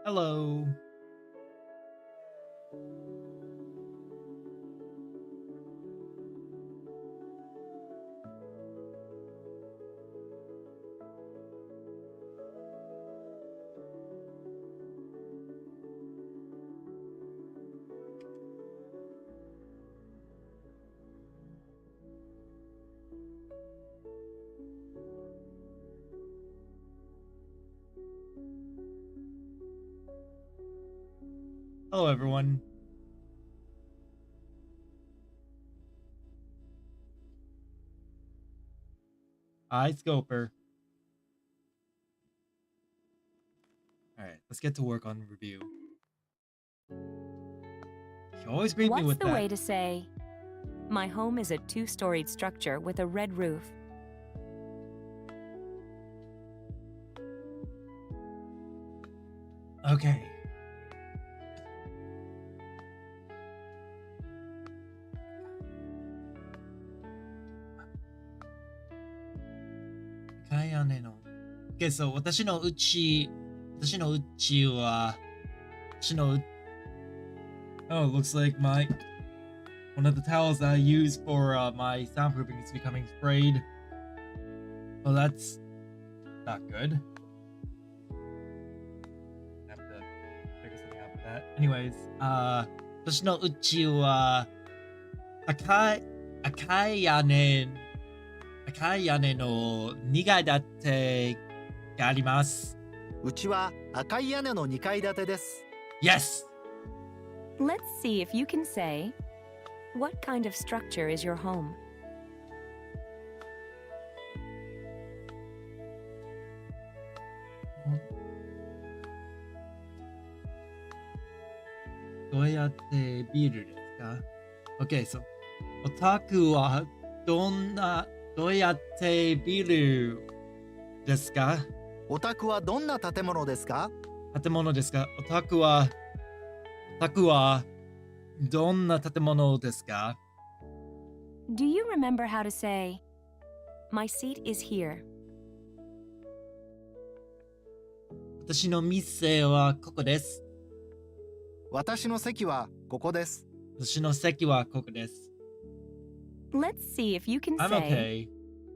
Hello. Hello, everyone. Hi, Scoper. All right, let's get to work on review. You always greet me What's with the that. way to say, my home is a two-storied structure with a red roof? Okay. Okay, so 私のうちは、oh, it looks like one of the towels that I use for my soundproofing is becoming frayed. Well, that's not good. I have to figure something out with that. Anyways, 私のうちは赤い屋根の2階建てがあります。うちは赤い屋根の2階建てです。Yes! Let's see if you can say, what kind of structure is your home? どうやってビールですか？ Okay, so お宅はどうやってビールですか？お宅はどんな建物ですか？建物ですか？お宅はどんな建物ですか？ Do you remember how to say, my seat is here? 私の店はここです。私の席はここです。私の席はここです。Let's see if you can I'm say, okay.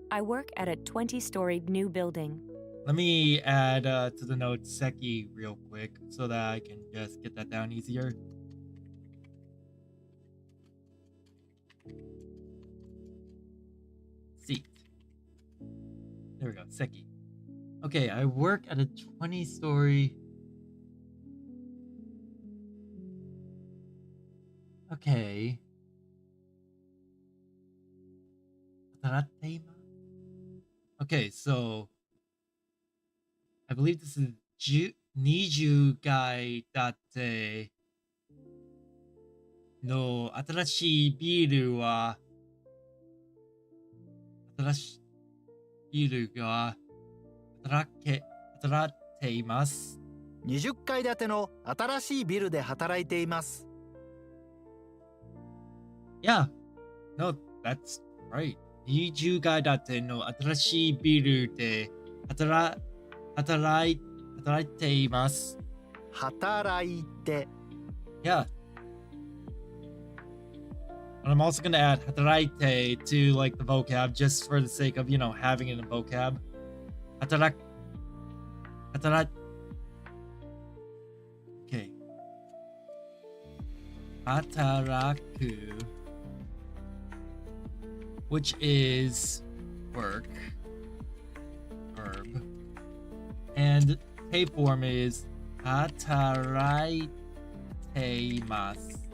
I work at a 20-storied new building. Let me add to the note Seki real quick so that I can just get that down easier. Seat. There we go, Seki. Okay, I work at a 20-story. Okay. 働いています。Okay, so I believe this is 20階建ての新しいビルは新しいビルが働いています。20階建ての新しいビルで働いています。Yeah, no, that's right. 20階建ての新しいビルで働いています。働いて。Yeah. And I'm also going to add 働いて to like the vocab just for the sake of, having it in vocab. 働Okay. 働く which is work, verb. And pay form is 働いています。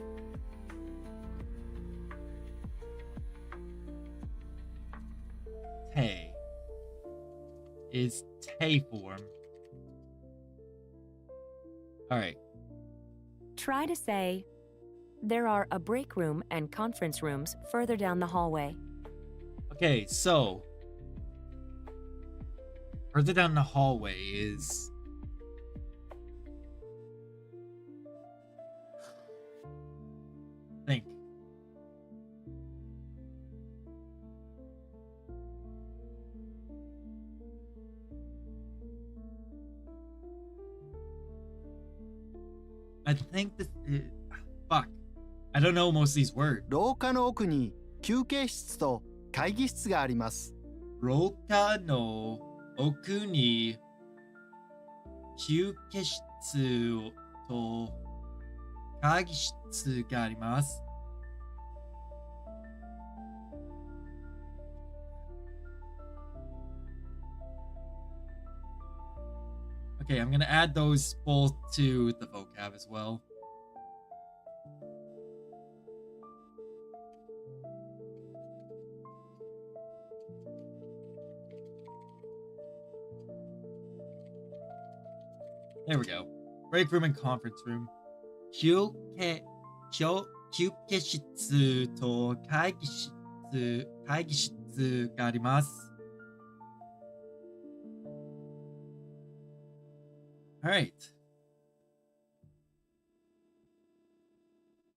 Te is te form. All right. Try to say, there are a break room and conference rooms further down the hallway. Okay, so further down the hallway is think. I think this is... Fuck. I don't know most of these words. 廊下の奥に休憩室と会議室があります。廊下の奥に休憩室と会議室があります。Okay, I'm gonna add those both to the vocab as well. There we go. Break room and conference room. 休憩室と会議室があります。All right.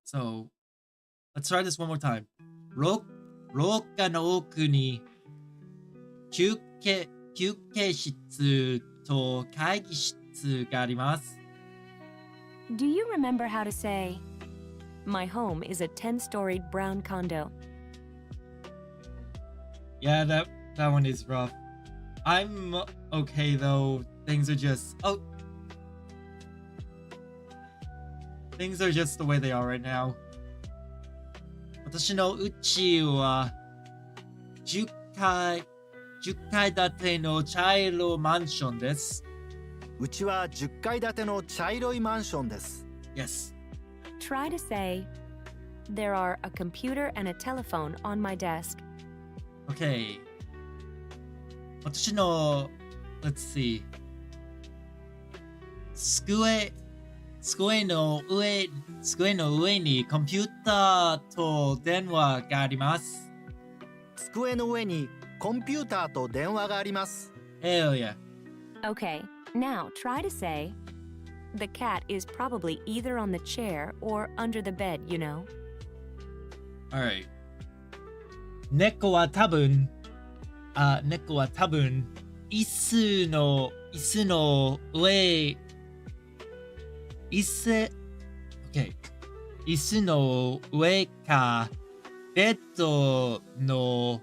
So, let's try this one more time. 廊下の奥に休憩室と会議室があります。Do you remember how to say, "My home is a 10-storied brown condo"? Yeah, that one is rough. I'm okay though. Things are just things are just the way they are right now. 私の家は10階建ての茶色マンションです。うちは10階建ての茶色いマンションです。Yes. Try to say, "There are a computer and a telephone on my desk." Okay. 私の let's see. 机の上にコンピューターと電話があります。机の上にコンピューターと電話があります。Hell yeah. Okay, now try to say, "The cat is probably either on the chair or under the bed, you know." Alright. 猫は多分、椅子の上、OK。椅子の上か、ベッドの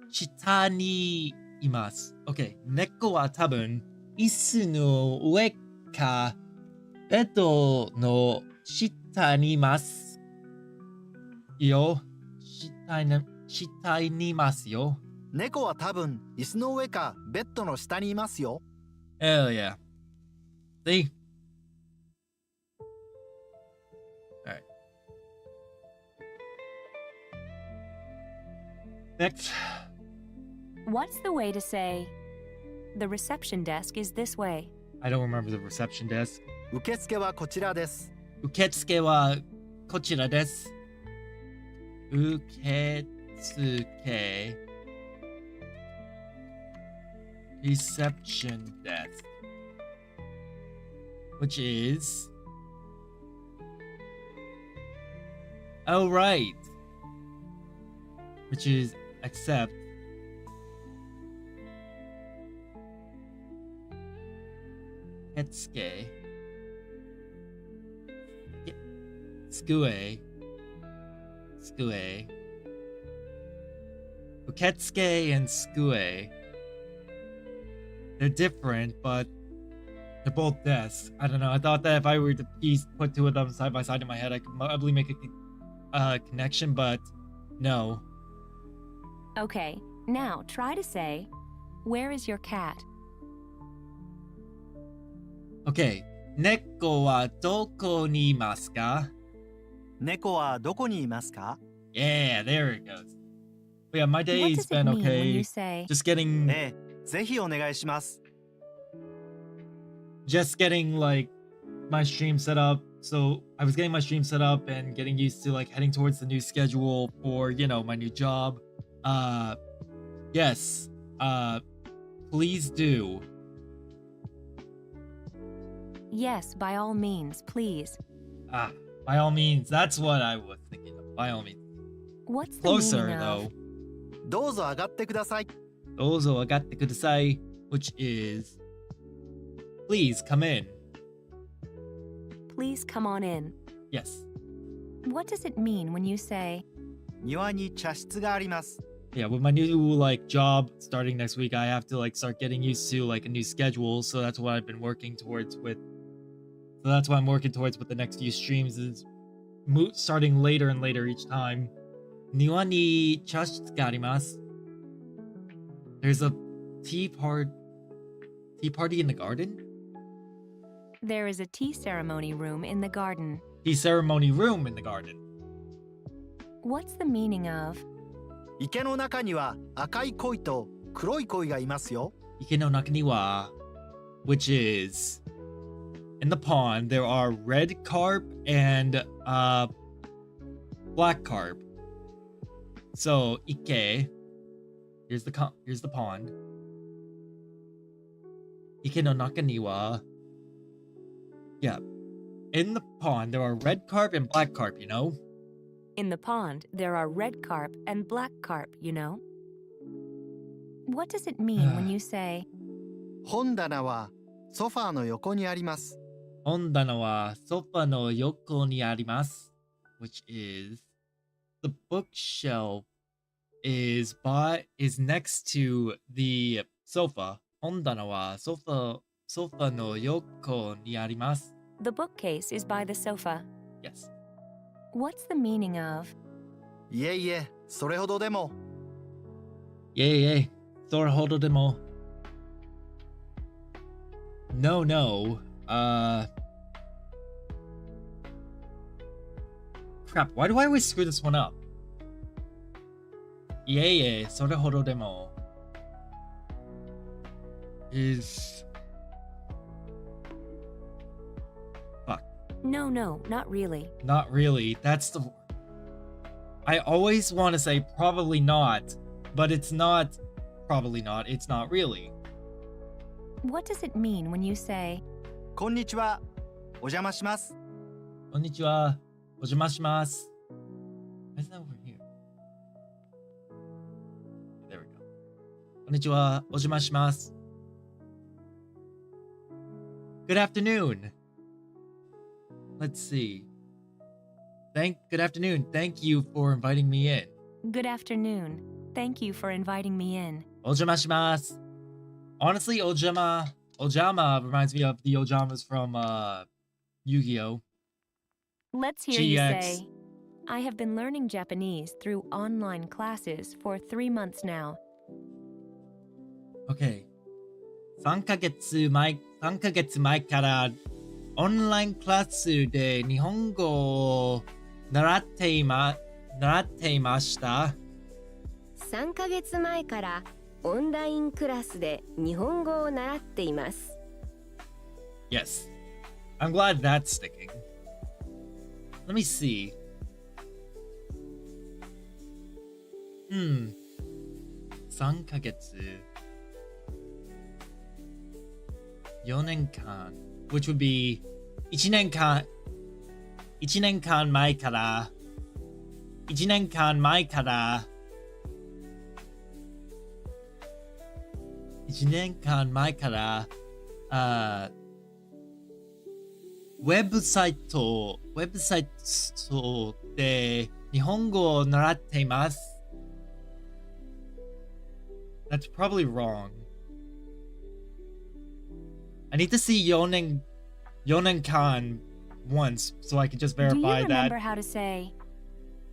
下にいます。OK。猫は多分、椅子の上か、ベッドの下にいます。いいよ。下にいますよ。猫は多分、椅子の上かベッドの下にいますよ。Hell yeah. See? Alright. Next. What's the way to say, "The reception desk is this way"? I don't remember the reception desk. 受付はこちらです。受付はこちらです。受付 reception desk, which is right, which is accept. Hetsuke. Skue. Uketsuke and Skue. They're different, but they're both desks. I don't know. I thought that if I were to put two of them side by side in my head, I could probably make a connection, but no. Okay, now try to say, "Where is your cat?" Okay. 猫はどこにいますか? 猫はどこにいますか? Yeah, there it goes. But yeah, my What day's does it been mean when okay. you say, Just gettingぜひお願いします。like my stream set up. So I was getting my stream set up and getting used to like heading towards the new schedule for, my new job. Yes. Please do. "Yes, by all means, please." By all means. That's what I was thinking of. By all means. What's the Closer meaning though. of, どうぞ上がってください。どうぞ上がってください, which is Please come in. Please come on in. Yes. What does it mean when you say, 庭に茶室があります Yeah, with my new like job starting next week, I have to like start getting used to like a new schedule. So that's what I've been working towards with. So that's what I'm working towards with the next few streams is starting later and later each time. 庭に茶室があります. There's a tea party in the garden? there is a tea ceremony room in the garden? Tea ceremony room in the garden. What's the meaning of, 池の中には赤い鯉と黒い鯉がいますよ Ike no naka ni wa, which is in the pond there are red carp and black carp. So ike, here's the pond. Ike no naka ni wa, yeah, in the pond there are red carp and black carp, you know. in the pond, there are red carp and black carp, you know? What does it mean when you say, 本棚はソファーの横にあります Ondana wa sofa no yoko ni arimasu, which is the bookshelf is next to the sofa. Ondana wa sofa no yoko ni arimasu. the bookcase is by the sofa? Yes. What's the meaning of, いえいえそれほどでも Yay. Sora hodo demo. No. Crap, why do I always screw this one up? Yay. Sora hodo demo. Is... Fuck. no, not really. Not really. That's the... I always want to say probably not, but it's not probably not. It's not really. What does it mean when you say, こんにちはお邪魔します Konnichiwa. Ojimashimasu. Why is that over here? There we go. Konnichiwa. Ojimashimasu. Good afternoon. Let's see. Good afternoon. Thank you for inviting me in. good afternoon. Thank you for inviting me in. Ojamashimasu. Honestly, Ojama reminds me of the Ojamas from Yu-Gi-Oh! Let's hear you GX. say, I have been learning Japanese through online classes for 3 months now. Okay. 3ヶ月前からオンラインクラスで日本語を習っていました3ヶ月前からオンラインクラスで日本語を習っています。 Yes. I'm glad that's sticking. Let me see. 3ヶ月4年間 which would be 1年間前から1年間前からウェブサイトで日本語を習っています。That's probably wrong. I need to see 4年間 once so I can just Do you verify remember that. how to say,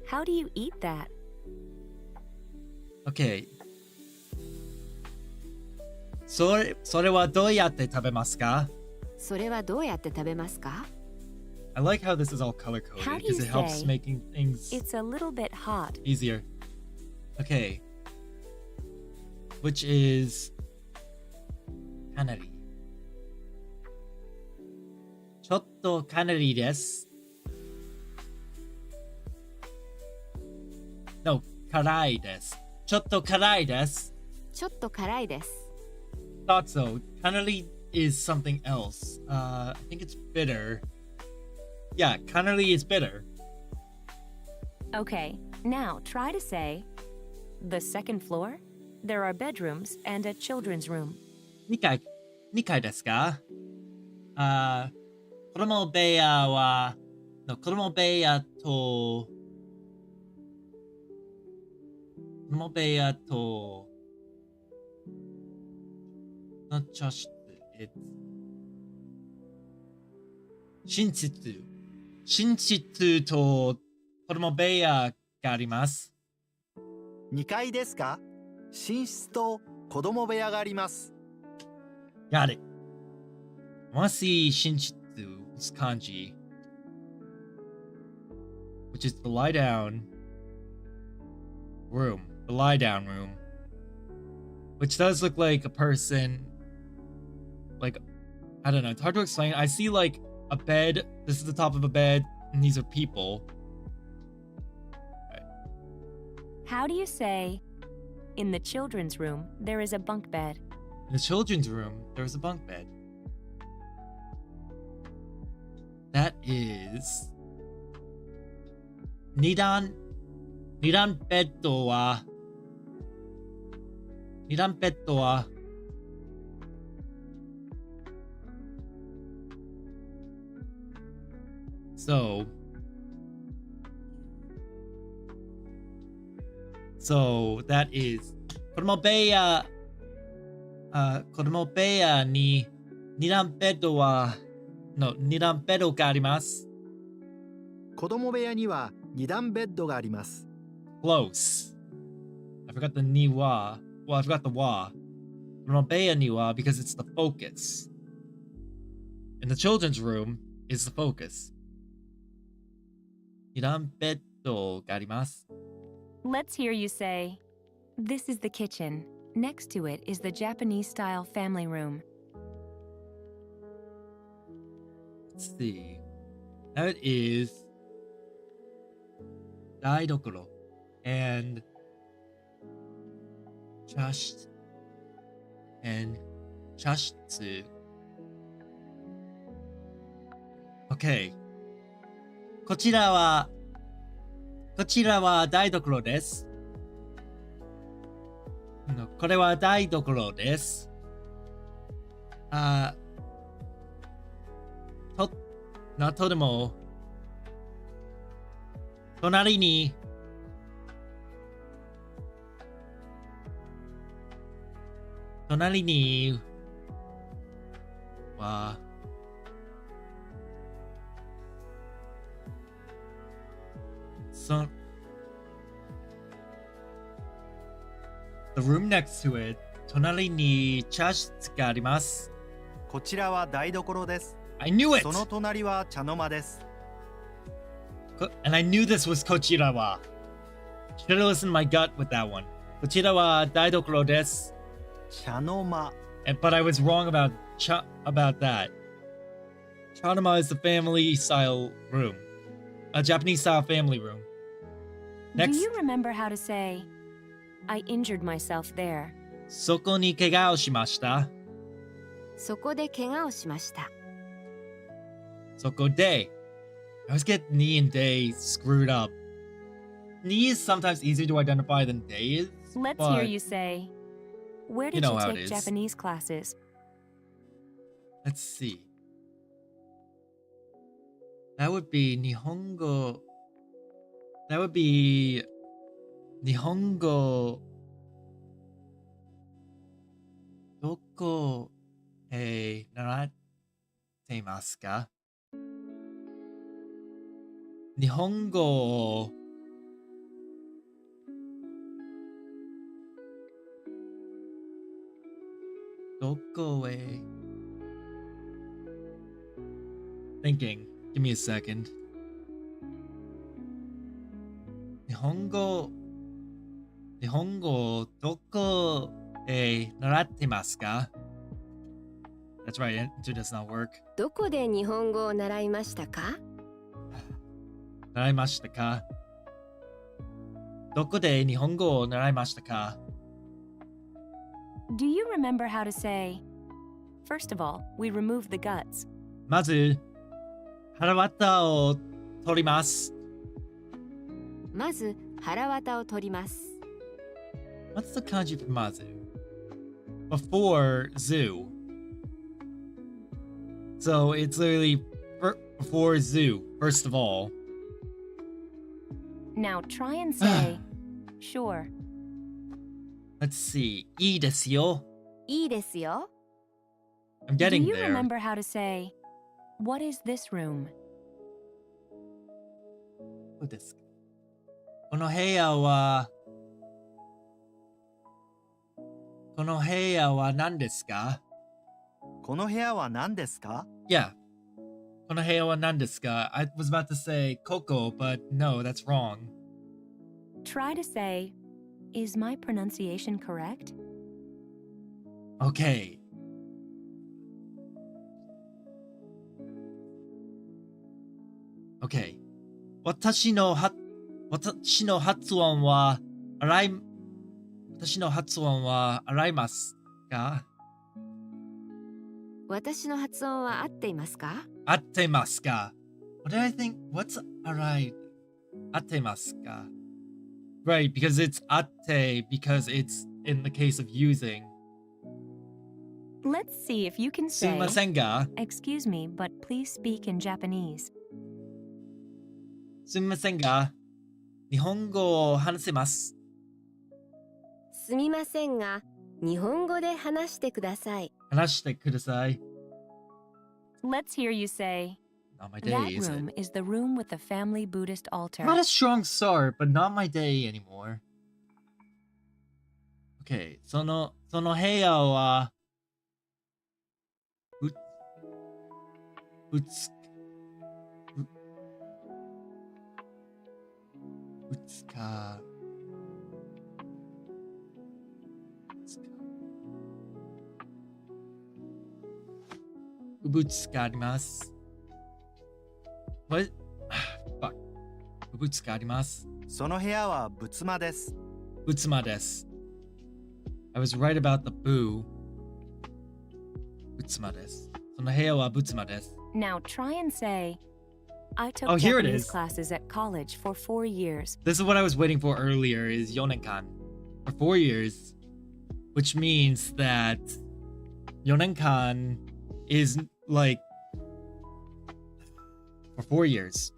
how do you eat that? Okay. それはどうやって食べますか？それはどうやって食べますか？ I like how this is all color How coded do you because it helps say, making things It's a little bit hot. easier. Okay. Which is かなり。ちょっとかなりです。No, 辛いです。ちょっと辛いです。ちょっと辛いです。 Thought so. Kanari is something else. I think it's bitter. Yeah, Kanari is bitter. Okay, now try to say, the second floor? There are bedrooms and a children's room. 2階ですか子供部屋は、の子供部屋と、子供部屋と、not just, it's 寝室。寝室と子供部屋があります。2階ですか？寝室と子供部屋があります。Got it. I want to see 寝室 kanji, which is the lie down room. The lie down room. Which does look like a person. Like, I don't know. It's hard to explain. I see like a bed. This is the top of a bed, and these are people. How do you say, in the children's room, there is a bunk bed? In the children's room, there was a bunk bed. That is... 二段ベッドは So that is 子供部屋に二段ベッドがあります。子供部屋には2段ベッドがあります。Close. I forgot the ni wa. Well, I forgot the wa. 子供部屋には because it's the focus. And the children's room is the focus. 二段ベッドがあります。Let's hear you say, this is the kitchen. Next to it is the Japanese-style family room. Let's see. That is 台所 and 茶室 and 茶室 Okay. こちらは台所です。これは台所です。とても隣にはThe room next to it 隣に茶室があります。こちらは台所です。 I knew it! その隣は茶の間です。 And I knew this was Kochirawa. Should have listened to my gut with that one. こちらは台所です。茶の間。 But I was wrong about that. Chanoma is the family style room. A Japanese style family room. Next. Do you remember how to say, I injured myself there? そこに怪我をしました。そこで怪我をしました。そこで I always get ni and day screwed up. Ni is sometimes easier to identify than day is. Let's but hear you say, where did know you how it take is. Japanese classes? Let's see. That would be Nihongo. That would be Nihongo. どこへ習っていますか？日本語をどこへ Thinking. Give me a second. 日本語をどこへ習ってますか？ That's right, it does not work. どこで日本語を習いましたか？習いましたか？どこで日本語を習いましたか？ Do you remember how to say, first of all, we remove the guts. まず、腹渡を取ります。まず腹渡を取ります。What's the kanji for まず？ Before zoo. So it's literally before zoo, first of all. Now try and say, sure. Let's see. いいですよ. いいですよ。 I'm Do getting you there. remember how to say, what is this room? そうですか。この部屋は何ですか? この部屋は何ですか？ Yeah. この部屋は何ですか? I was about to say Coco, but no, that's wrong. Try to say, is my pronunciation correct? Okay. Okay. 私の発音は洗いますか? 私の発音は合っていますか？合ってますか? What did I think? What's 洗い? 合ってますか? Right, because it's 合って because it's in the case of using. Let's see if you can すみ say, ませんが excuse me, but please speak in Japanese. すみませんが日本語を話せます。すみませんが、日本語で話してください。話してください。 Let's hear you say, Not my day, that is room it? is the room with the family Buddhist altar. Not a strong start, but not my day anymore. Okay, その部屋はぶつかぶつかります。What? Fuck. ぶつかります。その部屋は仏間です。仏間です。I was right about the boo. 仏間です。その部屋は仏間です。 Now try and say, I took Oh, here it Japanese is. classes at college for 4 years. This is what I was waiting for earlier is 4年間 for 4 years, which means that 4年間 is like for 4 years.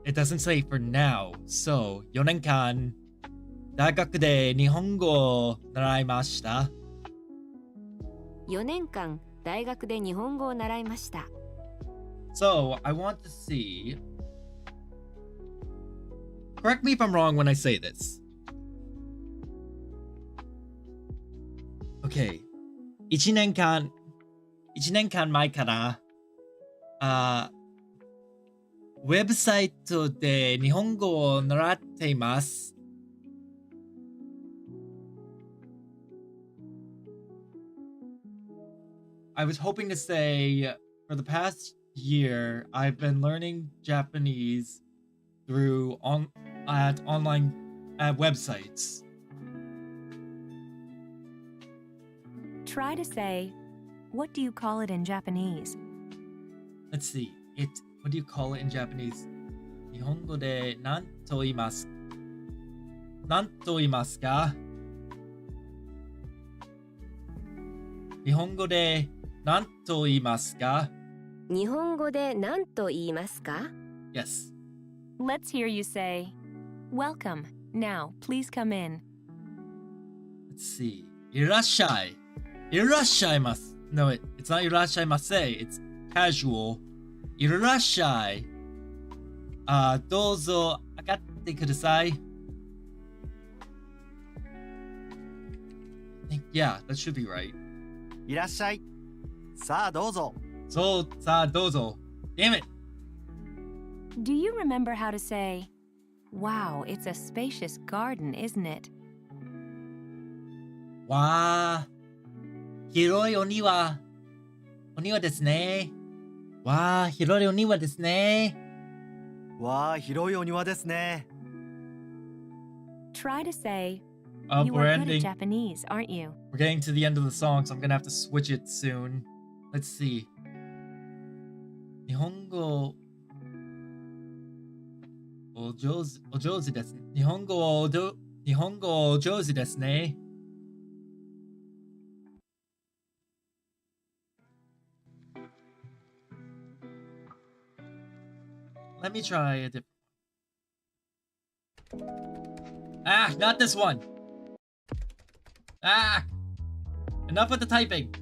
It doesn't say for now, so 4年間大学で日本語を習いました。4年間大学で日本語を習いました。So, I want to see. Correct me if I'm wrong when I say this. Okay. 1年間前からウェブサイトで日本語を習っています。I was hoping to say, for the past year, I've been learning Japanese through online websites. Try to say, what do you call it in Japanese? Let's see. What do you call it in Japanese? 日本語で何と言いますか? 日本語で何と言いますか? 日本語で何と言いますか？ Yes. Let's hear you say, welcome. Now, please come in. Let's see. いらっしゃい。いらっしゃいます。No, it's not いらっしゃいませ。It's casual. いらっしゃい。どうぞ上がってください。Yeah, that should be right. いらっしゃい。さあどうぞ。そう、さあどうぞ。Damn it. Do you remember how to say, wow, it's a spacious garden, isn't it? わー、広いお庭ですね。わー、広いお庭ですね。わあ、広いお庭ですね。Try to say, Oh, you we're are good ending. at Japanese, aren't you? We're getting to the end of the song, so I'm gonna have to switch it soon. Let's see. 日本語お上手です。日本語お上手ですね。Let me try a different. Ah, not this one. Ah, enough with the typing.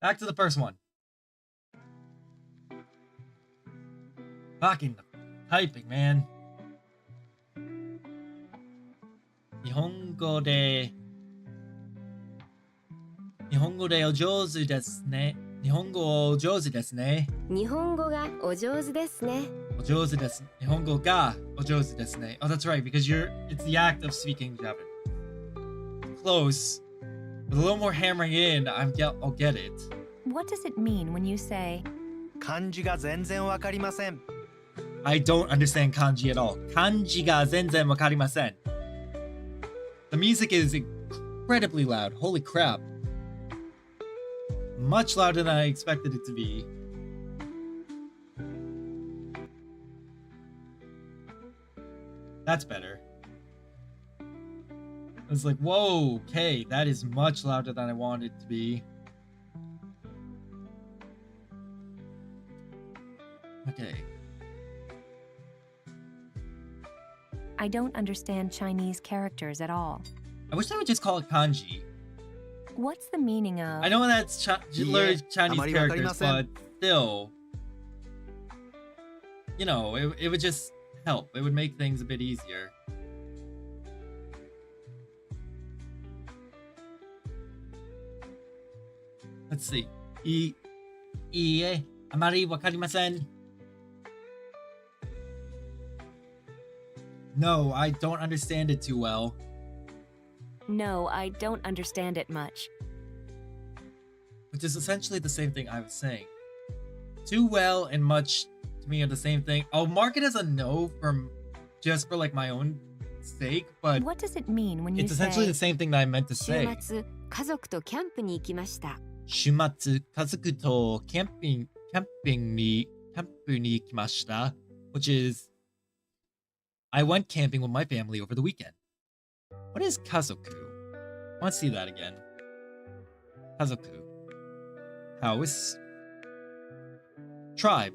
Back to the first one. Fucking typing, man. 日本語でお上手ですね。日本語お上手ですね。日本語がお上手ですね。お上手です。日本語がお上手ですね。Oh, that's right, because it's the act of speaking Japanese. Close. With a little more hammering in, I'll get it. What does it mean when you say, 漢字が全然わかりません。 I don't understand kanji at all. 漢字が全然わかりません。The music is incredibly loud. Holy crap. Much louder than I expected it to be. That's better. I was like, whoa, okay, that is much louder than I wanted it to be. Okay. I don't understand Chinese characters at all? I wish I would just call it kanji. What's the meaning of... I know that's Chinese amari characters, wakarimasen. but still, you know, it would just help. It would make things a bit easier. Let's see. いいえ、あまりわかりません。No, I don't understand it too well. No, I don't understand it much. Which is essentially the same thing I was saying. Too well and much to me are the same thing. I'll mark it as a no just for like my own sake, but What does it mean when you it's essentially say... the same thing that I meant to 週 say. 末、家族とキャンプに行きました。週末、家族とキャンプに行きました。Which is, I went camping with my family over the weekend. What is kazoku? I want to see that again. Kazoku. House. Tribe.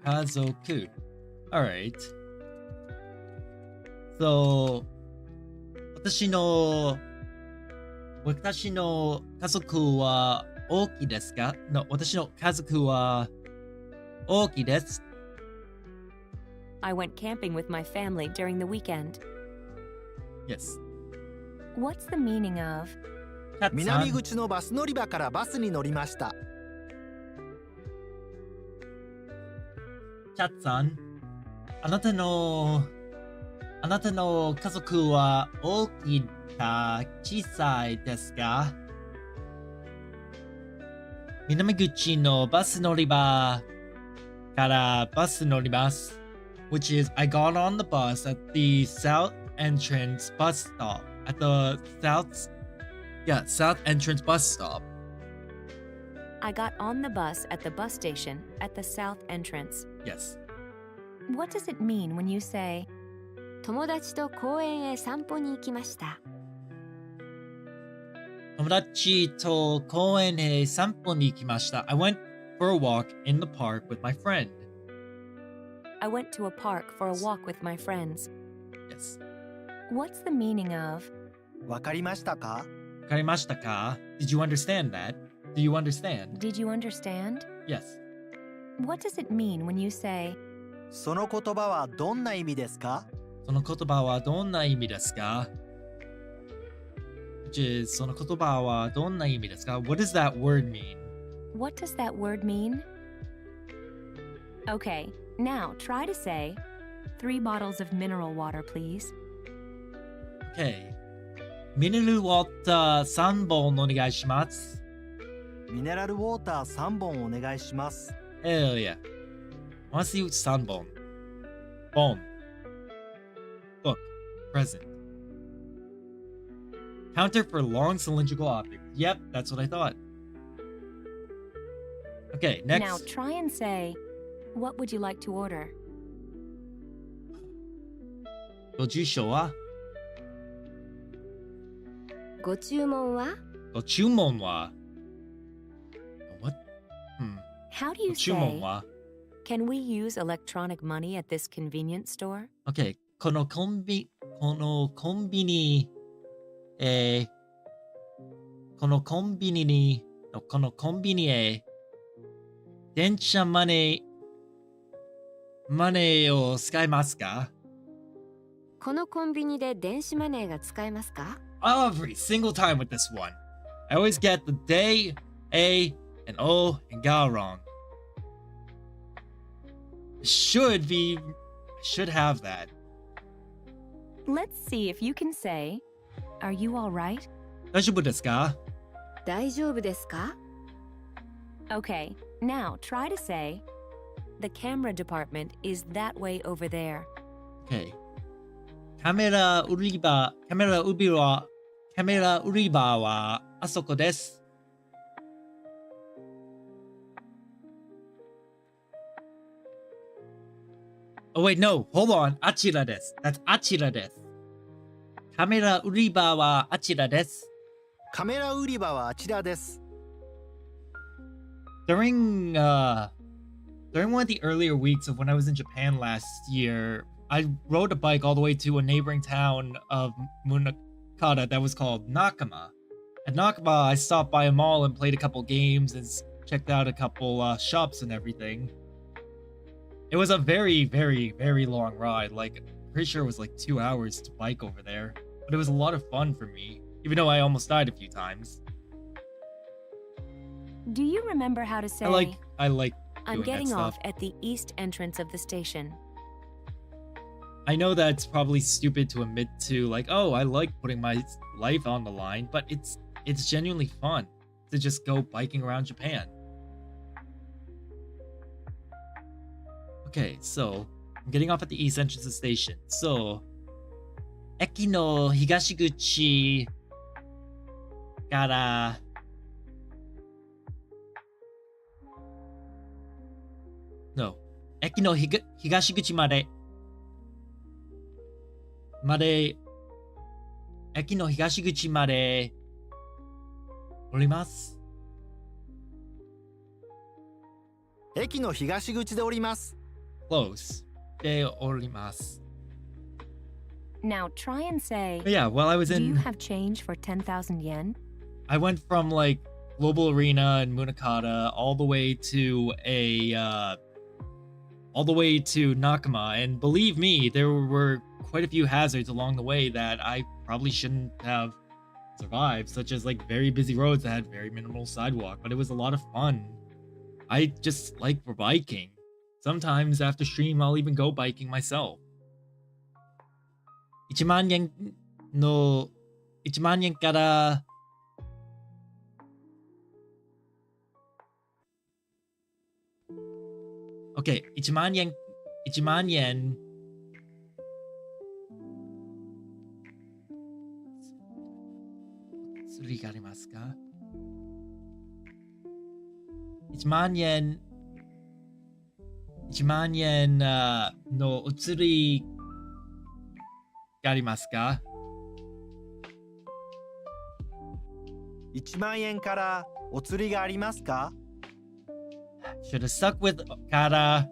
Kazoku. Alright. So, 私の家族は大きいですか？ No, 私の家族は大きいです。I went camping with my family during the weekend. Yes. What's the meaning of... 南口のバス乗り場からバスに乗りました。チャッツさん、あなたの家族は大きいか小さいですか？南口のバス乗り場からバス乗ります。Which is, I got on the bus at the south entrance bus stop. At the south entrance bus stop. I got on the bus at the bus station at the south entrance. Yes. What does it mean when you say, 友達と公園へ散歩に行きました。友達と公園へ散歩に行きました。I went for a walk in the park with my friend. I went to a park for a walk with my friends. Yes. What's the meaning of... わかりましたか？わかりましたか? Did you understand that? Do you understand? Did you understand? Yes. What does it mean when you say, その言葉はどんな意味ですか？その言葉はどんな意味ですか? Which is, その言葉はどんな意味ですか? What does that word mean? what does that word mean? Okay, now try to say, 3 bottles of mineral water, please. Okay. ミネラルウォーター3本お願いします。ミネラルウォーター3本お願いします。 Hell yeah. I want to see 3本。Bon. Book. Present. Counter for long cylindrical objects. Yep, that's what I thought. Okay, next. Now try and say, what would you like to order? ご住所はご注文は ご注文は What? How do you ご注文 say, は can we use electronic money at this convenience store? Okay, このコンビニ、このコンビニへ、電車マネーを使いますか？このコンビニで電子マネーが使えますか？ Every single time with this one. I always get the day, A, and O, and ga wrong. Should have that. Let's see if you can say, are you all right? 大丈夫ですか？大丈夫ですか？ Okay, now try to say, the camera department is that way over there. Okay. カメラ売り場はあそこです。Oh wait, no, hold on. あちらです。That's あちらです。カメラ売り場はあちらです。カメラ売り場はあちらです。During one of the earlier weeks of when I was in Japan last year, I rode a bike all the way to a neighboring town of Munakata that was called Nakama. At Nakama, I stopped by a mall and played a couple games and checked out a couple shops and everything. It was a very, very, very long ride. Like, I'm pretty sure it was like 2 hours to bike over there. But it was a lot of fun for me, even though I almost died a few times. Do you remember how to say, I like I'm doing getting that off stuff. at the east entrance of the station? I know that's probably stupid to admit to, like, oh, I like putting my life on the line, but it's genuinely fun to just go biking around Japan. Okay, so I'm getting off at the east entrance of the station. So, 駅の東口からNo. 駅の東口まで駅の東口まで降ります。駅の東口で降ります。Close. で降ります。 Now try and say, But yeah, while I was do you in, have change for 10,000 yen? I went from like Global Arena and Munakata all the way to Nakama, and believe me, there were quite a few hazards along the way that I probably shouldn't have survived, such as like very busy roads that had very minimal sidewalk, but it was a lot of fun. I just like biking. Sometimes after stream, I'll even go biking myself. 1万円からOK、1万円釣りがありますか？ 1万円のお釣りがありますか？ 1万円からお釣りがありますか？ Should have stuck with kata.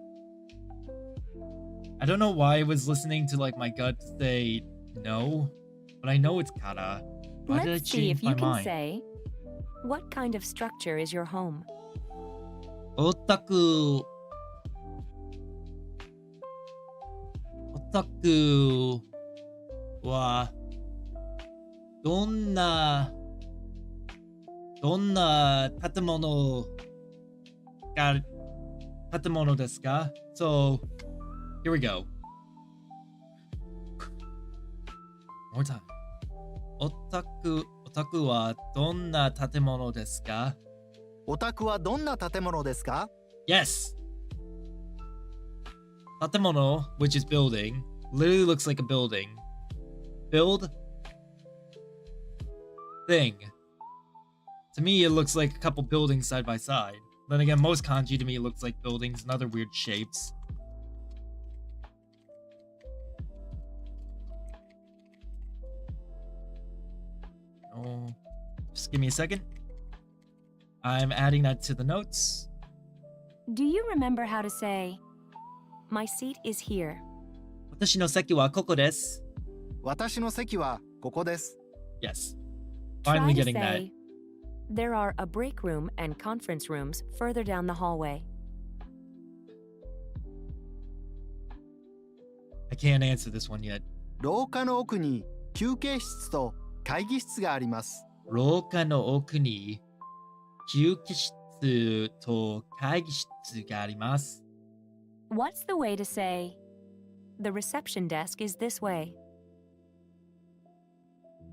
I don't know why I was listening to like my gut say no, but I know it's kata. Why did I Let's see change if you my can mind? say, what kind of structure is your home? オタクはどんな建物ですか？ So, here we go. More time. オタクはどんな建物ですか？お宅はどんな建物ですか？ Yes. 建物, which is building, literally looks like a building. Build thing. To me, it looks like a couple buildings side by side. Then again, most kanji to me looks like buildings and other weird shapes. Oh, just give me a second. I'm adding that to the notes. Do you remember how to say, my seat is here? 私の席はここです。私の席はここです。 Yes. Try Finally to getting that. say, there are a break room and conference rooms further down the hallway. I can't answer this one yet. 廊下の奥に休憩室と会議室があります。廊下の奥に休憩室と会議室があります。 What's the way to say, the reception desk is this way?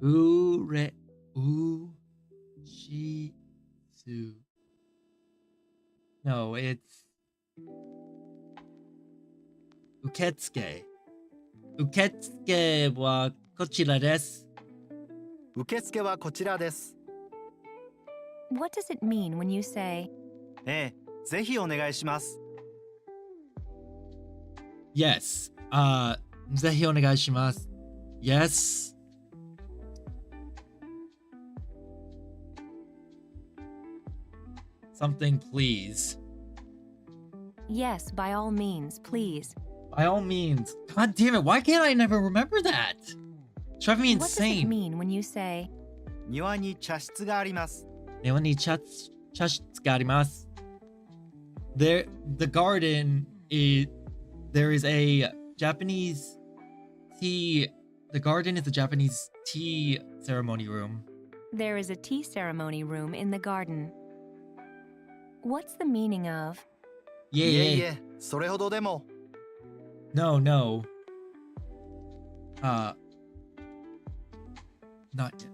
うれ、うしつ。No, it's 受付。受付はこちらです。受付はこちらです。 What does it mean when you say, ええ、ぜひお願いします。 Yes. ぜひお願いします。Yes. Something, please. yes, by all means, please? By all means. God damn it, why can't I never remember that? Driving me What does it insane. mean when you say, 庭に茶室があります。庭に茶室があります。There, the garden is, there is a Japanese tea, the garden is a Japanese tea ceremony room. there is a tea ceremony room in the garden? What's the meaning of, いえいえいいえ。え、それほどでも。 No, no. Not yet.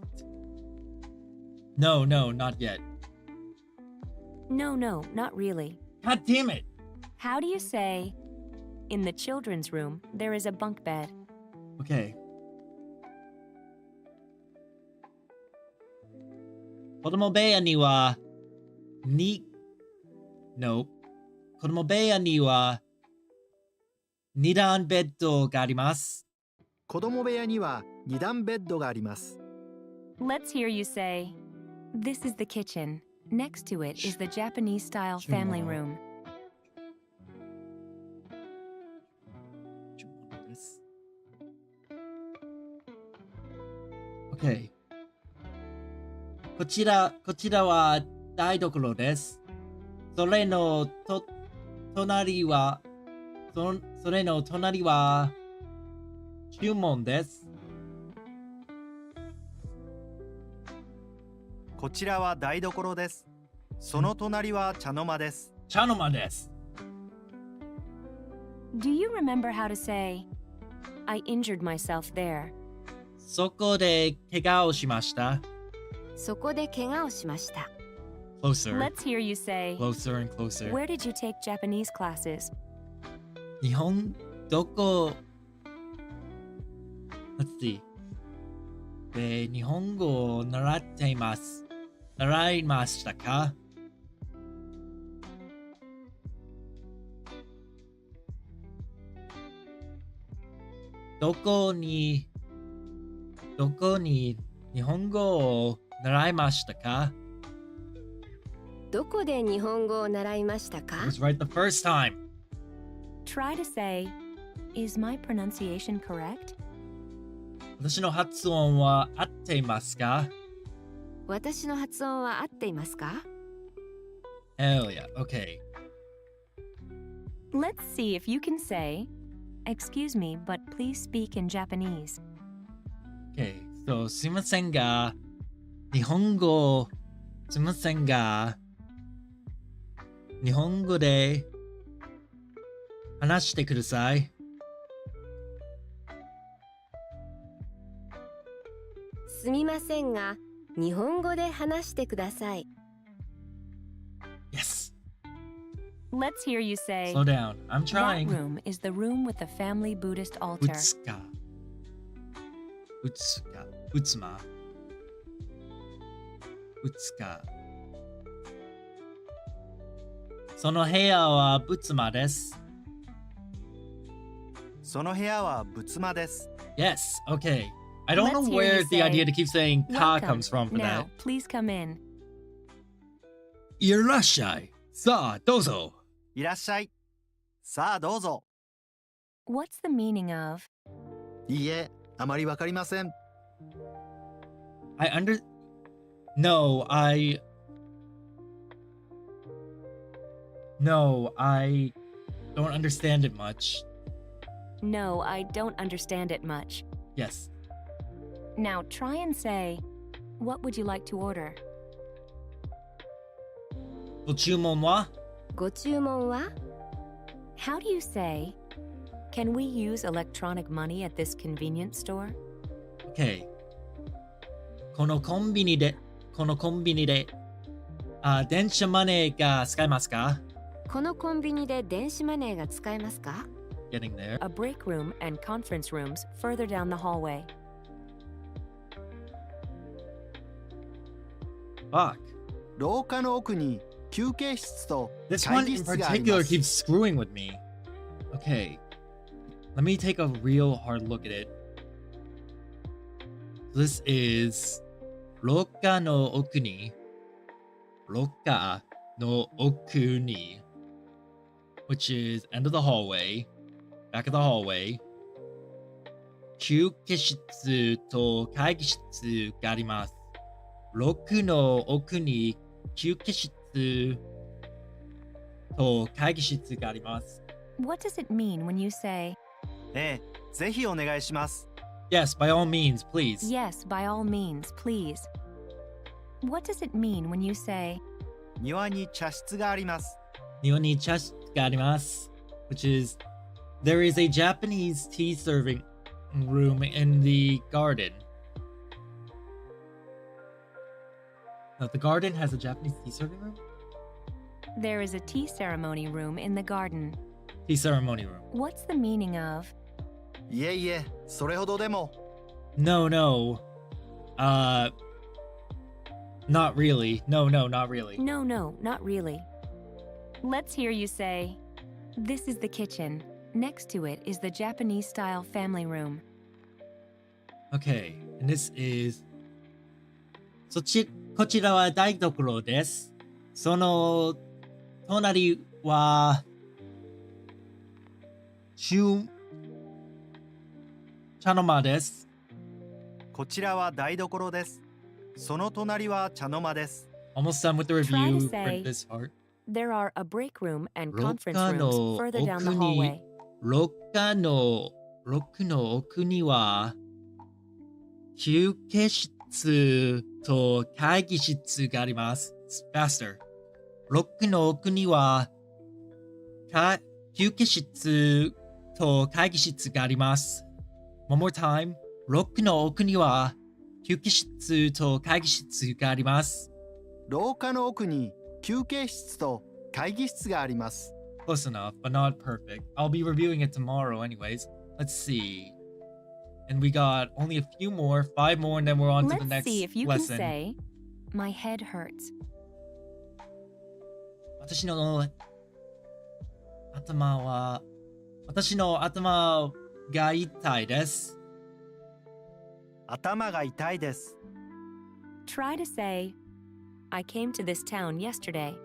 No, no, not yet. no, no, not really? God damn it. How do you say, in the children's room, there is a bunk bed? Okay. 子供部屋には、No. 子供部屋には、二段ベッドがあります。子供部屋には2段ベッドがあります。 Let's hear you say, this is the kitchen. Next to it is the Japanese-style family room. Okay. こちらは台所です。それの隣は注文です。こちらは台所です。その隣は茶の間です。茶の間です。Do you remember how to say, I injured myself there? そこで怪我をしました。そこで怪我をしました。 Closer, Let's hear you say, closer and closer. where did you take Japanese classes? 日本どこ Let's see. 日本語を習っています。習いましたか？どこに日本語を習いましたか？どこで日本語を習いましたか？ It was right the first time. Try to say, is my pronunciation correct? 私の発音は合っていますか？私の発音は合っていますか？ Hell yeah. Okay. Let's see if you can say, excuse me, but please speak in Japanese. Okay. So, すいませんが、日本語で話してください。すみませんが、日本語で話してください。Yes. Let's hear you say, Slow down. I'm that trying. room is the room with the family Buddhist altar. うつま。その部屋は仏間です。その部屋は仏間です。 Yes. Okay. I don't Let's know hear you where the say, idea to keep saying ka "Welcome. comes from for Now, that. please come in." Irashai. Sa, dozo. いらっしゃい。さあどうぞ。 What's the meaning of いいえ、あまりわかりません。 I under. No, I. No, I don't understand it much. No, I don't understand it much. Yes. Now try and say, "What would you like to order?" ご注文はご注文は How do you say, "Can we use electronic money at this convenience store?" Okay. このコンビニで、電子マネーが使えますか？このコンビニで電子マネーが使えますか？ Getting there. A break room and conference rooms further down the hallway. Fuck. 廊下の奥に休憩室と This 会 one 議 in 室があり particular ます。 keeps screwing with me. Okay. Let me take a real hard look at it. This is 廊下の奥に which is end of the hallway, back of the hallway. 休憩室と会議室があります。6の奥に休憩室と会議室があります。 What does it mean when you say, ええ、ぜひお願いします。 Yes, by all means, please. "Yes, by all means, please"? What does it mean when you say, 庭に茶室があります。 庭に茶室があります。Which is, there is a Japanese tea serving room in the garden. Now, the garden has a Japanese tea serving room? "There is a tea ceremony room in the garden"? Tea ceremony room. What's the meaning of いえいえ、それほどでも。 No, no. Not really. No, not really. "No, no, not really"? Let's hear you say, "This is the kitchen. Next to it is the Japanese-style family room." Okay, and this is こちらは台所です。その隣は茶の間です。こちらは台所です。その隣は茶の間です Almost done with the Try to review say- for this part. There are a break room and 廊 conference 下 rooms の further down the 奥に hallway. 6の奥には休憩室と会議室があります。Faster. 6の奥には休憩室と会議室があります。One more time. 6の奥には休憩室と会議室があります。廊下の奥に休憩室と会議室があります。 Close enough, but not perfect. I'll be reviewing it tomorrow anyways. Let's see. And we got only a few more, 5 more, and then we're on to the Let's next see if you lesson. can say, "My head hurts." 私の頭が痛いです。頭が痛いです。 Try to say, "I came to this town yesterday."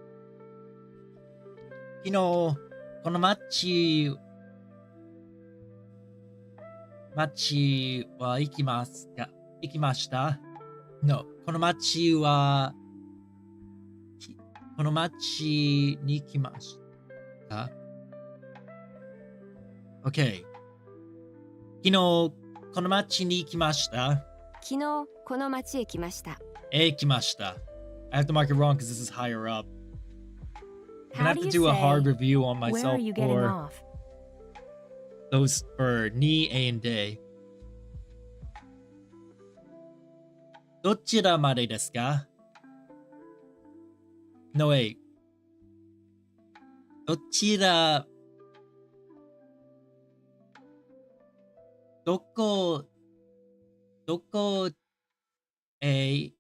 昨日、この町は行きました。No, この町に行きました。Okay. 昨日、この町に行きました。昨日この町へ来ました 来ました。I have to mark it wrong because this is higher up. I'm gonna How have do to you do a say, hard review on "Where myself are you getting for off?" those for ni, a, and day. どちらまでですか？ No, wait. どこへ、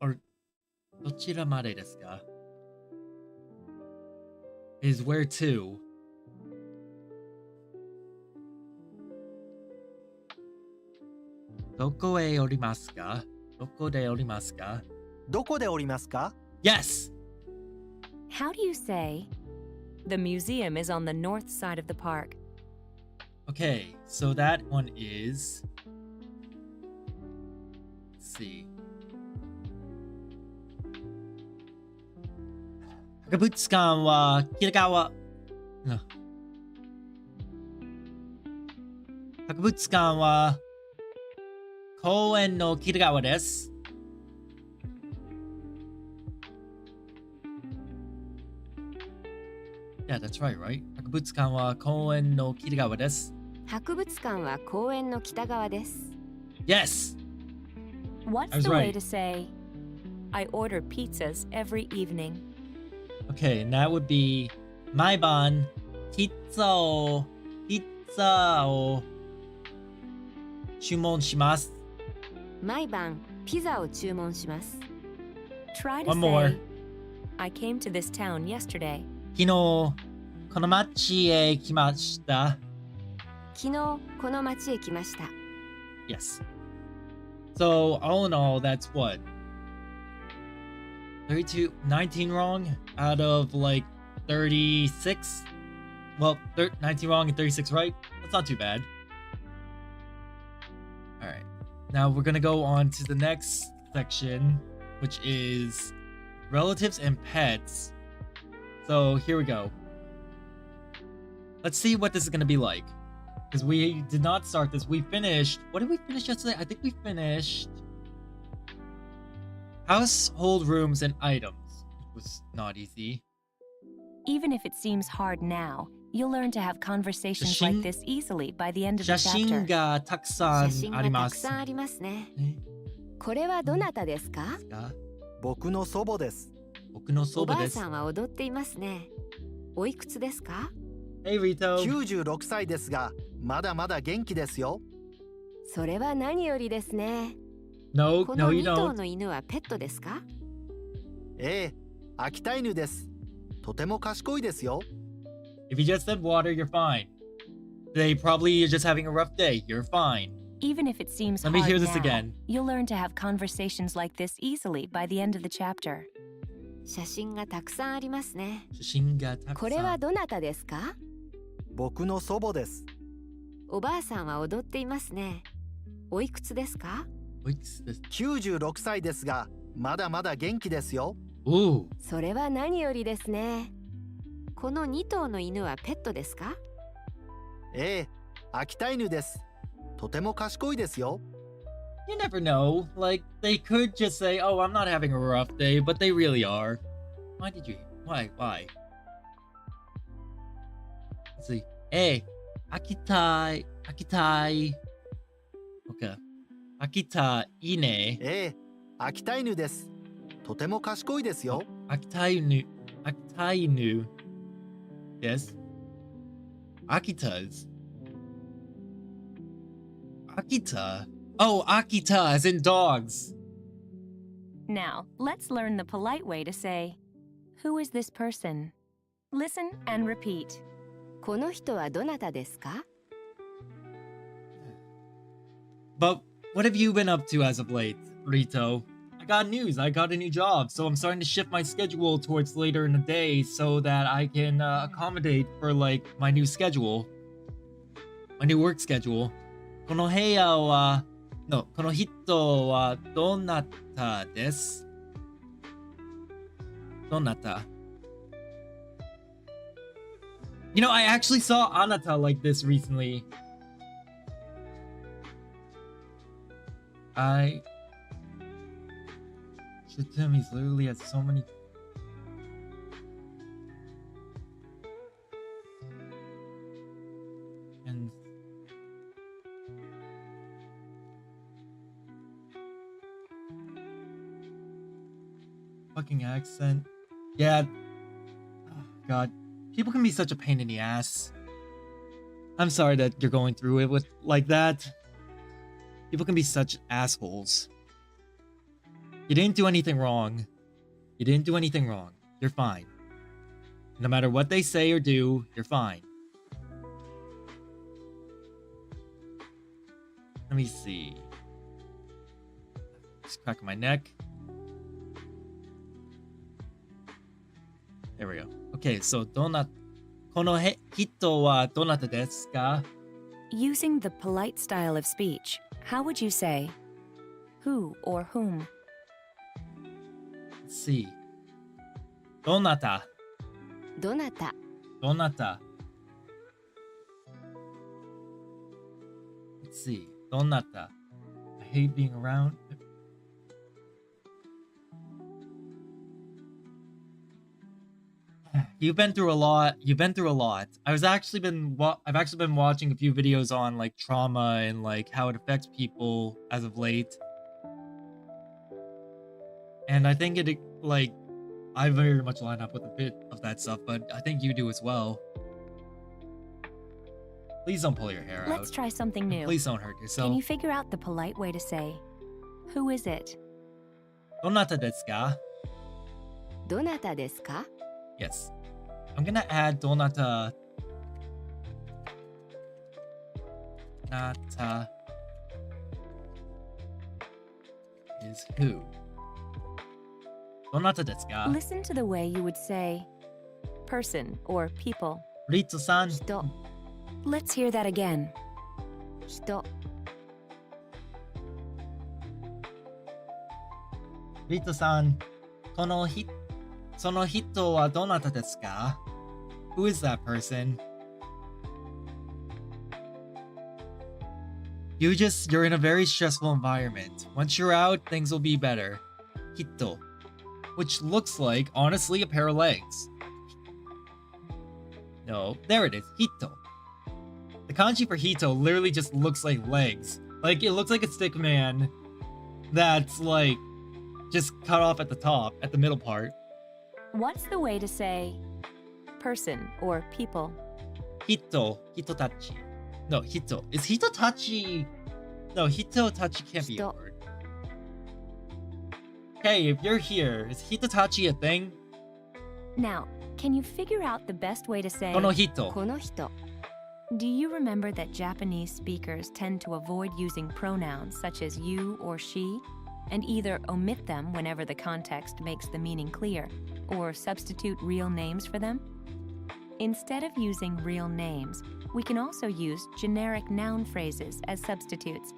or どちらまでですか？ is where to. どこへおりますか?どこでおりますか?どこでおりますか? Yes! How do you say, the museum is on the north side of the park? Okay, so that one is... Let's see. 博物館は北側。博物館は公園の北側です。Yeah, that's right, right? 博物館は公園の北側です。博物館は公園の北側です。Yes! What's I was the way right. to say, I order pizzas every evening? Okay, and that would be 毎晩ピッツァを注文します。毎晩ピザを注文します。 Try to One more. say, I came to this town yesterday. 昨日この町へ来ました。昨日この町へ来ました。 Yes. So all in all, that's what? 32, 19 wrong out of like 36? Well, 19 wrong and 36 right? That's not too bad. All right. Now we're going to go on to the next section, which is relatives and pets. So here we go. Let's see what this is going to be like. Because we did not start this. We finished... What did we finish yesterday? I think we finished... household rooms and items. Which was not easy. Even if it seems hard now, you'll learn to have conversations like this easily by the end of the 写真 chapter. がたくさん写真があります。たくさんありますね。ねこれはどなたですか？僕の祖母です。僕の祖おば母です。あさんは踊っていますね。おいくつですか？ Hey Rito. 96歳ですが、まだまだ元気ですよ。それは何よりですね。 No, こ no の you 2頭 don't. の犬はペットですか？ええ、秋田犬です。とても賢いですよ。If you just said water, you're fine. They probably are just having a rough day. You're fine. Even if it seems Let me hard hear this now, again. you'll learn to have conversations like this easily by the end of the chapter. 写真がたくさんありますね。写真がたくさん。これはどなたですか？僕の祖母です。おばあさんは踊っていますね。おいくつですか？おいくつです96歳ですが、まだまだ元気ですよ。Ooh. それは何よりですね。この2頭の犬はペットですか？ええ、秋田犬です。とても賢いですよ。You never know. Like, they could just say, oh, I'm not having a rough day, but they really are. Why did you? Why? Let's see. Hey, Akitai. Okay. Akita ine. ええ、秋田犬です。とても賢いですよ。Akita inu. Yes. Akitas. Akita. Oh, Akita, as in dogs. Now, let's learn the polite way to say, who is this person? Listen and repeat. この人はどなたですか？ But what have you been up to as of late, Rito? I got news. I got a new job, so I'm starting to shift my schedule towards later in the day so that I can accommodate for like my new schedule, my new work schedule. この部屋は、no, この人はどなたです？どなた? You know, I actually saw Anata like this recently. Shit, Tim, he's literally has so many. And fucking accent. Yeah. Oh, God. People can be such a pain in the ass. I'm sorry that you're going through it with like that. People can be such assholes. You didn't do anything wrong. You didn't do anything wrong. You're fine. No matter what they say or do, you're fine. Let me see. Just cracking my neck. There we go. Okay, so この人はどなたですか? Using the polite style of speech, how would you say who or whom? Let's see. どなた?どなた どなた? Let's see. どなた? I hate being around. You've been through a lot. You've been through a lot. I've actually been watching a few videos on like trauma and like how it affects people as of late. And I think it like I very much line up with a bit of that stuff, but I think you do as well. Please don't pull your hair out. Let's try something new. Please don't hurt yourself. Can you figure out the polite way to say who is it? どなたですか? どなたですか Yes. I'm gonna add どなた Nata is who? どなたですか? Listen to the way you would say person or people. リトさん。人 Let's hear that again. 人リトさん。その人はどなたですか? Who is that person? You're in a very stressful environment. Once you're out, things will be better. Hito. Which looks like, honestly, a pair of legs. No, there it is. Hito. The kanji for Hito literally just looks like legs. Like, it looks like a stick man that's, like, just cut off at the top, at the middle part. What's the way to say person or people? Hitotachi. No, Hito. Is Hitotachi... No, Hitotachi can't be a Hito. word. Hey, if you're here, is Hitotachi a thing? Now, can you figure out the best way to say この人. この人 Do you remember that Japanese speakers tend to avoid using pronouns such as you or she, and either omit them whenever the context makes the meaning clear, or substitute real names for them? Instead of using real names, we can also use generic noun phrases as substitutes.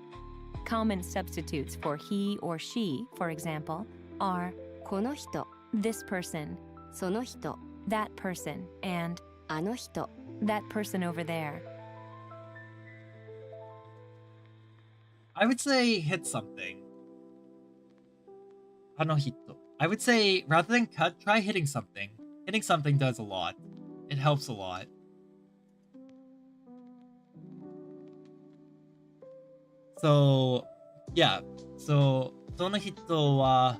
Common substitutes for he or she, for example, are この人 this person, その人 that person, and あの人 that person over there. I would say hit something. Hanohito. I would say, rather than cut, try hitting something. Hitting something does a lot. It helps a lot. So, yeah. So, その人は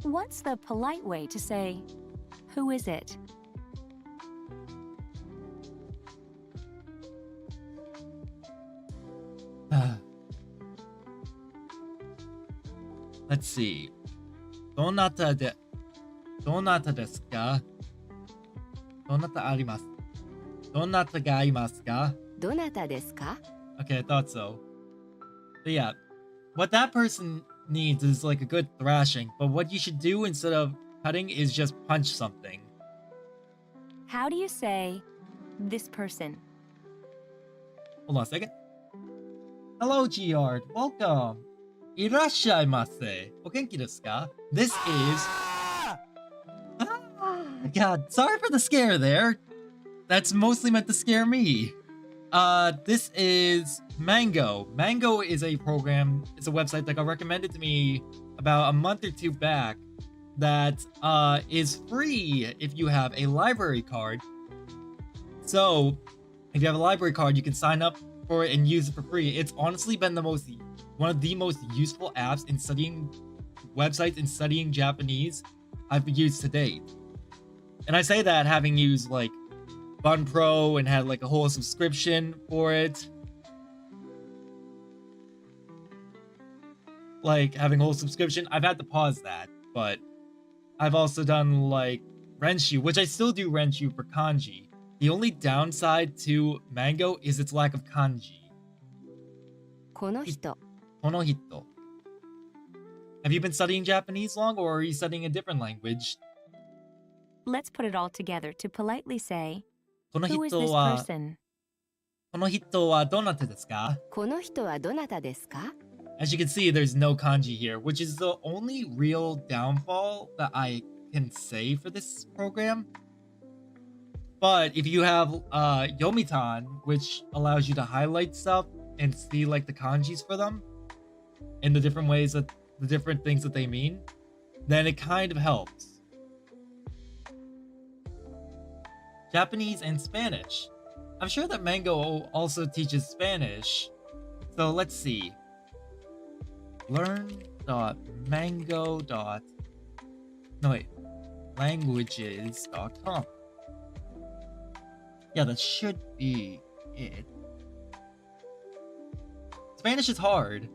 What's the polite way to say, who is it? Let's see. どなたですか? どなたあります? どなたがいますか? どなたですか Okay, I thought so. But yeah, what that person needs is like a good thrashing, but what you should do instead of cutting is just punch something. How do you say this person? Hold on a second. Hello, Giard. Welcome. いらっしゃいませ. お元気ですか? This is... God, sorry for the scare there. That's mostly meant to scare me. This is Mango. Mango is a program, it's a website that got recommended to me about a month or two back that is free if you have a library card. So, if you have a library card, you can sign up for it and use it for free. It's honestly been one of the most useful apps in studying websites and studying Japanese I've used to date. And I say that having used like Bun Pro and had like a whole subscription for it. Like having a whole subscription, I've had to pause that, but I've also done like Renshu, which I still do Renshu for kanji. The only downside to Mango is its lack of kanji. この人 Konohito. Have you been studying Japanese long, or are you studying a different language? Let's put it all together to politely say, Who is この人 this は person? この人はどなたですか? この人はどなたですか As you can see, there's no kanji here, which is the only real downfall that I can say for this program. But if you have Yomitan, which allows you to highlight stuff and see like the kanjis for them in the different ways that the different things that they mean, then it kind of helps. Japanese and Spanish. I'm sure that Mango also teaches Spanish. So let's see. Languages.com. Yeah, that should be it. Spanish is hard.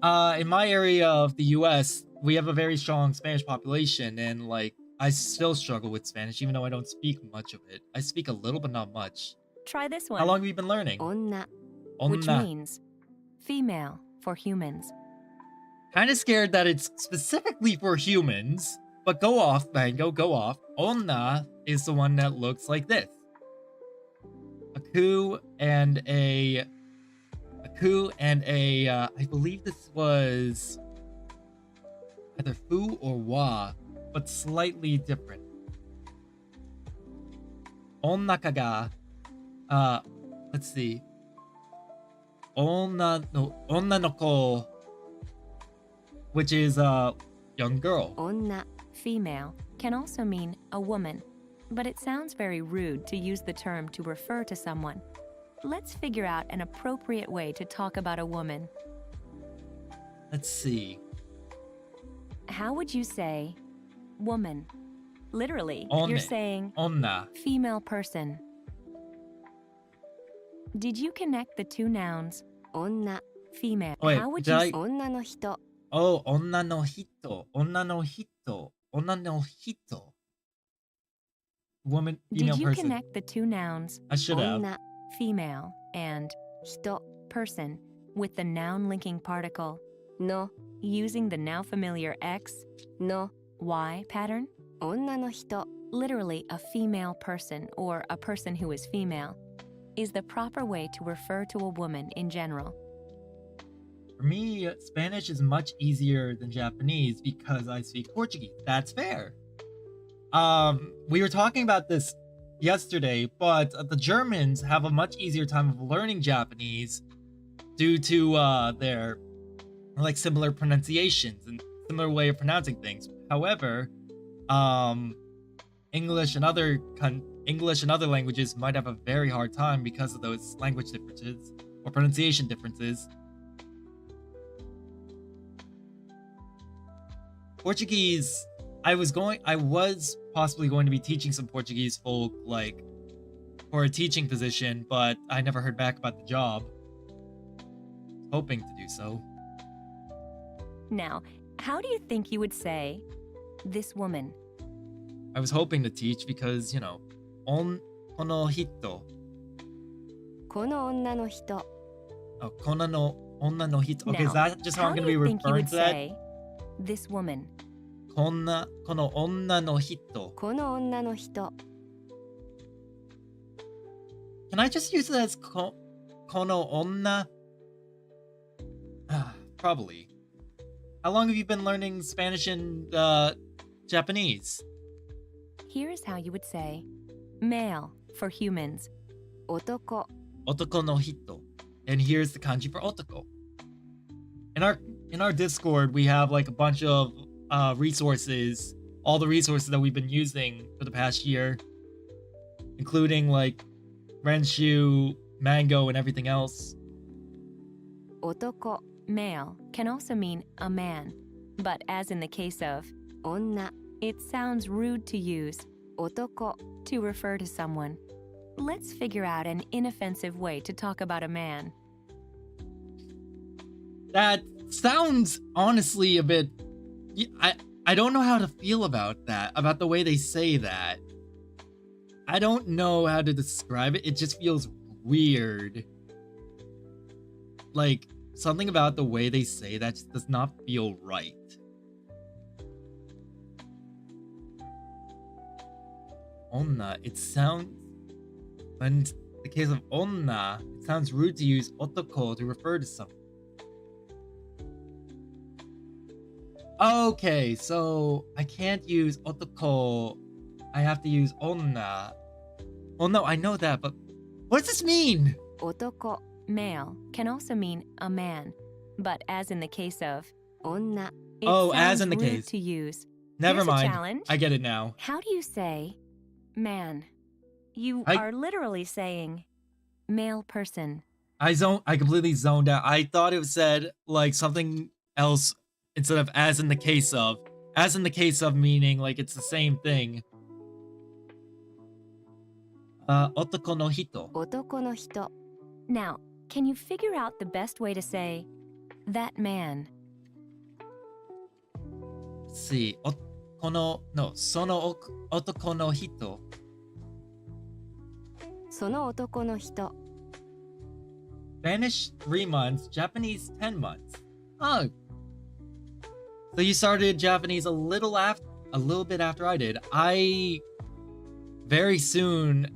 In my area of the US, we have a very strong Spanish population, and like I still struggle with Spanish even though I don't speak much of it. I speak a little but not much. Try this one. How long have you been learning? 女 Which Onna. means female for humans. Kind of scared that it's specifically for humans, but go off, Mango, go off. Onna is the one that looks like this. A ku and a I believe this was either fu or wa, but slightly different. Onnaka ga, let's see. Onna no ko, which is a young girl. 女 Female can also mean a woman, but it sounds very rude to use the term to refer to someone. Let's figure out an appropriate way to talk about a woman. Let's see. How would you say woman? Literally, One. you're saying Onna. female person. Did you connect the two nouns 女 female? Wait, How would did you I- say 女の人 Oh, onna no hito. Onna no hito. Onna no hito. Woman, female Did you person. connect the two nouns I should have. 女 female and 人 person with the noun linking particle の using the now familiar X, の Y pattern? 女の人 Literally, a female person or a person who is female is the proper way to refer to a woman in general. For me, Spanish is much easier than Japanese because I speak Portuguese. That's fair. We were talking about this yesterday, but the Germans have a much easier time of learning Japanese due to their like similar pronunciations and similar way of pronouncing things. However, English and other languages might have a very hard time because of those language differences or pronunciation differences. Portuguese, I was possibly going to be teaching some Portuguese folk like for a teaching position, but I never heard back about the job. Hoping to do so. Now, how do you think you would say this woman? I was hoping to teach because, you know, kono hito. この女の人 Oh, kono no onna no hito. Okay, Now, is that just how I'm How going do to be you think you referring would to that? say this woman? Kono onna no hito. この女の人 Can I just use it as kono onna? Probably. How long have you been learning Spanish and Japanese? Here's how you would say male for humans. 男 Otoko no hito. And here's the kanji for otoko. In our Discord, we have like a bunch of resources, all the resources that we've been using for the past year, including like Renshu, Mango, and everything else. 男 Male can also mean a man, but as in the case of, 女 it sounds rude to use 男 to refer to someone. Let's figure out an inoffensive way to talk about a man. That sounds honestly a bit. I don't know how to feel about that, about the way they say that. I don't know how to describe it. It just feels weird. Like something about the way they say that just does not feel right. Onna, it sounds... In the case of onna, it sounds rude to use otoko to refer to someone. Okay, so I can't use otoko. I have to use onna. Well, no, I know that, but what does this mean? 男, male, can also mean a man, but as in the case of 女 it Oh, as sounds in the rude case. to use. Never Here's a mind. challenge. I get it now. How do you say man? You I- are literally saying male person. I completely zoned out. I thought it said like something else instead of as in the case of. As in the case of meaning like it's the same thing. Otoko no hito. 男の人 Now, can you figure out the best way to say that man? Let's see. Sono otoko no hito. その男の人 Spanish 3 months, Japanese 10 months. Oh. So you started Japanese a little bit after I did. I very soon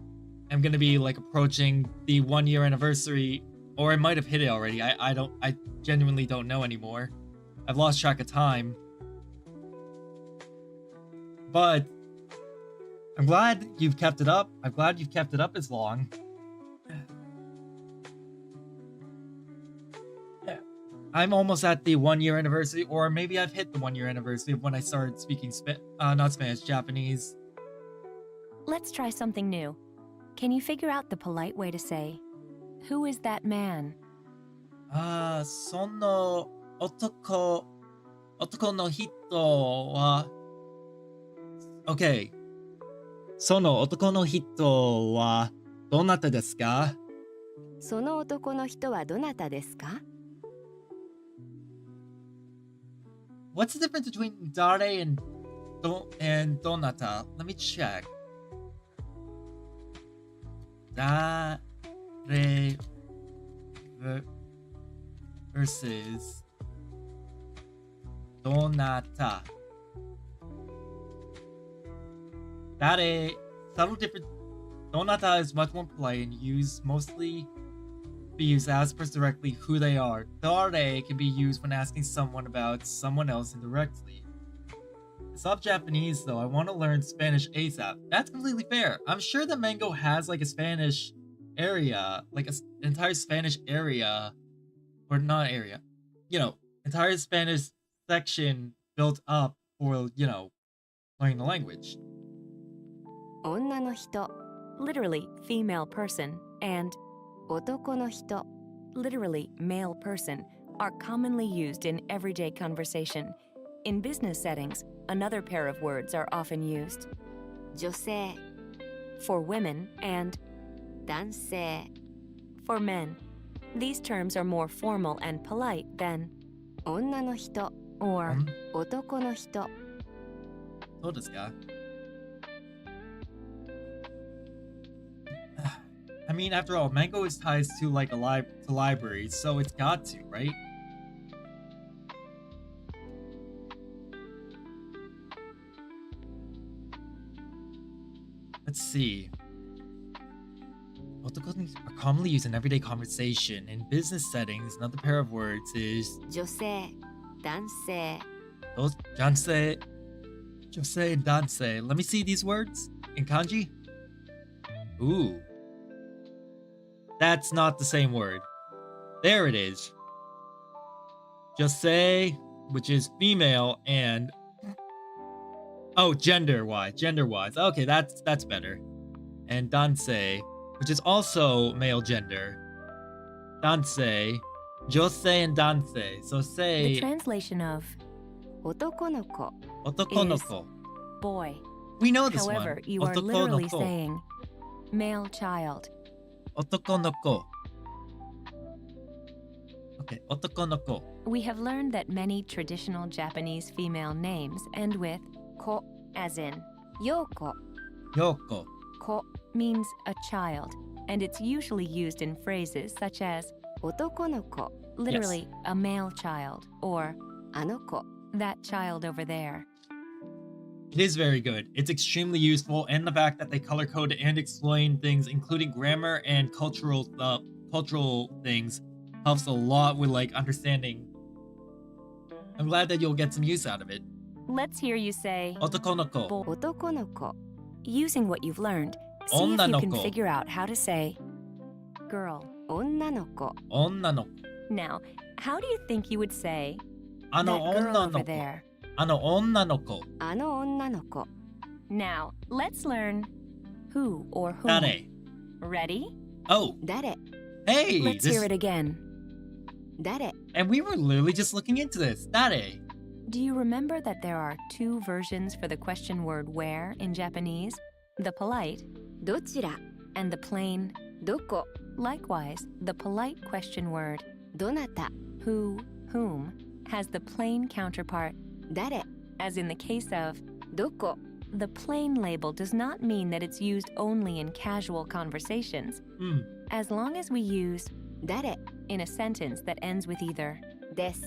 am gonna be like approaching the 1 year anniversary, or I might have hit it already. I genuinely don't know anymore. I've lost track of time. But I'm glad you've kept it up. I'm glad you've kept it up as long. I'm almost at the 1 year anniversary, or maybe I've hit the 1 year anniversary of when I started speaking not Spanish, Japanese. Let's try something new. Can you figure out the polite way to say, who is that man? Sono otoko no hito wa... Okay. Sono otoko no hito wa donata desu ka? その男の人はどなたですか What's the difference between dare and donata? Let me check. Dare versus donata. Dare, subtle difference. Donata is much more polite and mostly be used to ask a person directly who they are. Dare can be used when asking someone about someone else indirectly. I love Japanese though. I want to learn Spanish ASAP. That's completely fair. I'm sure that Mango has like a Spanish area, like an entire Spanish area, or not area, entire Spanish section built up for, learning the language. 女の人 Literally female person and 男の人 literally male person are commonly used in everyday conversation. In business settings, another pair of words are often used 女性 for women and 男性 for men. These terms are more formal and polite than 女の人 or 男の人 そうですか? I mean, after all, Mango is ties to like to libraries, so it's got to, right? Let's see. Otokonis are commonly used in everyday conversation. In business settings, another pair of words is 女性男性 Jansei, Josei, and Dansei. Let me see these words in kanji. Ooh. That's not the same word. There it is. Josei, which is female, and gender-wise. Okay, that's better. And Dansei, which is also male gender. Dansei, Josei and Dansei. So the say translation of 男の子 otokonoko. boy. We know this However, one. you are literally Otokonoko. saying male child. Otokonoko. Okay, otokonoko. We have learned that many traditional Japanese female names end with 子 as in 陽子 Yoko. 子 means a child, and it's usually used in phrases such as 男の子 literally a male child, or あの子 that child over there. It is very good. It's extremely useful, and the fact that they color code and explain things, including grammar and cultural things, helps a lot with like understanding. I'm glad that you'll get some use out of it. Let's hear you say Otokonoko. 男の子 Using what you've learned, see if you can Onnanoko. figure out how to say girl. 女の子 Onnanoko. Now, how do you think you would say Ano that girl over onnanoko. there? Ano onnanoko. あの女の子 Now, let's learn who or whom. Dare. Ready? Oh, 誰 hey! Let's hear it again. 誰 And we were literally just looking into this. Dare. Do you remember that there are two versions for the question word where in Japanese? The polite どちら and the plain. どこ Likewise, the polite question word どなた who, whom has the plain counterpart. 誰 As in the case of どこ the plain label does not mean that it's used only in casual conversations. Hmm. As long as we use 誰 in a sentence that ends with either です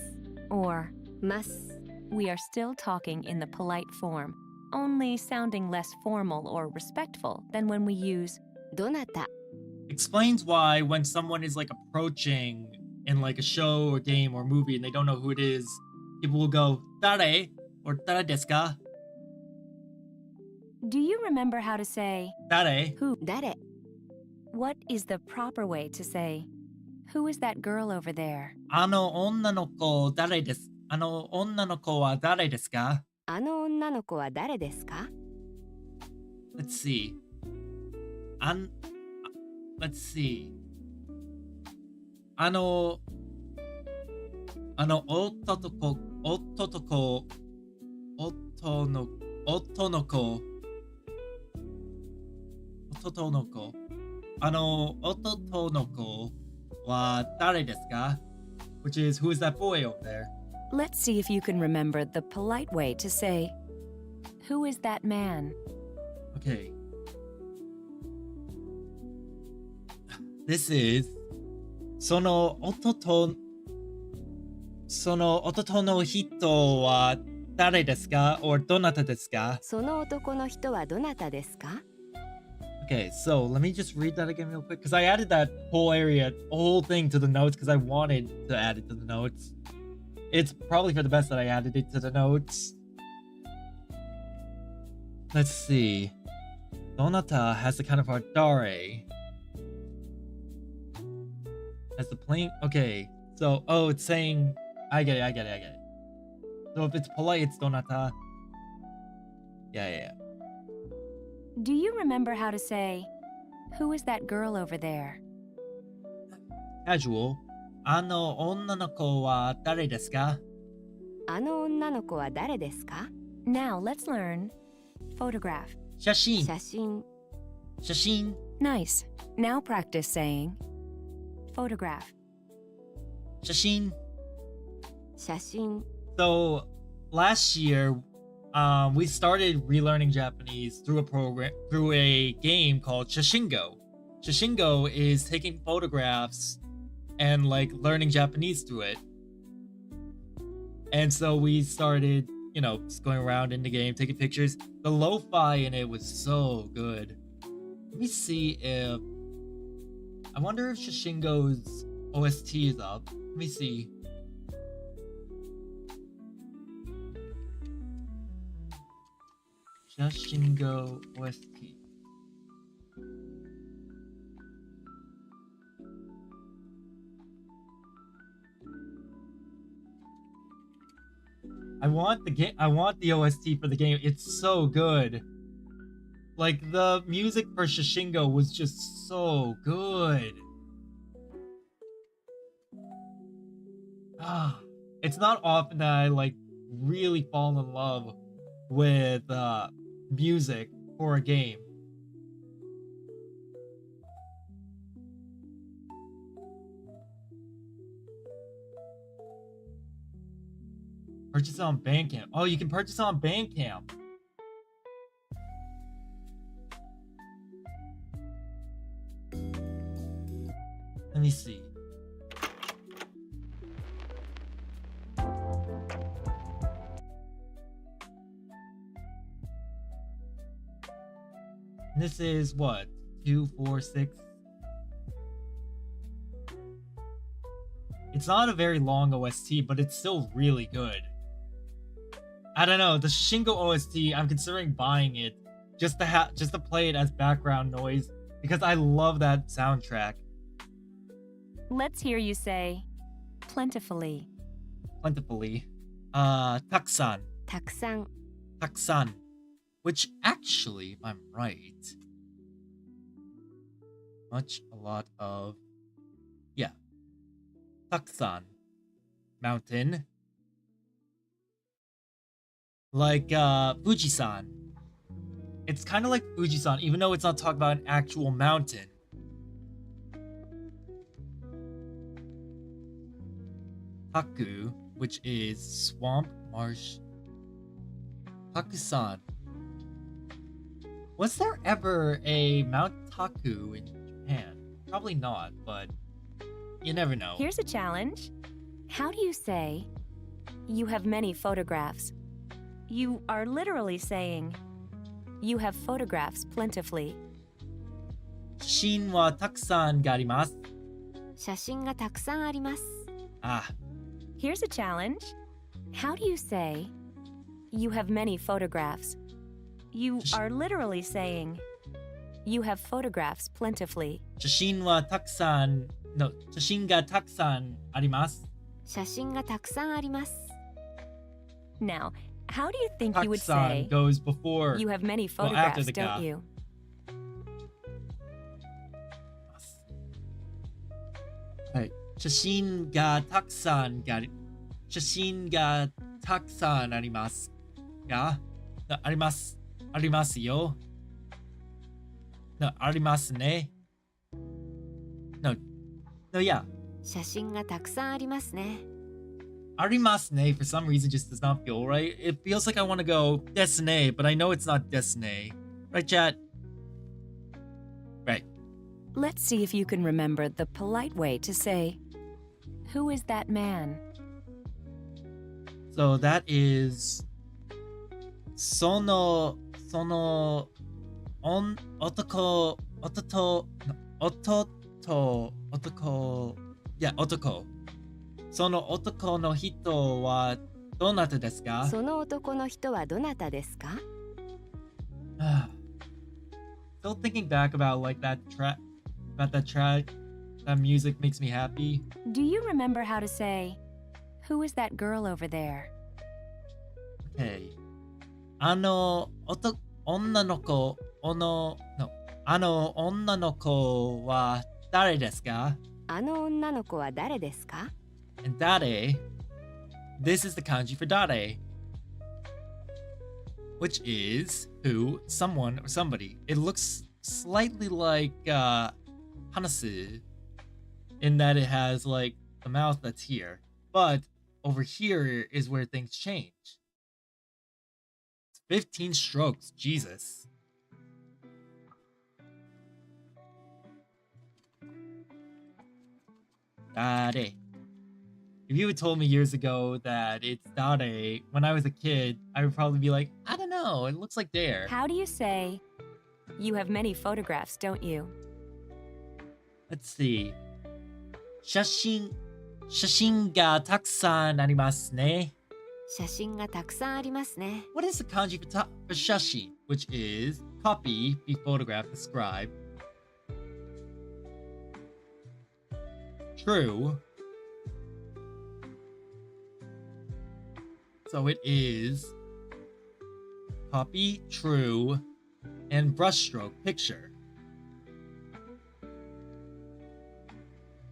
or, ます we are still talking in the polite form, only sounding less formal or respectful than when we use どなた Explains why when someone is like approaching in like a show or game or movie and they don't know who it is, people will go dare or dare desu ka? Do you remember how to say Dare. who? 誰 What is the proper way to say who is that girl over there? Ano onnanoko dare desu? Ano onnanoko wa dare desu ka? あの女の子は誰ですか Let's see. Let's see. Ototoko, otonoko. Ototonoko wa dare desu ka? Which is, who is that boy over there? Let's see if you can remember the polite way to say who is that man? Okay. This is その弟の人は誰ですか or どなたですかその男の人はどなたですか Okay, so let me just read that again real quick because I added that whole whole thing to the notes because I wanted to add it to the notes. It's probably for the best that I added it to the notes. Let's see. Donata has the counterpart dare. As the plain. Okay, so it's saying. I get it. So if it's polite, it's donata. Yeah. Do you remember how to say who is that girl over there? Casual. あの女の子は誰ですかあの女の子は誰ですか Now let's learn photograph. 写真写真 Nice. Now practice saying photograph. 写真 So last year, we started relearning Japanese through a game called Shashingo. Shashingo is taking photographs and like learning Japanese through it. And so we started, just going around in the game, taking pictures. The lo-fi in it was so good. Let me see if... I wonder if Shashingo's OST is up. Let me see. Shashingo OST. I want the OST for the game. It's so good. Like the music for Shashingo was just so good. It's not often that I like really fall in love with music for a game. Purchase it on Bandcamp. Oh, you can purchase it on Bandcamp. Let me see. This is what? 2, 4, 6. It's not a very long OST, but it's still really good. I don't know, the Shingo OST, I'm considering buying it just to play it as background noise because I love that soundtrack. Let's hear you say plentifully. Plentifully. Taksan. たくさん Taksan. Which actually, if I'm right, a lot of, yeah. Taksan. Mountain. Like, Fujisan. It's kind of like Fujisan, even though it's not talking about an actual mountain. Taku, which is swamp, marsh. Takusan. Was there ever a Mount Taku in Japan? Probably not, but you never know. Here's a challenge. How do you say, you have many photographs? You are literally saying, you have photographs plentifully. 写真はたくさんがあります。写真がたくさんあります Ah, Here's a challenge. How do you say, you have many photographs? You are literally saying, you have photographs plentifully. 写真はたくさんの写真がたくさんあります。写真がたくさんあります Now, how do you think you would Taksan say, goes before. you have many well, after photographs, the ga. don't you? はい。写真がたくさんがあり、写真がたくさんありますが、あります。ありますよ。ありますね。No, yeah. 写真がたくさんありますね Arimasne for some reason just does not feel right. It feels like I want to go Desne, but I know it's not Desne. Right, chat? Right. Let's see if you can remember the polite way to say, who is that man? So that is otoko, yeah, otoko. その男の人はどなたですか？その男の人はどなたですか Still thinking back about that track. That music makes me happy. Do you remember how to say, who is that girl over there? Okay. 女の子は誰ですか？あの女の子は誰ですか And dare, this is the kanji for dare, which is who, someone, or somebody. It looks slightly like hanasu in that it has like the mouth that's here, but over here is where things change. 15 strokes, Jesus. Dare. If you had told me years ago that it's Dare when I was a kid, I would probably be like, I don't know, it looks like Dare. How do you say, you have many photographs, don't you? Let's see. 写真がたくさんありますね。写真がたくさんありますね What is the kanji for shashi, which is copy, be photograph, describe. True. So it is copy, true, and brushstroke, picture.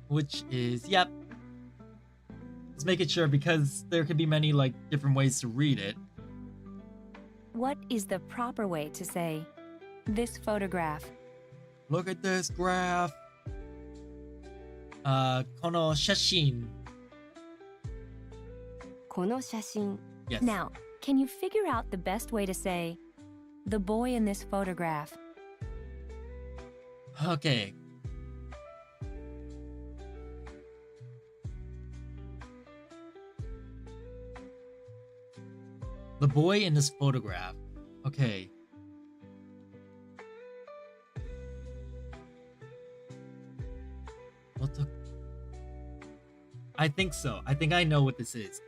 Which is, yep. Let's make it sure because there could be many different ways to read it. What is the proper way to say, this photograph? Look at this graph. この写真. この写真 Yes. Now, can you figure out the best way to say, the boy in this photograph? Okay. The boy in this photograph. Okay. I think so. I think I know what this is.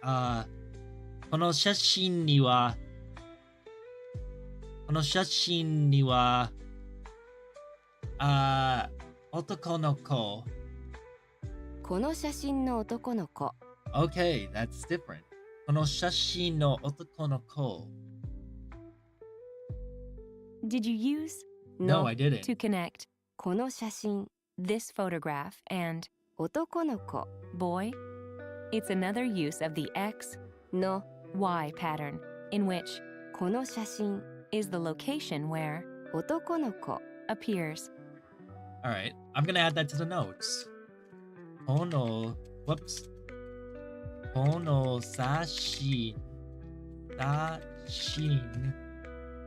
この写真には、男の子。この写真の男の子。 Okay, that's different. この写真の男の子。 Did you use No, の I didn't. to connect この写真、 this photograph and 男の子 boy? It's another use of the X, の Y pattern, in which この写真、 is the location where 男の子。 appears. Alright, I'm gonna add that to the notes. この写真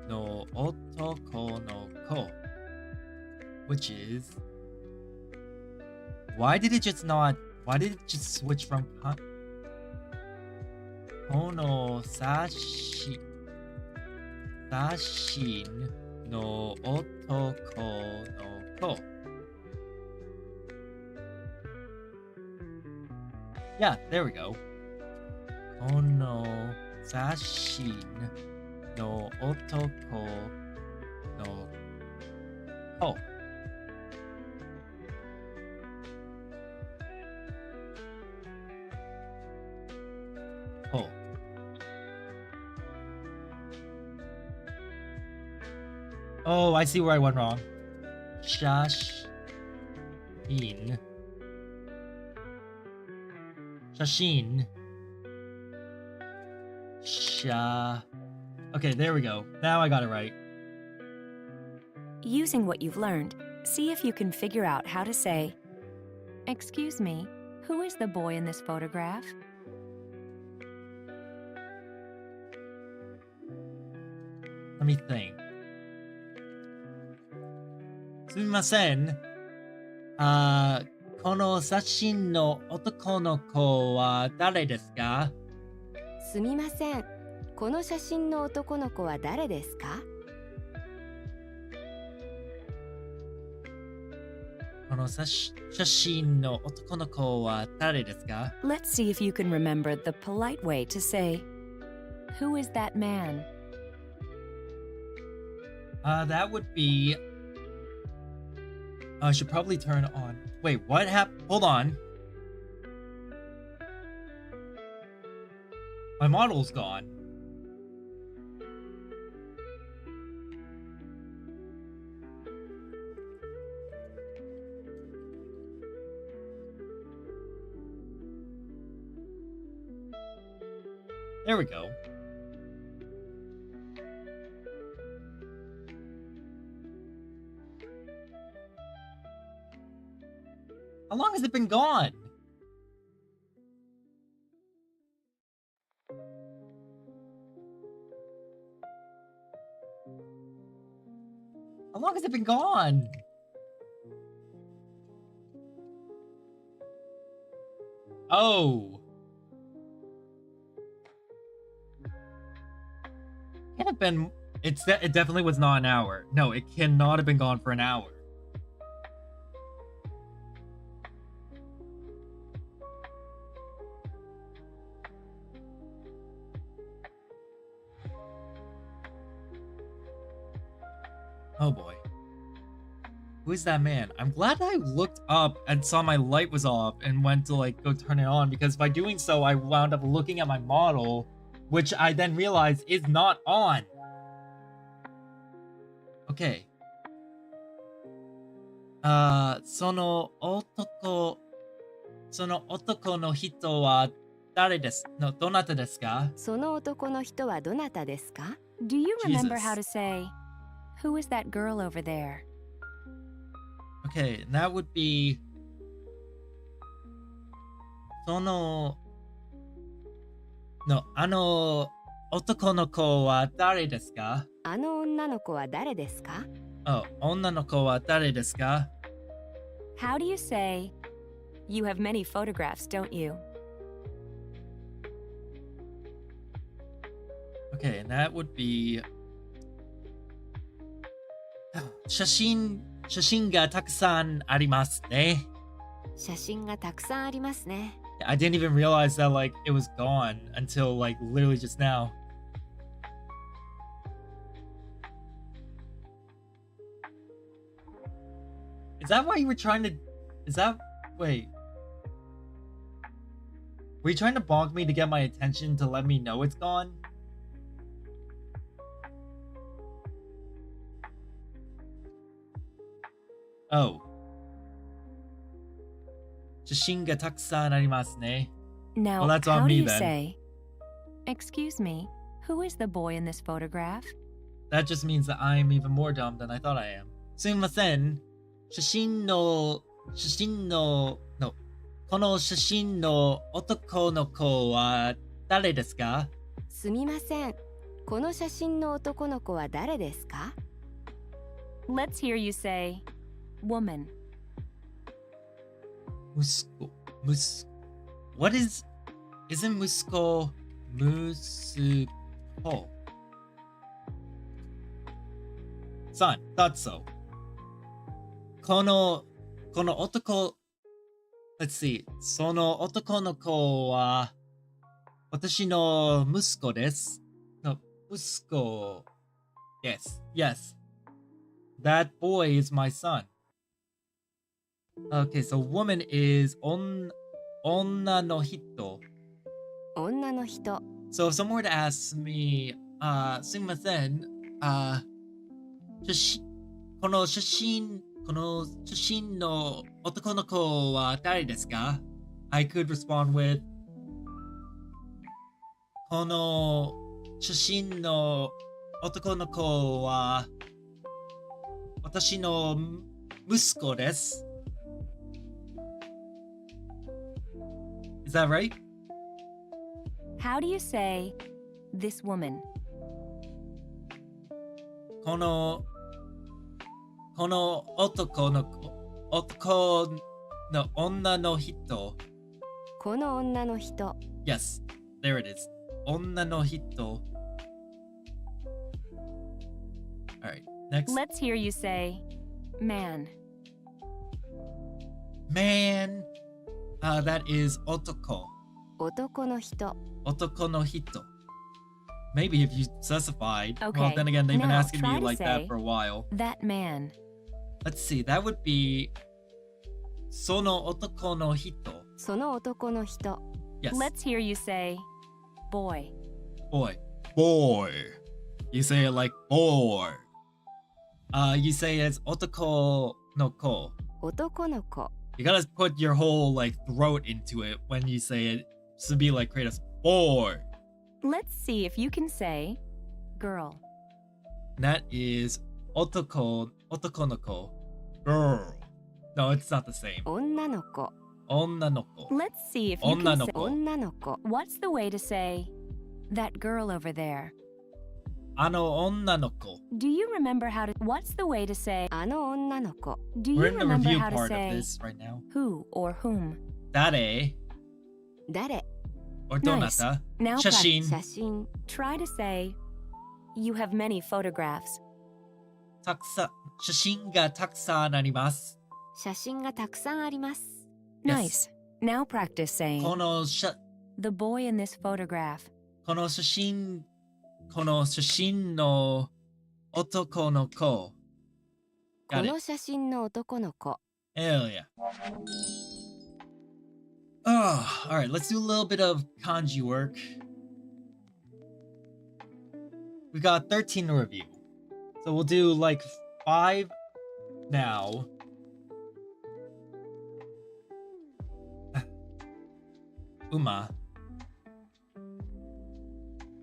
の男の子 which is why did it just switch from この写真の男の子 Yeah, there we go. この写真の男の子 Oh. Oh, I see where I went wrong. 写真 Okay, there we go. Now I got it right. Using what you've learned, see if you can figure out how to say, "Excuse me, who is the boy in this photograph?" Let me think. すみません。この写真の男の子は誰ですか？すみません。この写真の男の子は誰ですか？この写真の男の子は誰ですか？ Let's see if you can remember the polite way to say, "Who is that man?" That would be. I should probably turn on. Wait, what happened? Hold on. My model's gone. There we go. How long has it been gone? How long has it been gone? Oh. Can't have been. It definitely was not an hour. No, it cannot have been gone for an hour. Oh boy. Who is that man? I'm glad I looked up and saw my light was off and went to like go turn it on, because by doing so I wound up looking at my model, which I then realized is not on. Okay. その男の人は誰ですのどなたですか？その男の人はどなたですか？ Do you remember Jesus. how to say, "Who is that girl over there?" Okay, that would be その男の子は誰ですか？あの女の子は誰ですか？ Oh, 女の子は誰ですか？ How do you say, "You have many photographs, don't you?" Okay, and that would be 写真がたくさんありますね。写真がたくさんありますね。 I didn't even realize that like it was gone until like literally just now. Is that why you were trying to... Is that... Wait. Were you trying to bonk me to get my attention to let me know it's gone? Oh. 写真がたくさんありますね. Now, Well, that's on how do me you then. say, "Excuse me, who is the boy in this photograph?" That just means that I'm even more dumb than I thought I am. すみません。写真の、no. この写真の男の子は誰ですか? すみません。この写真の男の子は誰ですか? Let's hear you say, "Woman." 息子。What is... Isn't 息子... 息子. Son, thought so. この男... Let's see. その男の子は私の息子です。No, 息子. Yes. That boy is my son. Okay, so woman is 女の人. 女の人。 So if someone were to ask me, すみません、この写真の男の子は誰ですか? I could respond with この写真の男の子は私の息子です. Is that right? How do you say, "This woman"? この男の女の人. この女の人。 Yes, there it is. 女の人. Alright, next. Let's hear you say, "Man." Man. That is 男. 男の人。男の人. Maybe if you specified. Well, Okay, then again, they've been now asking me try to like that say- for a while. That man. Let's see, that would be その男の人. その男の人。 Yes. Let's hear you say, "Boy." Boy. You say it like boy. You say it's 男の子. 男の子。 You gotta put your whole like throat into it when you say it. To be like Kratos, boy. Let's see if you can say, "Girl." That is 男の子. Girl. No, it's not the same. 女の子。女の子. Let's see if you can say, 女の子。 "What's the way to say, that girl over there"? あの女の子. Do you remember how to... What's the way to say... あの女の子。 Do you We're in the remember review how to part of say this right now. who or whom? 誰誰? or どなた? Now 写真. 写真。 try to say, "You have many photographs." たくさん写真がたくさんあります. 写真がたくさんあります。 Nice. Now practice saying, この "The boy in this photograph." 写真の男の子. こ Got it. の写真の男の子。 Hell yeah. Oh, all right. Let's do a little bit of kanji work. We got 13 to review. So we'll do like 5 now. Uma.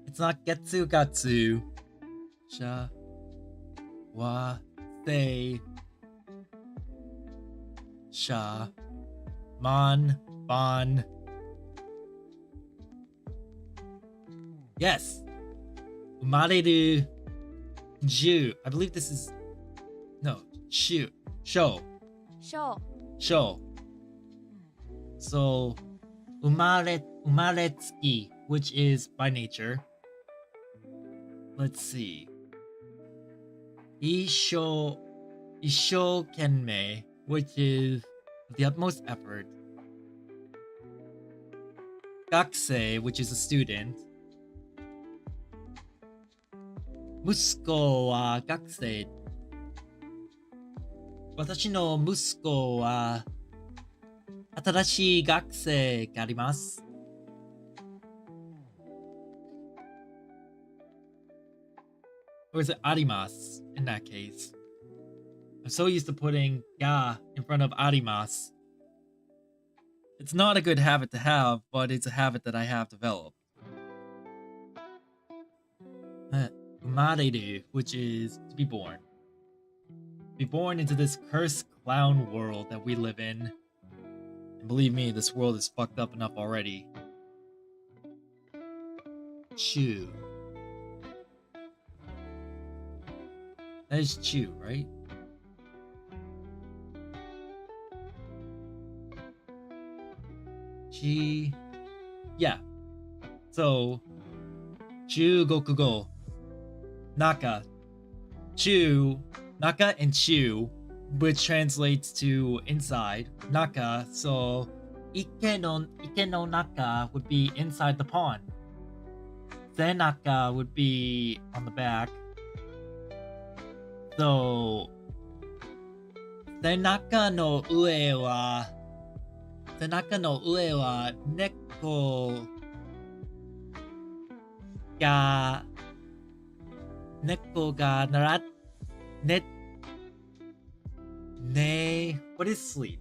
It's not getsu gatsu. Sha. Wa. They. Sha. Man. Ban. Yes. Umareru. Ju. I believe this is. No. Shu. Sho. Sure. Sho. So. Umaretsuki, which is by nature. Let's see. Isho kenmei, which is with the utmost effort. Gakusei, which is a student. Musuko wa gakusei. Watashi no musuko wa atarashii gakusei ga arimasu. Or is it arimasu in that case? I'm so used to putting ga in front of arimasu. It's not a good habit to have, but it's a habit that I have developed. Umareru, which is to be born. Be born into this cursed clown world that we live in. And believe me, this world is fucked up enough already. Chew. That is chew, right? Yeah. So, Chugokugo. Naka. Chu. Naka and Chu, which translates to inside. Naka. So, Ike no Naka would be inside the pond. Senaka would be on the back. So, Senaka no ue wa neko ga narat ne. What is sleep?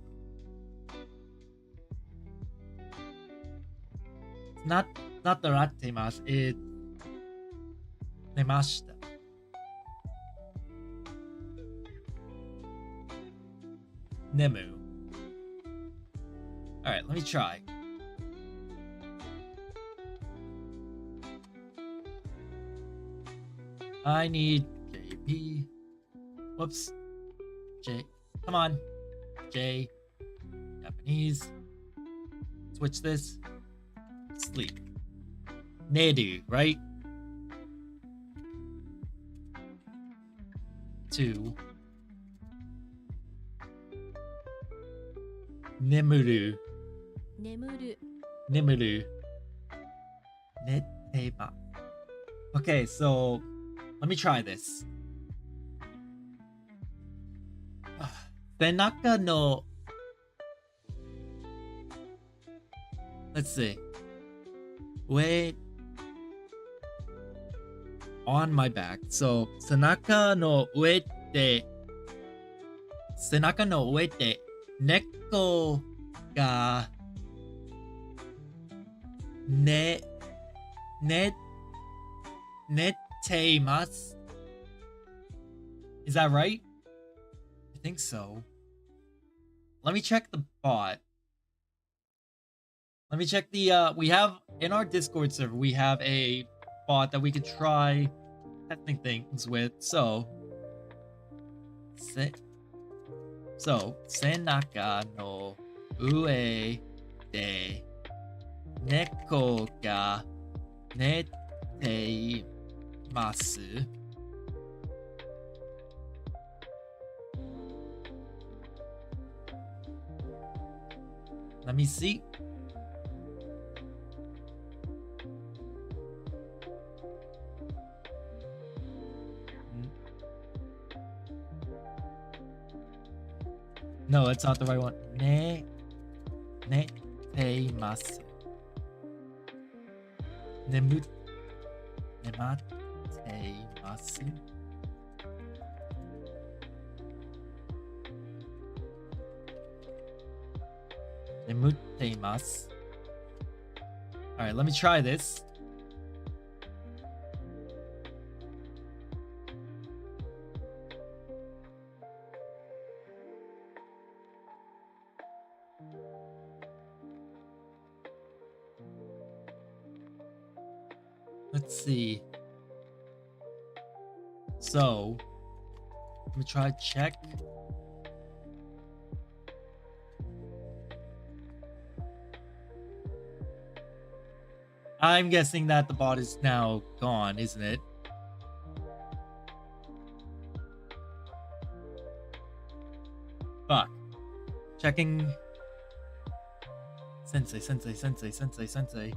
It's not narattemasu. It's nemashita. Nemu. Alright, let me try. I need JP. Whoops. J. Come on. J. Japanese. Switch this. Sleep. Nedu, right? 2. Nemuru. Nemuru. Neteba. Okay, so let me try this. Senaka no. Let's see. Wait. On my back. So, Senaka no ue de. Senaka no ue de. Neko ga. Netemasu. Is that right? I think so. Let me check the bot. Let me check the we have in our Discord server, we have a bot that we could try testing things with. So Senaka no ue de neko ga netemasu. Let me see. No, it's not the right one. Netemasu. Nematemasu. Nemutemasu. Alright, let me try this. Let's see. So, let me try check. I'm guessing that the bot is now gone, isn't it? Fuck. Checking. Sensei, sensei, sensei, sensei, sensei.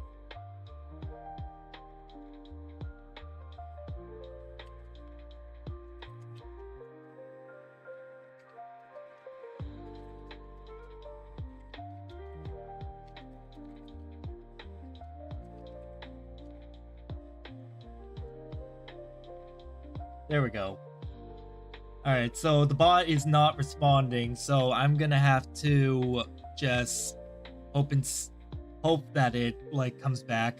There we go. Alright, so the bot is not responding, so I'm gonna have to just hope that it, like, comes back.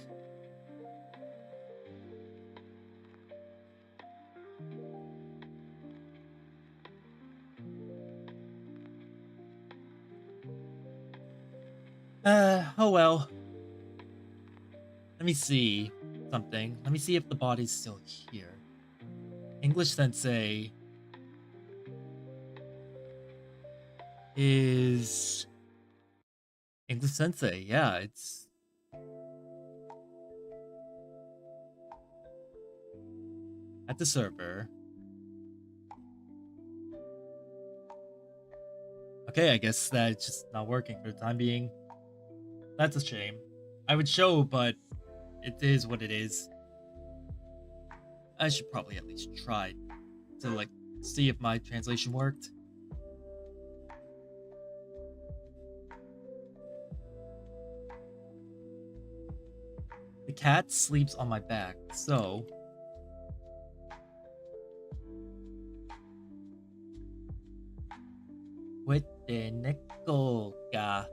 Oh well. Let me see something. Let me see if the bot is still here. English Sensei is English Sensei. Yeah, it's at the server. Okay, I guess that's just not working for the time being. That's a shame. I would show, but it is what it is. I should probably at least try to, like, see if my translation worked. The cat sleeps on my back, so... Wete neko ga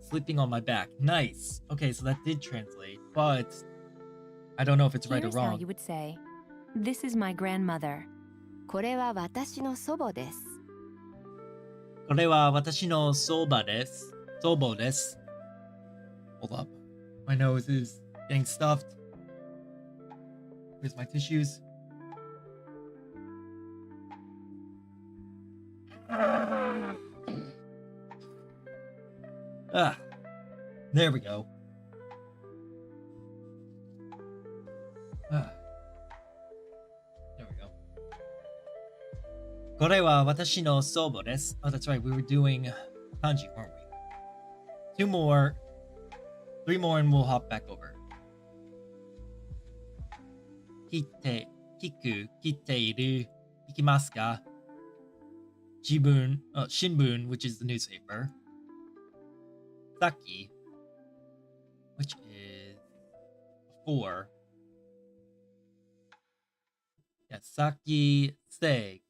sleeping on my back. Nice. Okay, so that did translate, but I don't know if it's right or Here's how wrong. you would say, "This is my grandmother." これは私の祖母です。これは私の祖母です。祖母です。Hold up. My nose is getting stuffed. Where's my tissues? Ah, there we go. Ah, there we go. これは私の祖母です。Oh, that's right. We were doing kanji, weren't we? 2 more. 3 more and we'll hop back over. 切っている、いきますか? 新聞, which is the newspaper. Saki, which is 4. Yeah, Saki say.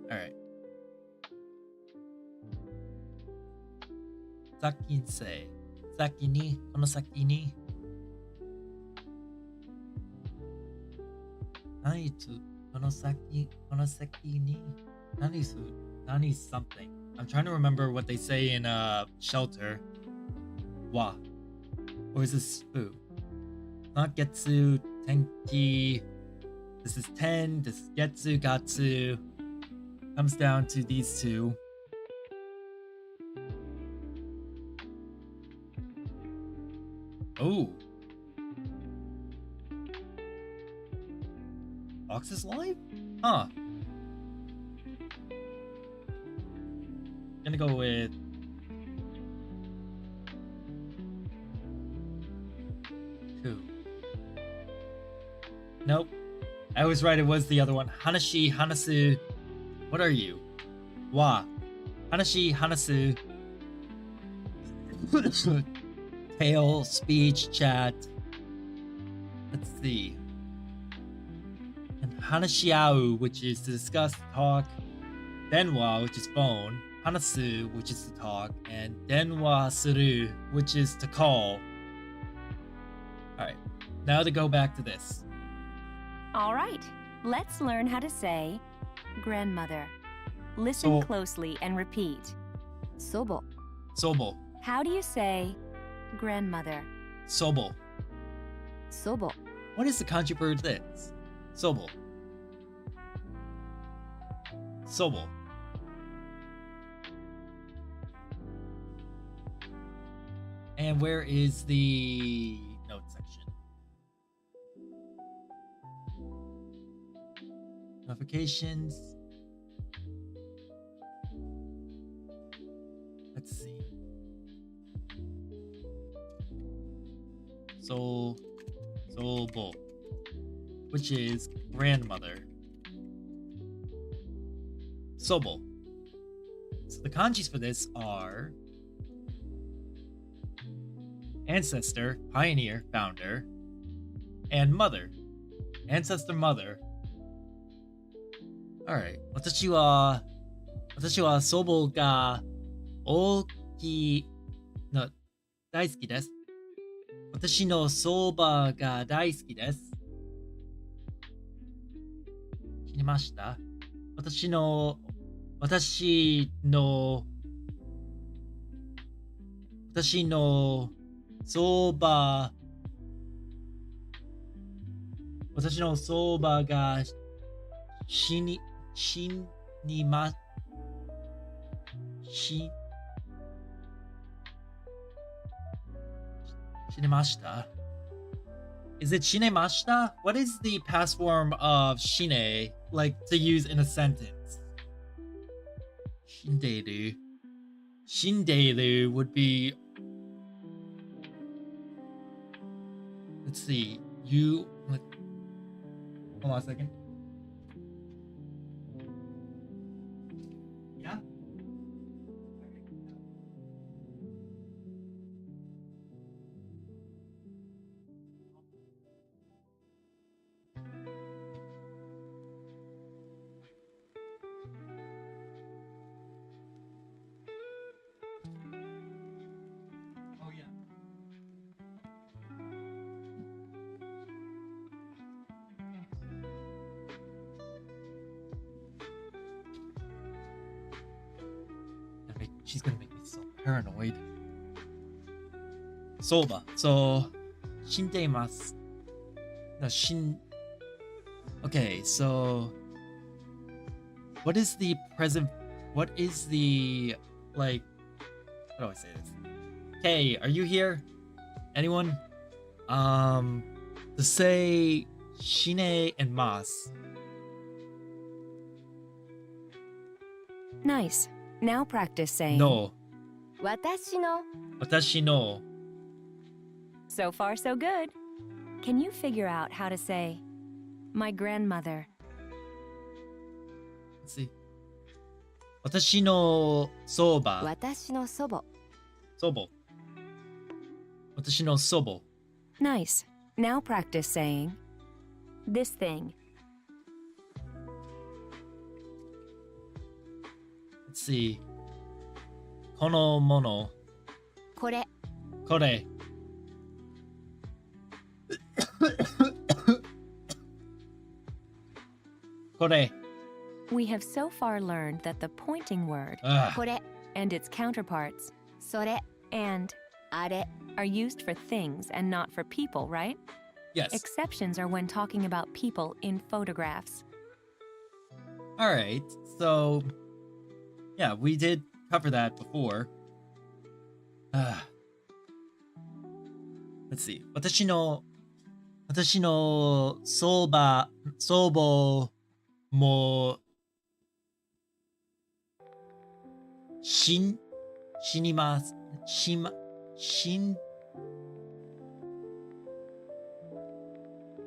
Alright. Saki say. Saki ni, kono saki ni. Nani ni. Nani something. I'm trying to remember what they say in Shelter. Wa. Or is this Fu? Not Getsu, Tenki. This is Ten, this is Getsu, Gatsu. Comes down to these two. Oh. Fox is live? Huh. Gonna go with... Who? Nope. I was right, it was the other one. Hanashi, Hanasu. What are you? Wa. Hanashi, Hanasu. Tail, speech, chat. Let's see. And Hanashiau, which is to discuss, talk. Denwa, which is phone. Hanasu, which is to talk. And Denwa Suru, which is to call. Alright, now to go back to this. All right, let's learn how to say grandmother. Listen So- closely and repeat. 祖母、 Sobo. How do you say grandmother? Sobo. 祖母、 What is the kanji for this? Sobo. Sobo. And where is the note section? Notifications. Let's see. Sobo, which is grandmother. Sobo. So the kanjis for this are ancestor, pioneer, founder, and mother. Ancestor, mother. Alright. 私は祖母が大きいの大好きです。私の祖母が大好きです。知りました？私の祖母が死にました。Is it shinemashita? What is the past form of shine, like to use in a sentence? Shinderu. Shinderu would be. Let's see. Hold on a second. Yeah? Oh, yeah. She's gonna make me so paranoid. Soba. So, shindemasu. No, Okay, so what is the present? What is the like? How do I say this? Hey, are you here? Anyone? To say shine and mas. Nice. Now practice saying. No. 私の Watashi no. So far, so good. Can you figure out how to say, my grandmother? Let's see. Watashi no soba. 私の祖母 Sobo. Watashi no sobo. Nice. Now practice saying, this thing. Let's see. Kono mono. これ Kore. Kore. We have so far learned that the pointing word これ and its counterparts それ and あれ are used for things and not for people, right? Yes. Exceptions are when talking about people in photographs. All right. So, yeah, we did cover that before. Let's see. 私の祖母も死にます。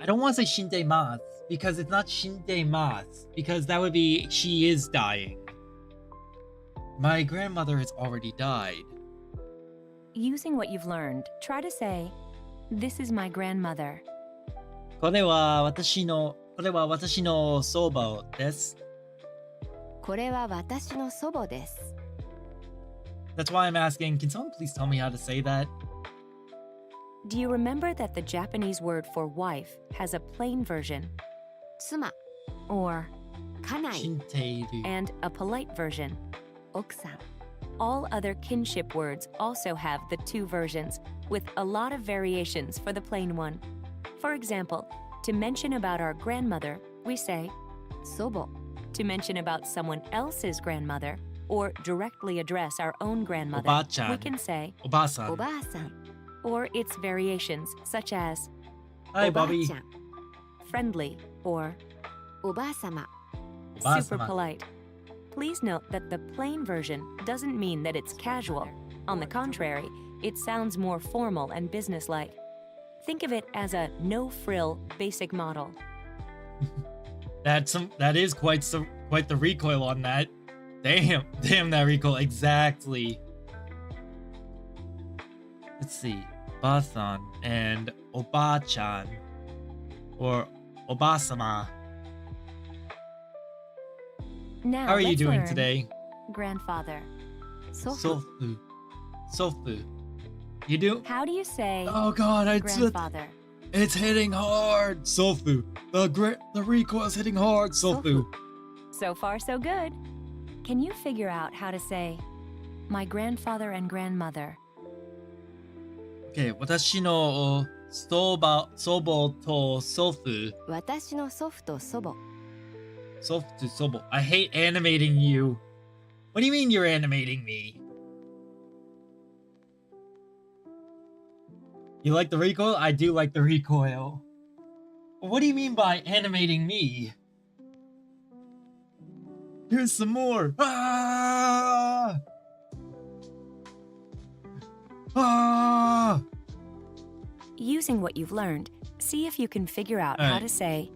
I don't want to say shindemasu because it's not shindemasu because that would be she is dying. My grandmother has already died. Using what you've learned, try to say, this is my grandmother. これは私の祖母です。これは私の祖母です That's why I'm asking, can someone please tell me how to say that? Do you remember that the Japanese word for wife has a plain version 妻 or 家内 Shinteiru. and a polite version? 奥さん All other kinship words also have the two versions, with a lot of variations for the plain one. For example, to mention about our grandmother, we say 祖母 to mention about someone else's grandmother or directly address our own grandmother, Oba-chan. we can say, おばあさん。おばあさん or its variations such as Hi, おばあ Bobby. ちゃん friendly or おばあさま super Obasama. polite. Please note that the plain version doesn't mean that it's casual. On the contrary, it sounds more formal and businesslike. Think of it as a no-frill basic model. That is quite the recoil on that. Damn that recoil exactly. Let's see, Basan and Oba-chan or Obasama. Now, How are you let's doing learn today? grandfather. Sofu. Sofu. You do? How do you say Oh god, grandfather? it's hitting hard. Sofu. The recoil's hitting hard. Sofu. So far, so good. Can you figure out how to say my grandfather and grandmother? Okay, 私の祖母と祖父。私の祖父と祖母。祖父と祖母。I hate animating you. What do you mean you're animating me? You like the recoil? I do like the recoil. What do you mean by animating me? Here's some more. Ah! Ah! Using what you've learned, see if you can figure out how to say,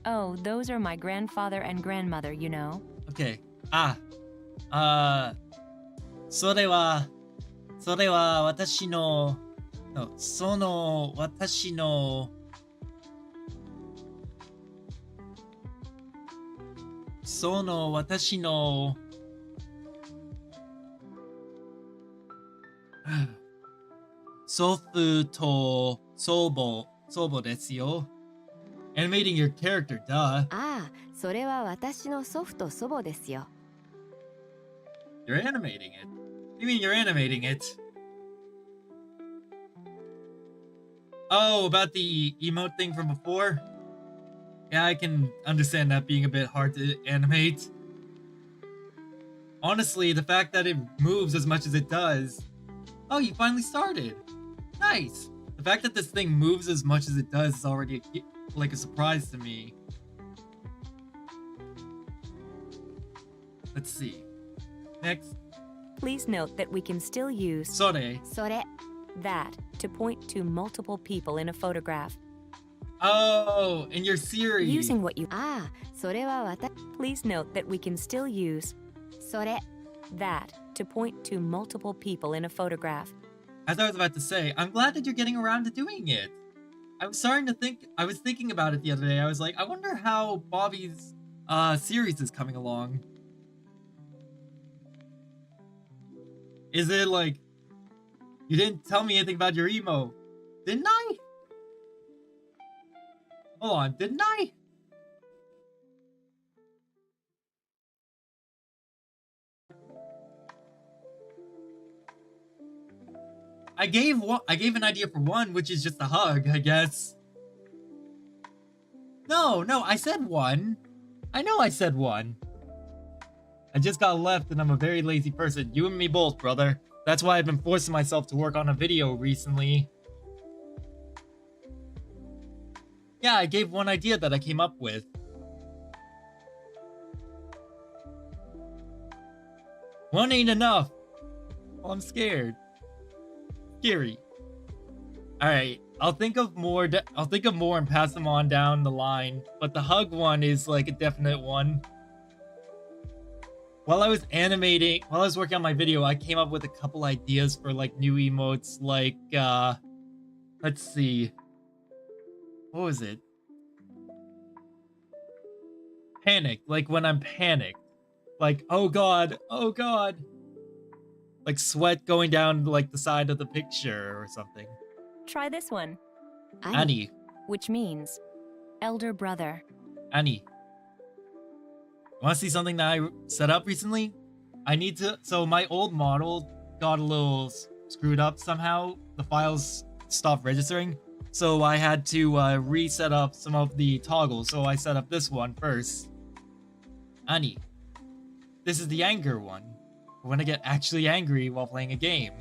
oh, those are my grandfather and grandmother, you know? Okay. それは私の、その私の、祖父と祖母ですよ。Animating your character, duh. ああ、それは私の祖父と祖母ですよ。You're animating it. What do you mean you're animating it? Oh, about the emote thing from before? Yeah, I can understand that being a bit hard to animate. Honestly, the fact that it moves as much as it does. Oh, you finally started. Nice. The fact that this thing moves as much as it does is already like a surprise to me. Let's see. Next. Please note that we can still use それ。それ。 that to point to multiple people in a photograph. Oh, in your series. Using what you... ああ、それは私。 Please note that we can still use それ。 that to point to multiple people in a photograph. As I was about to say, I'm glad that you're getting around to doing it. I was thinking about it the other day. I was like, I wonder how Bobby's series is coming along. Is it like, you didn't tell me anything about your emo, didn't I? Hold on, didn't I? I gave an idea for one, which is just a hug, I guess. No, I said one. I know I said one. I just got left and I'm a very lazy person. You and me both, brother. That's why I've been forcing myself to work on a video recently. Yeah, I gave one idea that I came up with. One ain't enough. Well, I'm scared. Scary. Alright, I'll think of more and pass them on down the line. But the hug one is like a definite one. While I was working on my video, I came up with a couple ideas for like new emotes, like let's see. What was it? Panic, like when I'm panicked. Like, oh god. Like sweat going down like the side of the picture or something. Try this one, Annie. which means elder brother. Annie. Want to see something that I set up recently? So my old model got a little screwed up somehow. The files stopped registering. So I had to reset up some of the toggles. So I set up this one first. Annie. This is the anger one. When I get actually angry while playing a game.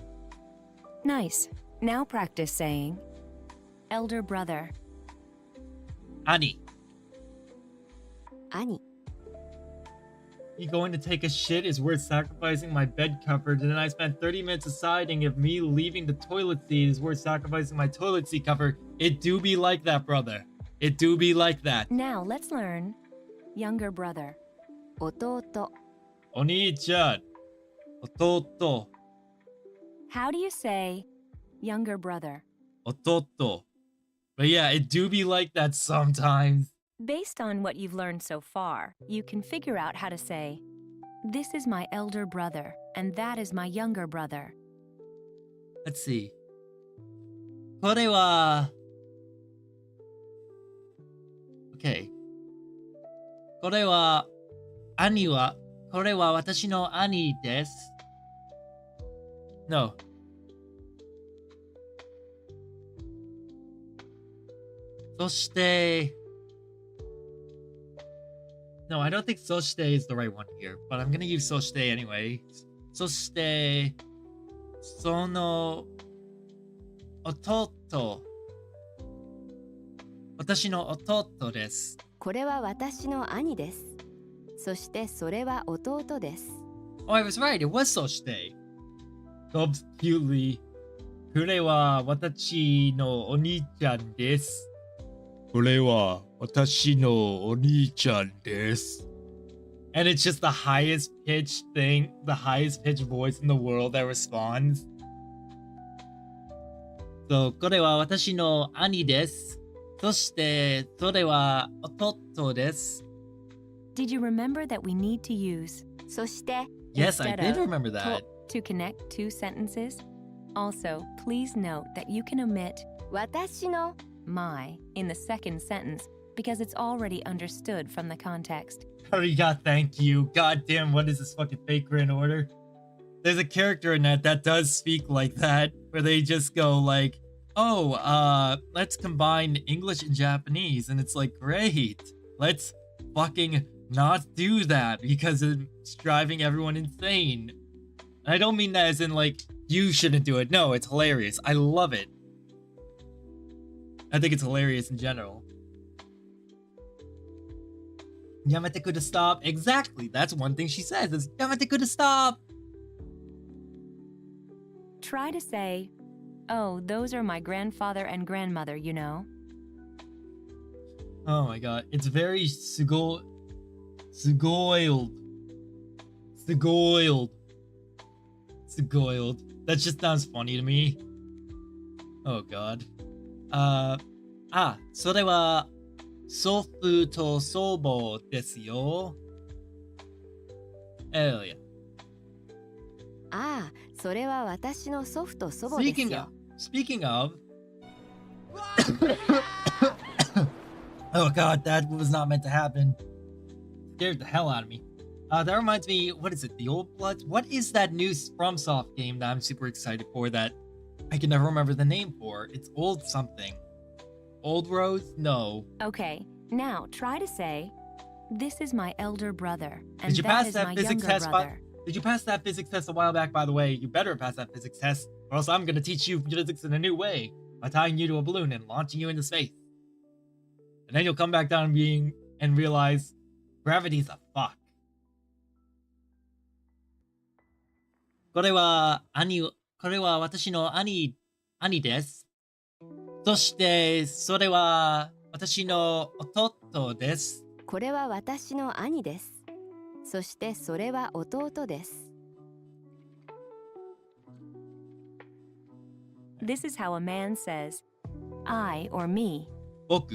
Nice. Now practice saying elder brother. Annie. 兄。me going to take a shit is worth sacrificing my bed comfort, and then I spent 30 minutes deciding if me leaving the toilet seat is worth sacrificing my toilet seat cover. It do be like that, brother. It do be like that. Now let's learn younger brother. 弟 お兄ちゃん、弟、 How do you say younger brother? 弟. But yeah, it do be like that sometimes. Based on what you've learned so far, you can figure out how to say, this is my elder brother, and that is my younger brother. Let's see. これは Okay. これはこれは私の兄です。No. そして No, I don't think そして is the right one here, but I'm gonna use そして anyway. そしてその弟私の弟です。これは私の兄です。そしてそれは弟です。 Oh, I was right. It was そして。Dobbs cutely. これは私のお兄ちゃんです。これは私のお兄ちゃんです。And it's just the highest pitched thing, the highest pitched voice in the world that responds. So, これは私の兄です。そしてそれは弟です。 Did you remember that we need to use そして Yes, I instead did of remember that. to connect two sentences? Also, please note that you can omit 私の my in the second sentence because it's already understood from the context. Ariga, thank you. God damn, what is this fucking fake Grand Order? There's a character in that does speak like that, where they just go like, oh, let's combine English and Japanese, and it's like, great. Let's fucking not do that because it's driving everyone insane. I don't mean that as in like, you shouldn't do it. No, it's hilarious. I love it. I think it's hilarious in general. Yamete could stop. Exactly. That's one thing she says is Yamete could stop. Try to say, oh, those are my grandfather and grandmother, you know. Oh my god. It's very sugoiled. That just sounds funny to me. Oh god. それは祖父と祖母ですよ。Oh yeah. ああ、それは私の祖父と祖母ですよ。Speaking of. Oh god, that was not meant to happen. Scared the hell out of me. That reminds me, what is it? The Old Bloods? What is that new FromSoft game that I'm super excited for that I can never remember the name for? It's Old something. Old Rose? No. Okay, now try to say, this is my elder brother, and Did you that pass is that my physics younger test? brother. Did you pass that physics test a while back, by the way? You better pass that physics test, or else I'm gonna teach you physics in a new way by tying you to a balloon and launching you into space. And then you'll come back down and realize gravity's a fuck. これは私の兄です。そしてそれは私の弟です。これは私の兄です。そしてそれは弟です。This is how a man says, I or me. 僕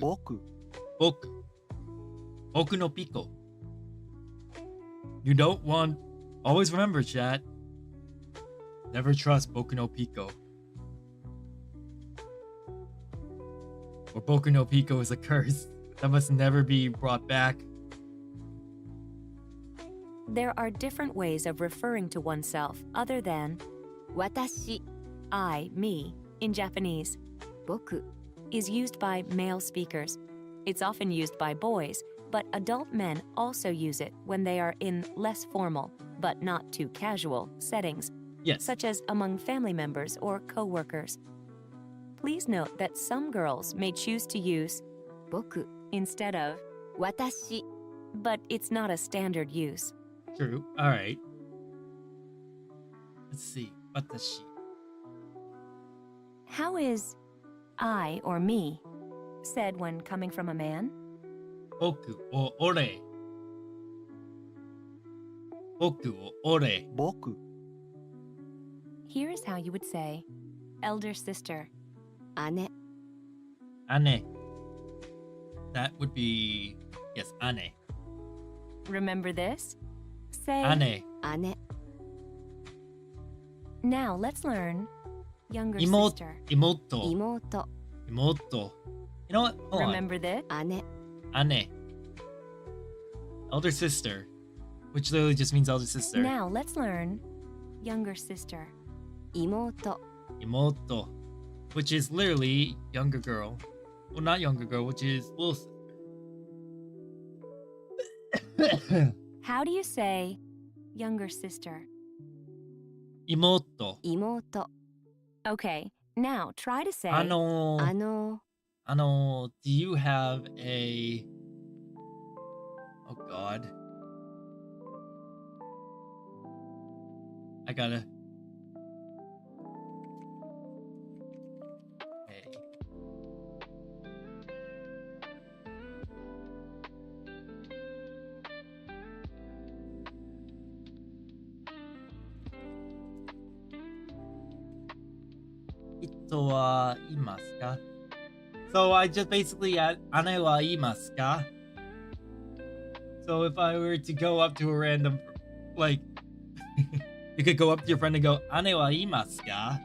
のピコ。You don't want. Always remember, chat. Never trust Boku no Pico. Or Boku no Pico is a curse that must never be brought back. There are different ways of referring to oneself other than 私、 I, me, in Japanese, 僕、 is used by male speakers. It's often used by boys, but adult men also use it when they are in less formal, but not too casual, settings, Yes. such as among family members or co-workers. Please note that some girls may choose to use 僕、 instead of, 私、 but it's not a standard use. True. All right. Let's see. Watashi. How is I or me said when coming from a man? Boku o ore. Boku o ore. 僕 Here is how you would say elder sister. 姉 Ane. That would be yes, ane. Remember this? Say Ane. 姉 Now let's learn younger Imo- sister. Imoto. 妹 Imoto. You know what? Hold Remember this? 姉 on. Ane. Elder sister. Which literally just means elder sister. Now let's learn younger sister. 妹 Imoto. Which is literally younger girl. Well, not younger girl, which is little sister. How do you say younger sister? Imoto. 妹 Okay, now try to say あの do you have a... Oh god. I gotta... Hey. Ito wa imasu ka? So I just basically add ane wa imasu ka? So if I were to go up to a random, like, you could go up to your friend and go ane wa imasu ka?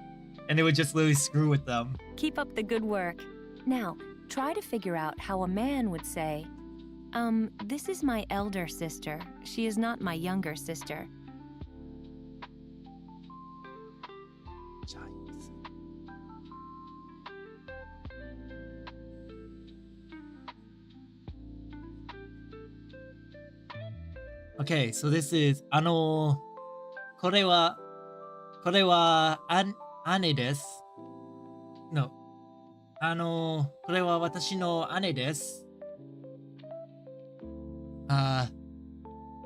And it would just literally screw with them. keep up the good work. Now, try to figure out how a man would say, this is my elder sister. She is not my younger sister. Giants. Okay, so this is これは姉です。No. これは私の姉です。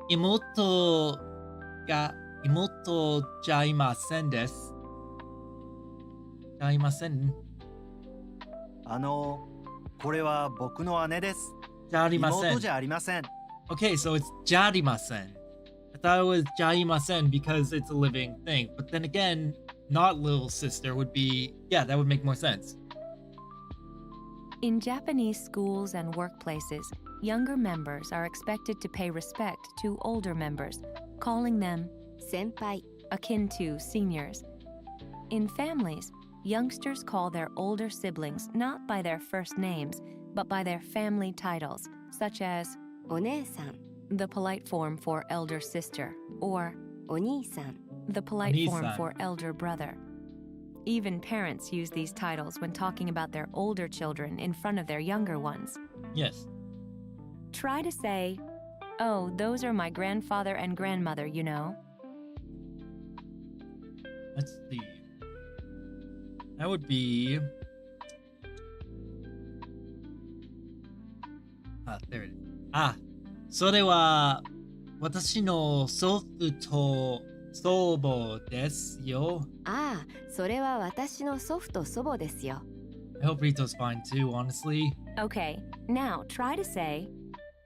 妹じゃいませんです。じゃいません。これは僕の姉です。じゃありません。妹じゃありません。 Okay, so it's じゃありません. I thought it was じゃいません because it's a living thing. But then again, not little sister would be, yeah, that would make more sense. In Japanese schools and workplaces, younger members are expected to pay respect to older members, calling them 先輩 akin to seniors. In families, youngsters call their older siblings not by their first names, but by their family titles, such as お姉さん the polite form for elder sister, or お兄さん the polite form Onisan. for elder brother. Even parents use these titles when talking about their older children in front of their younger ones. Yes. Try to say, oh, those are my grandfather and grandmother, you know. Let's see. That would be... there it is. それは私の祖父と祖母ですよ。ああそれは私の祖父と祖母ですよ I hope Rito's fine too, honestly. Okay, now try to say,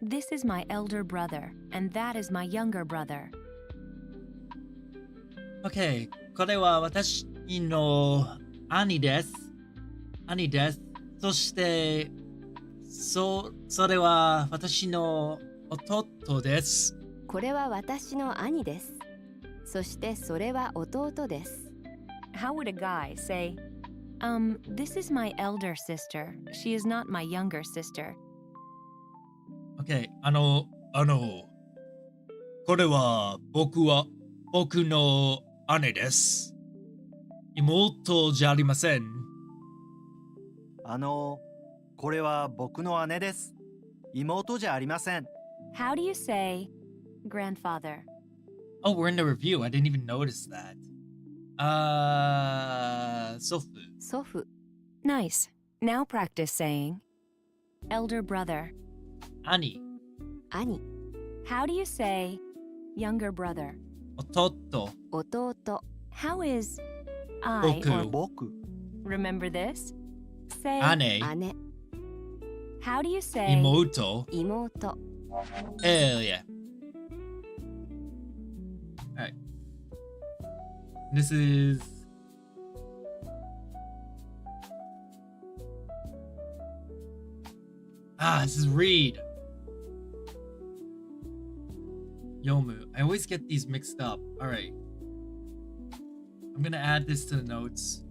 this is my elder brother, and that is my younger brother. Okay, これは私の兄です。兄です。そして、それは私の弟です。これは私の兄ですそしてそれは弟です How would a guy say, this is my elder sister. She is not my younger sister. Okay, これは僕の姉です。妹じゃありません。これは僕の姉です。妹じゃありません。 How do you say grandfather? Oh, we're in the review. I didn't even notice that. Sofu. 祖父 Nice. Now practice saying elder brother. Ani. 兄 How do you say younger brother. Ototo. 弟 How is I Boku. or 僕 remember this? Say Ane. 姉 how do you say Imoto. 妹 Hell yeah. Alright. This is. This is read. Yomu. I always get these mixed up. Alright. I'm gonna add this to the notes.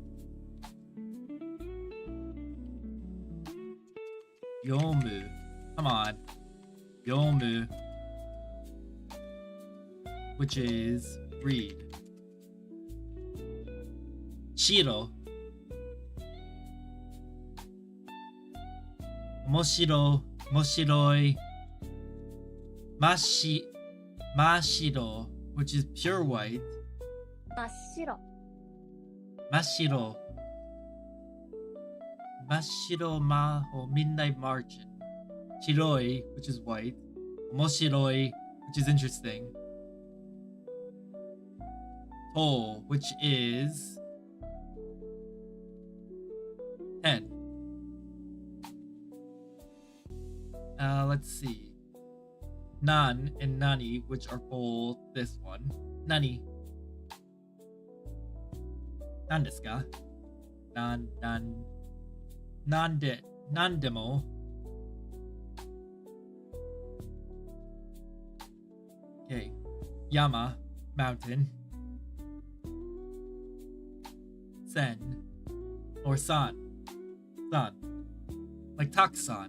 Yomu. Come on. Yomu. Which is read. Shiro. Moshiro. Moshiroi. Mashiro. Which is pure white. 真っ白 Mashiro. Mashiro Maho Midnight Margin. Shiroi, which is white. Moshiroi, which is interesting. To, which is 10. Let's see. Nan and Nani, which are both this one. Nani. Nan desu ka? Nandemo. Okay. Yama, mountain. Sen, or San. San. Like Takusan.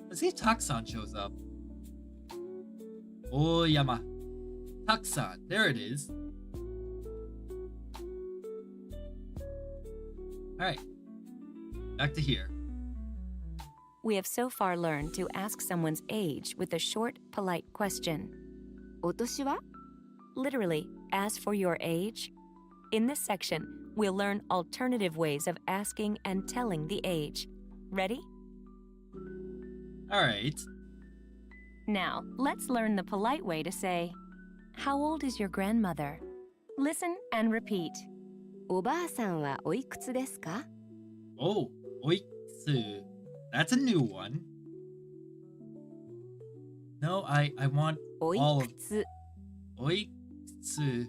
Let's see if Takusan shows up. Oh, Yama. Takusan. There it is. Alright. Back to here. We have so far learned to ask someone's age with a short, polite question. お年は Literally, as for your age. In this section, we'll learn alternative ways of asking and telling the age. Ready? Alright. Now, let's learn the polite way to say, how old is your grandmother? Listen and repeat. おばあさんはおいくつですか Oh, oikutsu. That's a new one. No, I want おい all く of つ oikutsu.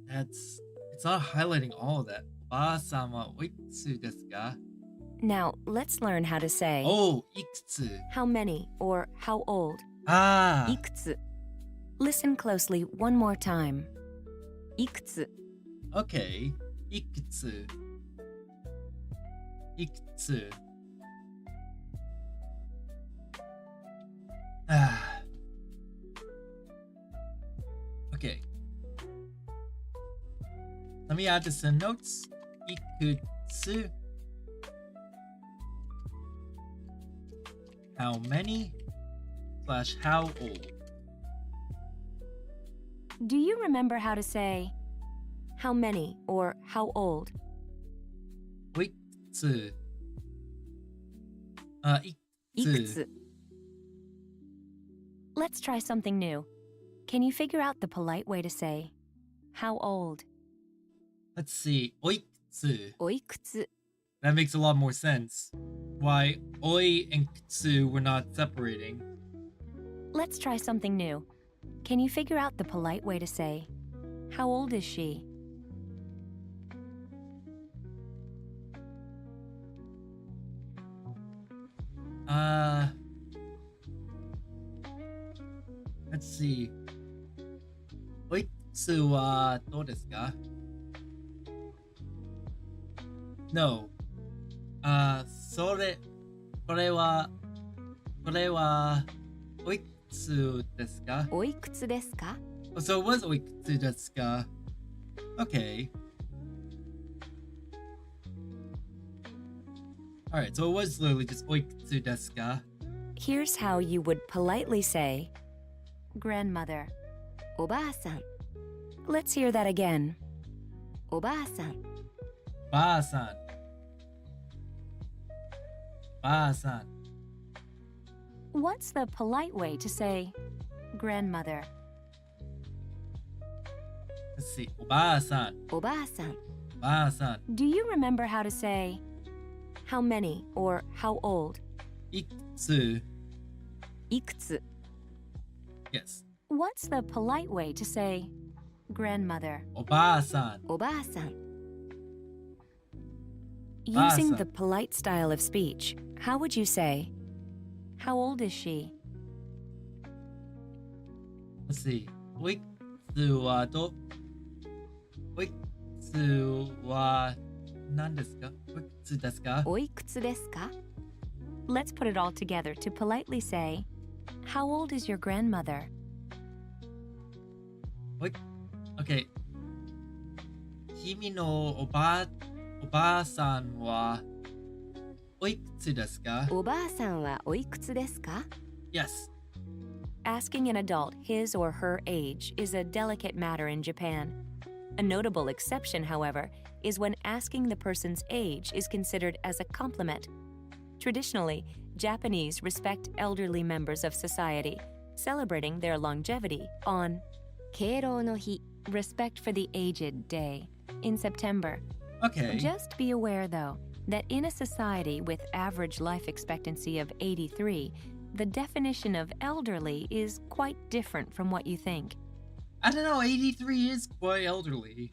It's not highlighting all of that. Ba-san wa oikutsu desu ka? Now, let's learn how to say Oh, ikutsu. how many or how old. いくつ Listen closely one more time. いくつ Okay. Ikutsu. Ikutsu. Okay. Let me add this in notes. Ikutsu. How many / how old? Do you remember how to say how many or how old? Ikutsu. いくつ Let's try something new. Can you figure out the polite way to say how old? Let's see. Oikutsu. おいくつ That makes a lot more sense. Why oi and kutsu were not separating. Let's try something new. Can you figure out the polite way to say how old is she? Let's see. Oikutsu wa dou desu ka? No. これはおいくつですか? おいくつですか So it was おいくつですか? Okay. Alright, so it was literally just おいくつですか? Here's how you would politely say grandmother. おばあさん Let's hear that again. おばあさんばあさん。ばあさん。 What's the polite way to say grandmother? see. おばあさん。おばあさん。おばあさん。 Do you remember how to say how many or how old? いくついくつ。 Yes. What's the polite way to say grandmother? おばあさん。おばあさん。 Using Basa. the polite style of speech, how would you say, how old is she? Let's see. おいくつはおいくつは何ですか？おいくつですか？おいくつですか？ Let's put it all together to politely say, how old is your grandmother? Okay. 君のおばあさんはおいくつですか？おばあさんはおいくつですか？ Yes. Asking an adult his or her age is a delicate matter in Japan. A notable exception, however, is when asking the person's age is considered as a compliment. Traditionally, Japanese respect elderly members of society, celebrating their longevity on 敬老の日。 Respect for the Aged Day in September. Okay. Just be aware, though, that in a society with average life expectancy of 83, the definition of elderly is quite different from what you think. I don't know. 83 is quite elderly.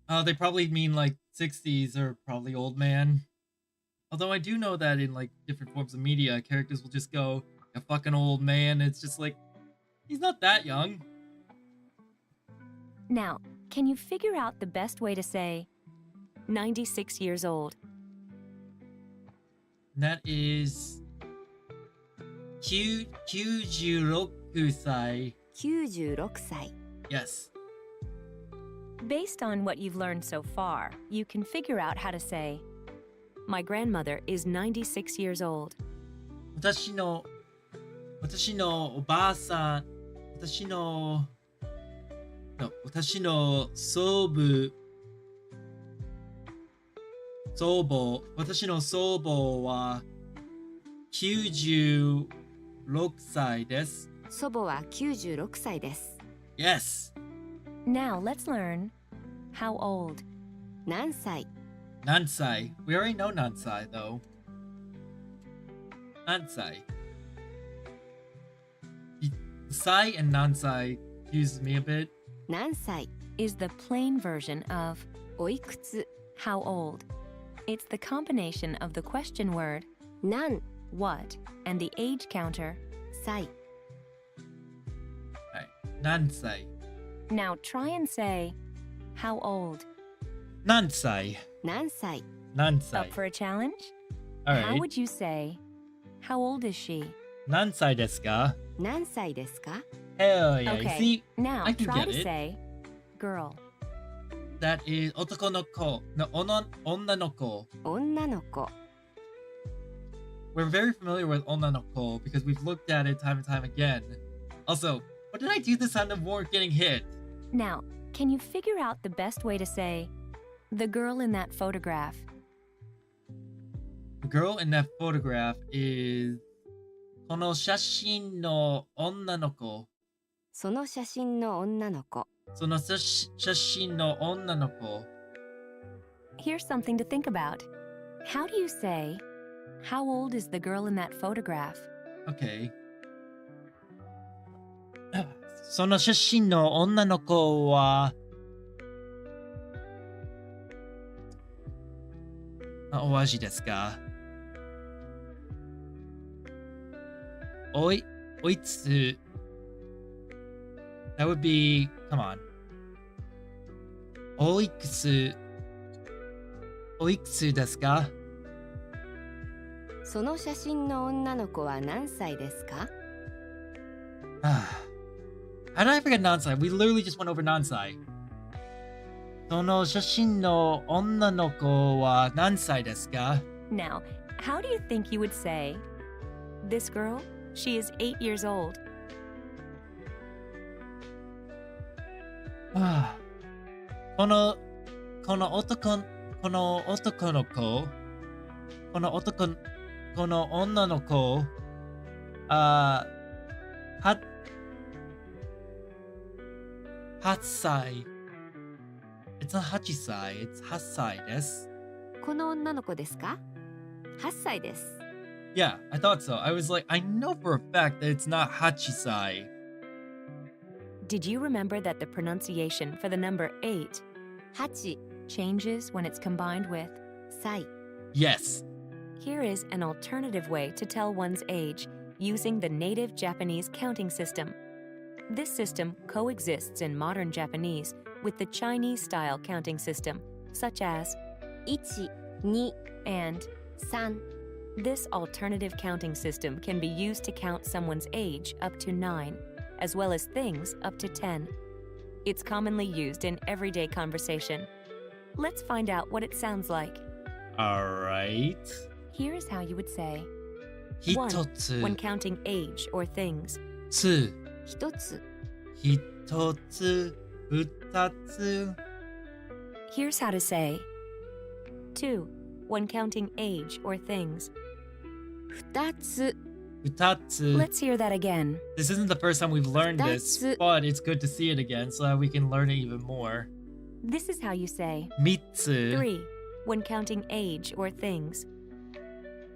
They probably mean like 60s or probably old man. Although I do know that in like different forms of media, characters will just go a fucking old man. It's just like he's not that young. Now, can you figure out the best way to say 96 years old? And that is 96歳. 96歳。 Yes. Based on what you've learned so far, you can figure out how to say, my grandmother is 96 years old. 私のおばあさん、私の祖母は96歳です。祖母は96歳です。 Yes. Now let's learn how old. 何歳？何歳? We already know 何歳 though. 何歳? Sai and 何歳 confuses me a bit. 何歳？ Is the plain version of おいくつ？ how old. It's the combination of the question word 何 what and the age counter. 歳？ Right. 何歳? Now try and say how old. 何歳? 何歳？ 何歳? Up for a challenge? All How right. would you say how old is she? 何歳ですか? 何歳ですか？ Hell yeah. Okay. See, Now I can try get to it. say girl. that is 男の子の女の子. 女の子。 We're very familiar with 女の子 because we've looked at it time and time again. Also, what did I do the sound of Warren getting hit? Now, can you figure out the best way to say the girl in that photograph? The girl in that photograph is この写真の女の子。その写真の女の子。その写真の女の子。 Here's something to think about. How do you say, how old is the girl in that photograph? Okay. その写真の女の子はお味ですか？おいつ That would be, come on. おいくつですか？その写真の女の子は何歳ですか？ How did I forget Nansai? We literally just went over Nansai. その写真の女の子は何歳ですか？ Now, how do you think you would say, this girl, she is 8 years old? この男の子、この女の子、8 8歳. It's not 8歳, it's 8歳です. この女の子ですか？ 8 歳です。 Yeah, I thought so. I was like, I know for a fact that it's not 8歳. Did you remember that the pronunciation for the number 8 8 changes when it's combined with? 歳。 Yes. Here is an alternative way to tell one's age using the native Japanese counting system. This system coexists in modern Japanese with the Chinese-style counting system, such as 1、2、 and. 3。 This alternative counting system can be used to count someone's age up to 9, as well as things up to 10. It's commonly used in everyday conversation. Let's find out what it sounds like. Alright. Here's how you would say 1つ when counting age or things. 21つ、 1つ2つ Here's how to say 2 when counting age or things. 2つ、 2つ Let's hear that again. This isn't the first time we've learned this, 2つ but it's good to see it again so that we can learn it even more. This is how you say 3つ 3 when counting age or things.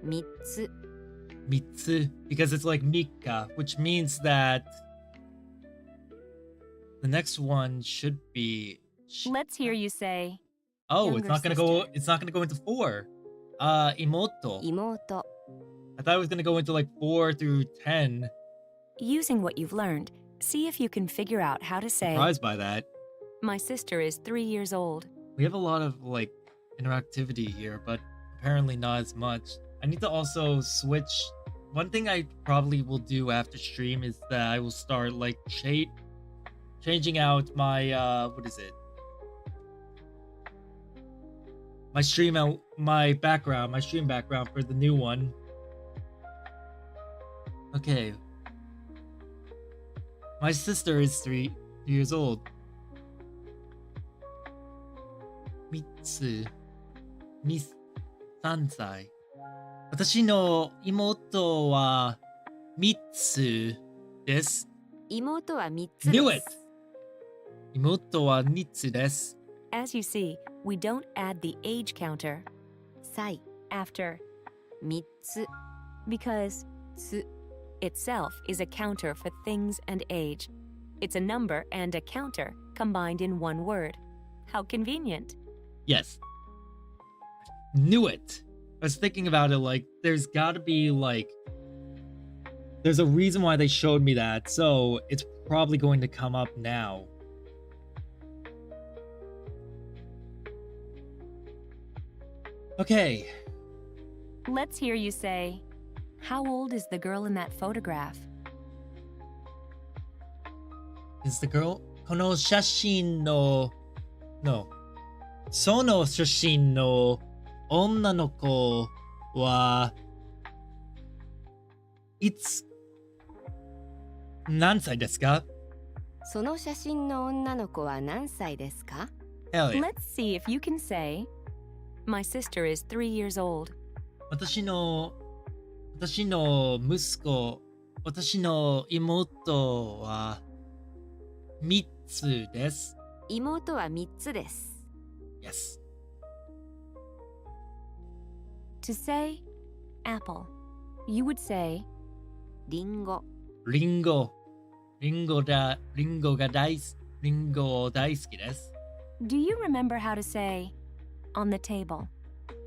3つ、 3つ because it's like Mika, which means that the next one should be Let's hear you say Oh, it's Younger not gonna go sister. it's not gonna go into 4. Imoto. 妹。 I thought it was gonna go into like 4 through 10. using what you've learned. See if you can figure out how to say Surprised by that. My sister is 3 years old. We have a lot of like interactivity here, but apparently not as much. I need to also switch. One thing I probably will do after stream is that I will start like changing out my what is it? My stream background for the new one. Okay. My sister is 3 years old. 3つ3歳私の妹は3つです妹は3つで Knew it! す。妹は3つです As you see, we don't add the age counter 歳、 after 3つ、 because つ、 itself is a counter for things and age. It's a number and a counter combined in one word. How convenient. Yes. Knew it. I was thinking about it like there's gotta be like there's a reason why they showed me that, so it's probably going to come up now. Okay. Let's hear you say, How old is the girl in that photograph? Is the girl この写真の No その写真の女の子はいつ何歳ですかその写真の女の子は何歳ですか？ Hell yeah. Let's see if you can say, My sister is 3 years old. 私の息子私の妹は3つです妹は3つです。 Yes. To say apple, you would say, リンゴ、リンゴが大好きです Do you remember how to say on the table,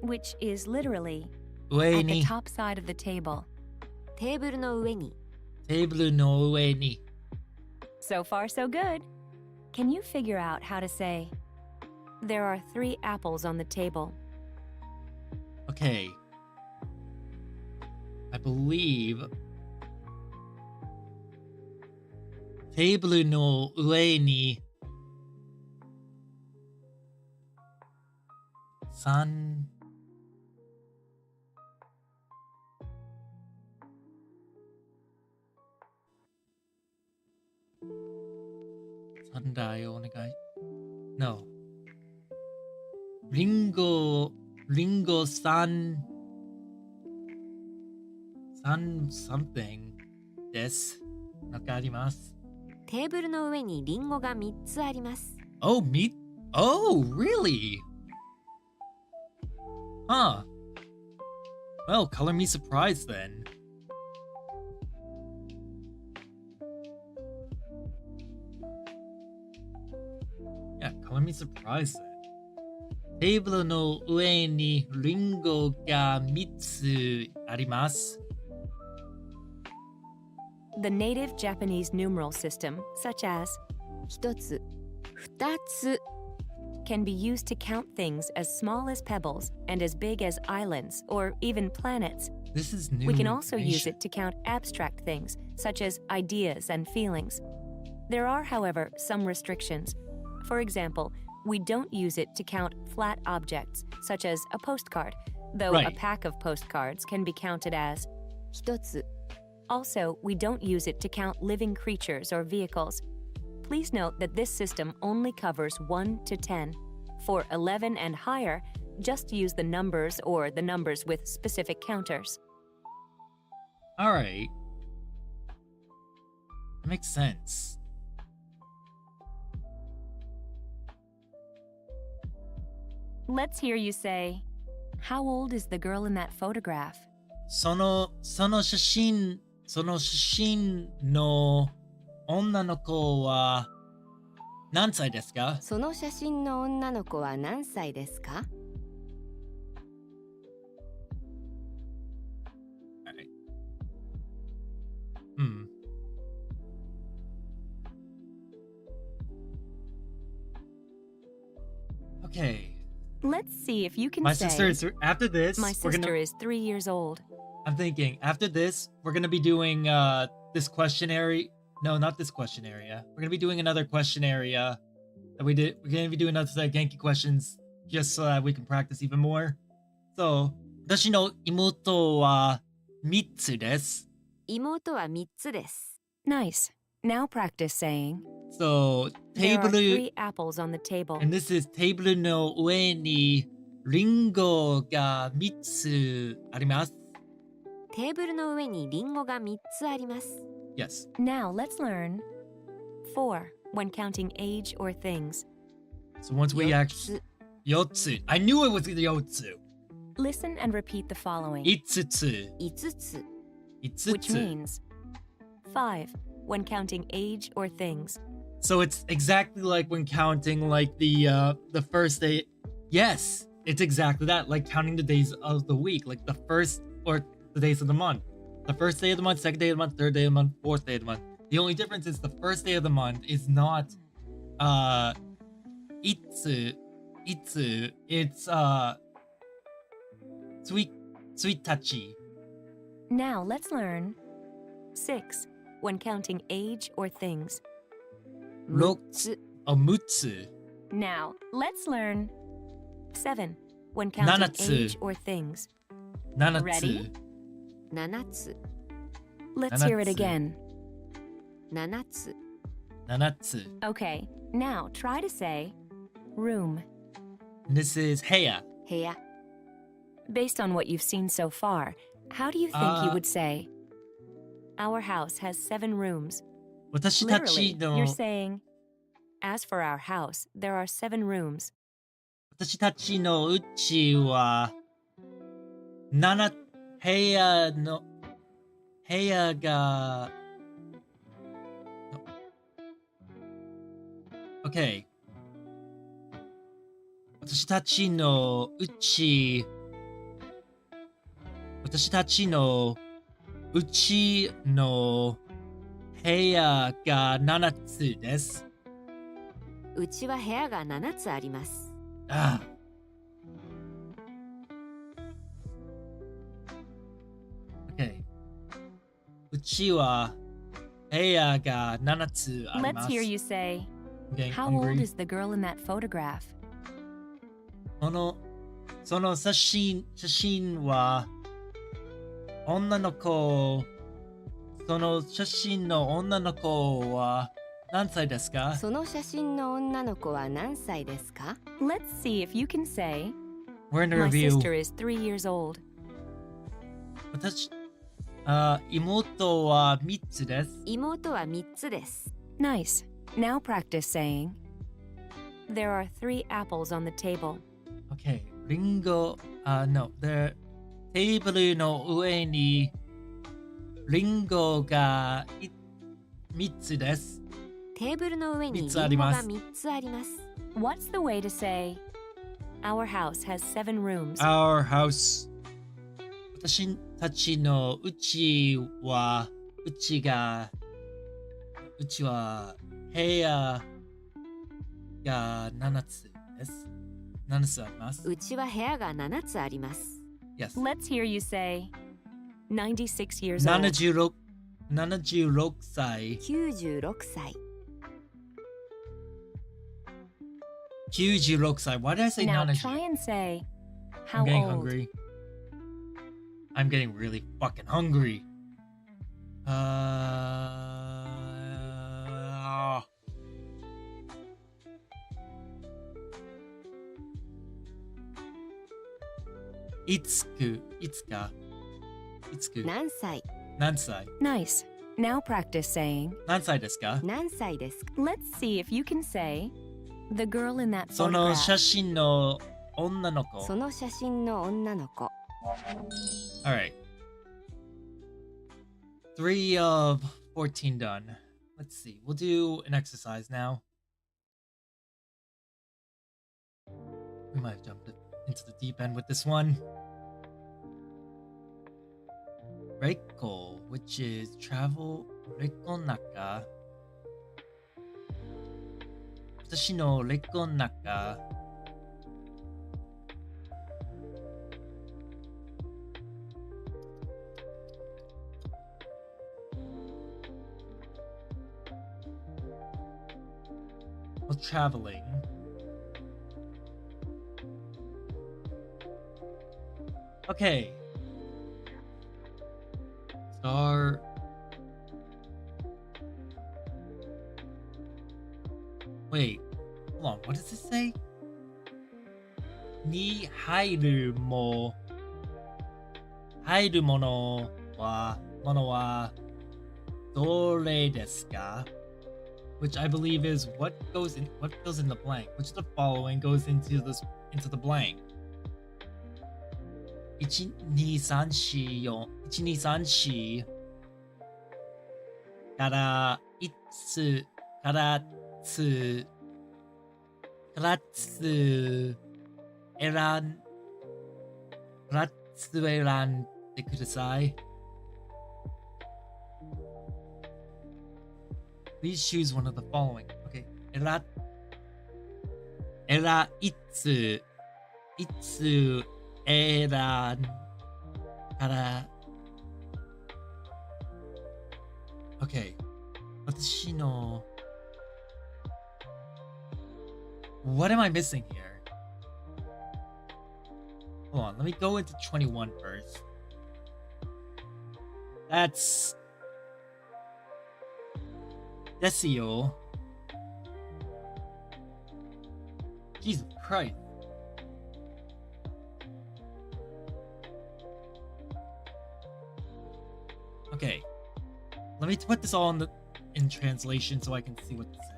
which is literally 上 at the に top side of the table? テーブルの上に。テーブルの上に So far, so good. Can you figure out how to say, There are 3 apples on the table? Okay. I believe テーブルの上に3台お願い No リンゴ3 something ですわかりますテテーブルの上にリンゴが3つあります。 Oh, me? Oh, really? Huh. Well, color me surprised then. Yeah, color me surprised then. テーブルの上にリンゴが3つあります。The native Japanese numeral system, such as 1つ、2つ、 can be used to count things as small as pebbles and as big as islands or even planets. This is new We can also use information. it to count abstract things, such as ideas and feelings. There are, however, some restrictions. For example, we don't use it to count flat objects, such as a postcard, though a Right. pack of postcards can be counted as. 1つ、 Also, we don't use it to count living creatures or vehicles. Please note that this system only covers 1 to 10. For 11 and higher, just use the numbers or the numbers with specific counters. All right. That makes sense. Let's hear you say, "How old is the girl in that photograph?" その写真の女の子は何歳ですか？その写真の女の子は何歳ですか？ Hmm. Okay. Let's see if you can My say, sister is after this. "My we're sister gonna, is 3 years old." I'm thinking after this, we're gonna be doing this question area. No, not this question area. We're gonna be doing another question area that we did. We're gonna be doing another set of Genki questions just so that we can practice even more. So, 私の妹は3つです。妹は3つです。 Nice. Now practice saying, So, "There are テーブル 3 apples on the table." and this is テーブルの上にリンゴが3つあります。テーブルの上にリンゴが3つあります。 Yes. Now let's learn 4 when counting age or things. So once we 4 actually つ、 4つ. I knew it was 4つ. Listen and repeat the following, 5つ。 5つ、 5 which つ. means 5 when counting age or things. So it's exactly like when counting like the first day. Yes, it's exactly that. Like counting the days of the week, like the first or the days of the month. The first day of the month, second day of the month, third day of the month, fourth day of the month. The only difference is the first day of the month is not itsu. It's sweet touchy. Now let's learn 6 when counting age or things. 6つ、 mutsu. Now let's learn 7 when counting 7つ. age or things. Nanatsu. Ready? 7つ、 Let's hear it 7つ. again. 7つ、 Nanatsu. Okay, now try to say room. And this is heya. 部屋。 Based on what you've seen so far, how do you think you Uh, would say? Our house has 7 rooms. 私たち Literally, の you're saying, as for our house, there are 7 rooms. 私たちのうちは7部屋が OK 私たちのうちの部屋が7つです。うちは部屋が7つあります。 Ah. Okay. うちは部屋が7つありま Let's す。 hear you say, I'm getting how old hungry. is the girl in that photograph? その写真は女の子その写真の女の子は何歳ですか？その写真の女の子は何歳ですか？ Let's see if you can say, We're in the my review. sister is 3 years old. 妹は3つです。妹は3つです。Nice. Now practice saying, there are 3 apples on the table. Okay. リンゴ、no. テーブルの上にリンゴが3つです。テーブルの上にリンゴが3つあります。What's the way to say, our house has 7 rooms? Our house. 私たちのうちは部屋が7つです。7つあります。うちは部屋が7つあります。Yes. Let's hear you say, 96 years old. 76歳。96歳。96歳. Why did I say Now 70? try and say, how I'm getting old? hungry. I'm getting really fucking hungry.いつか何歳？何歳 Nice. Now practice saying, 何歳ですか何歳ですか？ let's see if you can say, the girl in that その photograph. 写真の女の子。その写真の女の子。Alright. 3 of 14 done. Let's see. We'll do an exercise now. We might have jumped into the deep end with this one. Reiko, which is travel Reiko naka. 私のレコの中。While traveling. Okay. Star. Wait. Hold on. What does this say? Ni hairu mo. Hairu mono wa dore desu ka? Which I believe is what goes in the blank. Which of the following goes into the blank? 1,2,3,4,1,2,3,4からつ選んでください。Please choose one of the following. Okay. いつ選んからOkay. 私の What am I missing here? Hold on, let me go into 21 first. That's Desio. Jesus Christ. Okay. Let me put this all in translation so I can see what this says.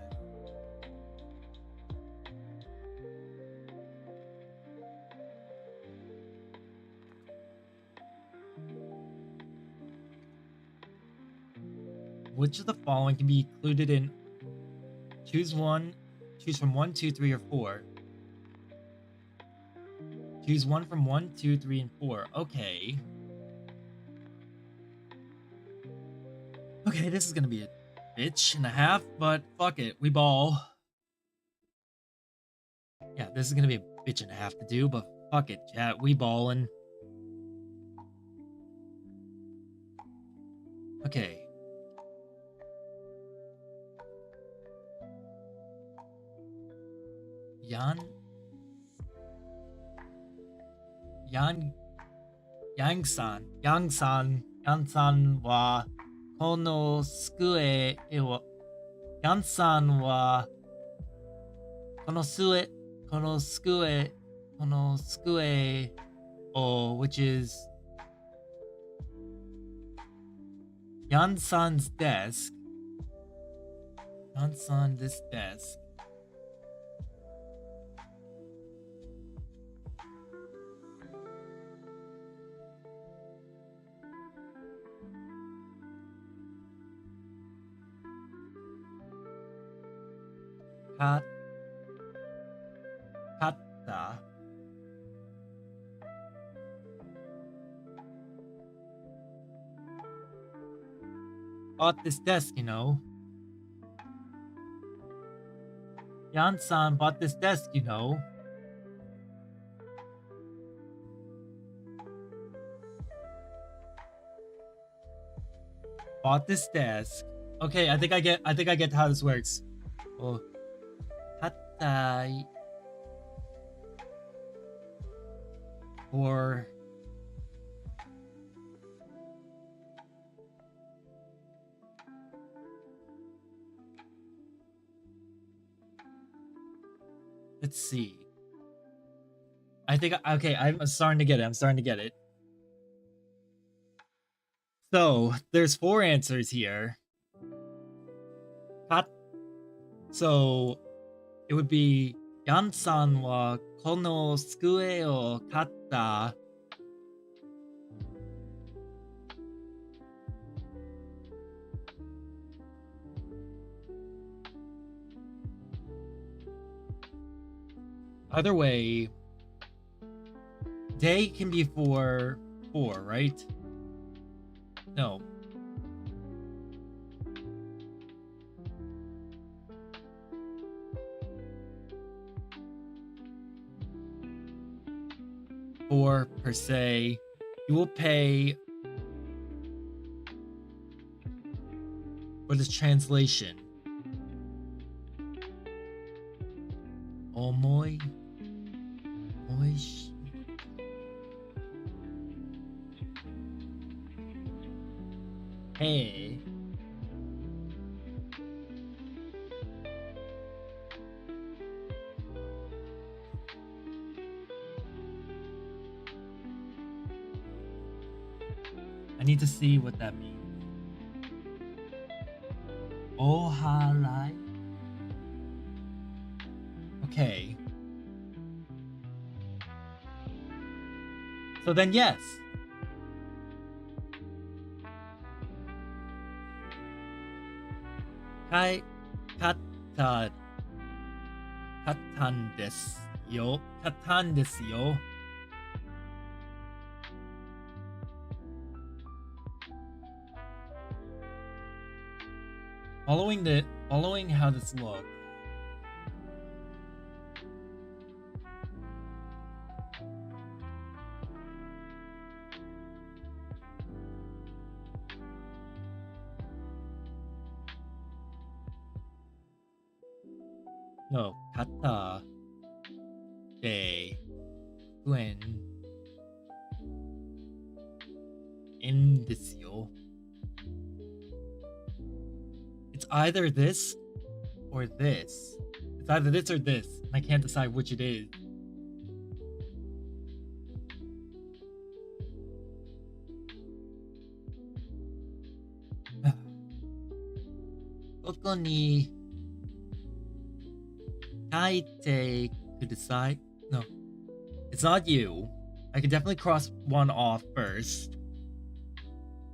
Which of the following can be included in choose from 1, 2, 3, or 4. Choose one from 1, 2, 3, and 4. Okay. Okay, this is gonna be a bitch and a half, but fuck it, we ball. Yeah, this is gonna be a bitch and a half to do, but fuck it, chat, we ballin'. Okay. Yang-san wa kono sukue wa Yang-san wa kono sukue o which is Yan-san's desk Yan-san, this desk. Katta. Bought this desk, you know. Yan-san bought this desk, you know. Bought this desk. Okay, I think I get how this works. Oh. Hattai. Or let's see. I think okay, I'm starting to get it. So, there's 4 answers here. So, it would be Yan-san wa kono tsukue o katta. Either way, day can be for 4, right? No. Or per se, you will pay for this translation. Omoi. Oishi. Hey. I need to see what that means. Oharai. Okay. So then yes. Katan desu yo. Katan desu yo. Following how this looks. No, kata de when in this yo. It's either this or this. It's either this or this, and I can't decide which it is. Koko ni kaite kudasai. No, it's not you. I can definitely cross one off first.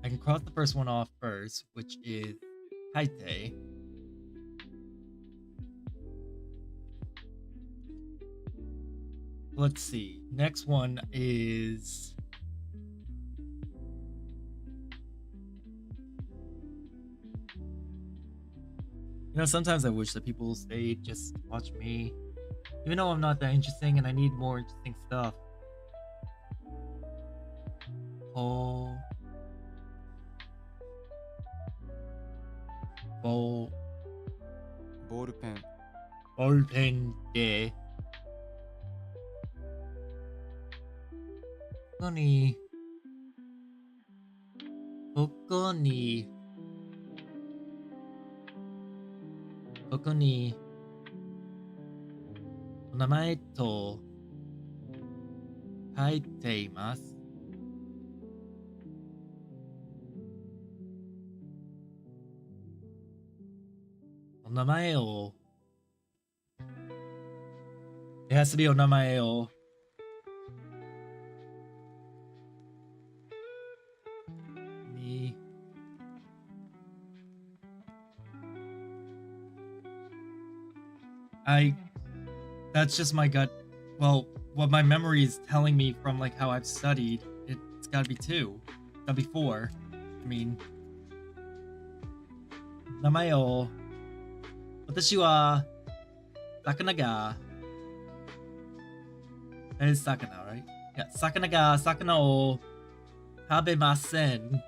I can cross the first one off first, which is kaite. Let's see. Next one is sometimes I wish that people stayed just watch me. Even though I'm not that interesting and I need more interesting stuff. Oh. Ball pen. Ball pen de. Koko ni onamae to kaite imasu. お名前を。It has to be お名前を。に。That's just my gut. Well, what my memory is telling me from like how I've studied, it's gotta be 2. It's gotta be 4. I mean, 名前を。私は魚が That is 魚 right? Yeah, 魚が魚を食べません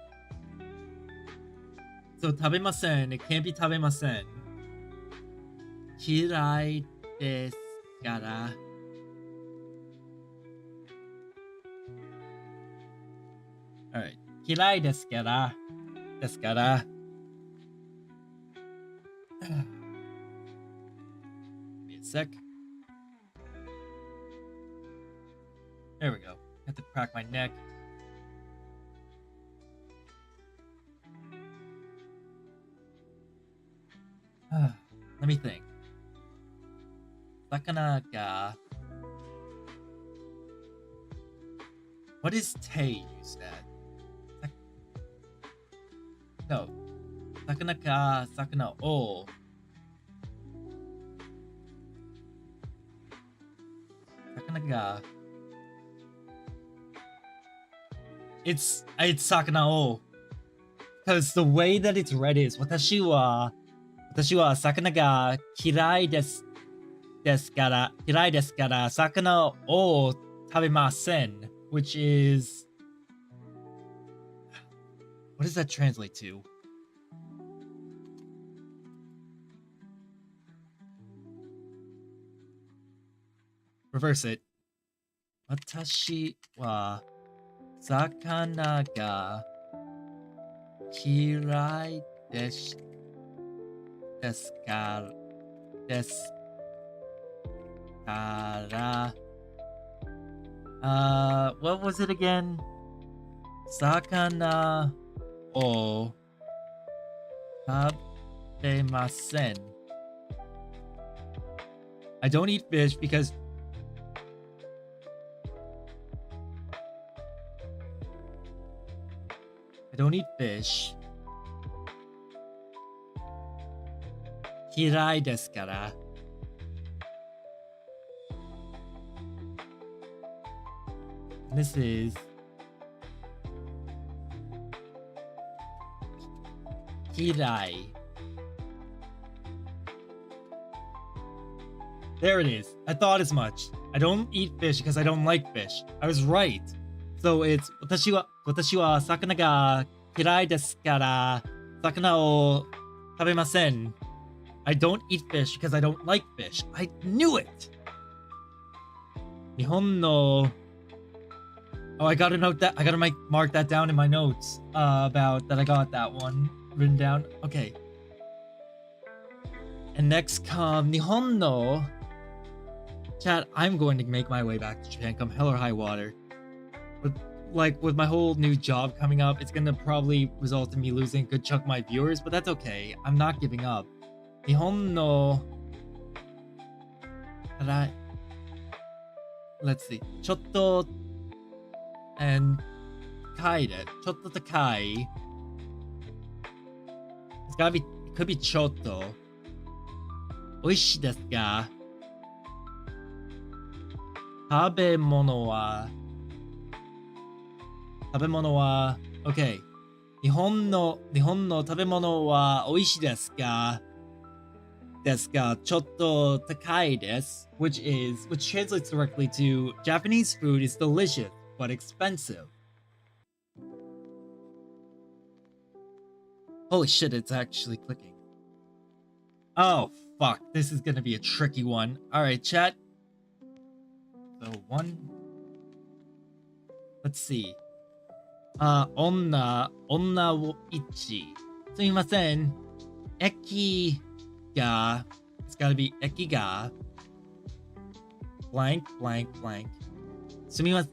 So 食べません It can't be 食べません嫌いですから Alright 嫌いですからですから Give me a sec. There we go. Have to crack my neck. Let me think. Sakana ga. What is te used at? No. Sakana ka, sakana o. Sakana ga. It's sakana o. Because the way that it's read is watashi wa sakana ga kirai desu kara sakana o tabemasen, which is, what does that translate to? Reverse it. Watashi wa sakana ga kirai desu kara. What was it again? Sakana o tabemasen. I don't eat fish because I don't eat fish. Kirai desu kara. This is kirai. There it is. I thought as much. I don't eat fish because I don't like fish. I was right. So it's 私は魚が嫌いですから魚を食べません. I don't eat fish because I don't like fish. I knew it. 日本の Oh, I gotta note that. I gotta mark that down in my notes about that I got that one written down. Okay. And next come 日本の Chat, I'm going to make my way back to Japan come hell or high water. With my whole new job coming up, it's gonna probably result in me losing a good chunk of my viewers, but that's okay. I'm not giving up. 日本の Let's see. ちょっと and 高いで。ちょっと高い. It's gotta be, it could be ちょっと. 美味しいですか? 食べ物は OK 日本の食べ物は美味しいですかちょっと高いです which translates directly to Japanese food is delicious but expensive. Holy shit, it's actually clicking. Oh fuck, this is gonna be a tricky one. Alright, chat. So one. Let's see. 女を1。すみません。駅が It's gotta be 駅が blank blank blank. すみません。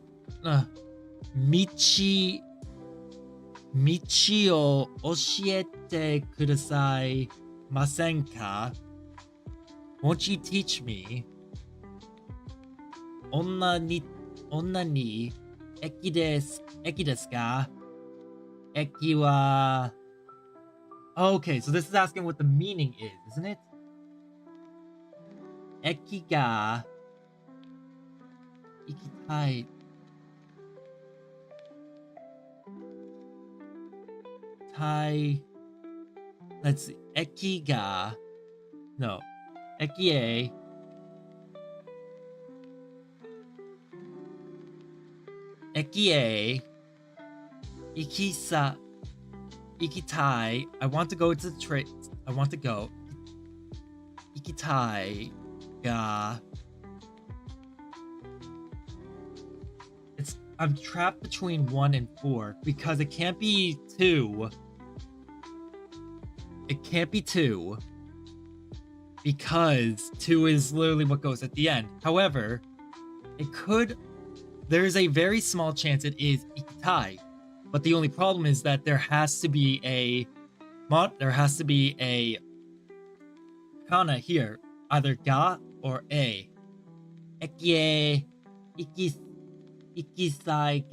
道を教えてください。masenka? Won't you teach me? Onna ni eki desu ka? Eki wa... Okay, so this is asking what the meaning is, isn't it? Eki ga ikitai. Let's see. Eki ga... No. Eki e... Ikitai. I want to go to the trade. I want to go. Ikitai ga. I'm trapped between 1 and 4 because it can't be 2. It can't be 2 because 2 is literally what goes at the end. However, it could. There is a very small chance it is ikitai, but the only problem is that there has to be a kana here, either ga or a. Ekie ikisai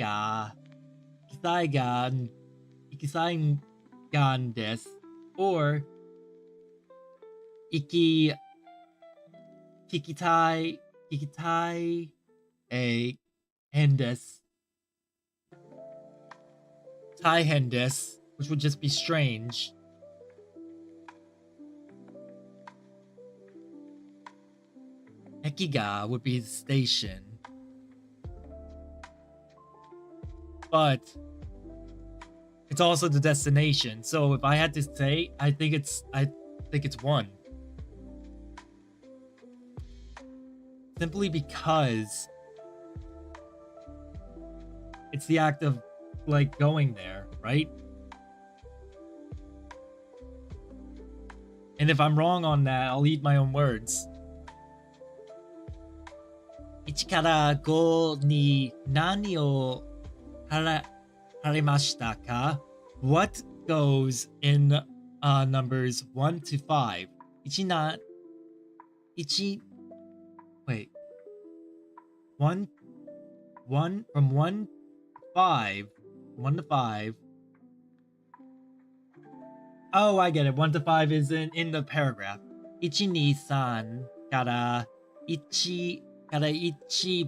gan desu, or kikitai a hendes, tai hendes, which would just be strange. Ekiga would be the station. But it's also the destination. So if I had to say, I think it's 1. Simply because it's the act of like going there, right? And if I'm wrong on that, I'll eat my own words. 1から5に何を貼れましたか? What goes in numbers 1 to 5? Wait. 1 from 1 to 5. Oh, I get it. 1 to 5 is in the paragraph. 1, 2, 3から1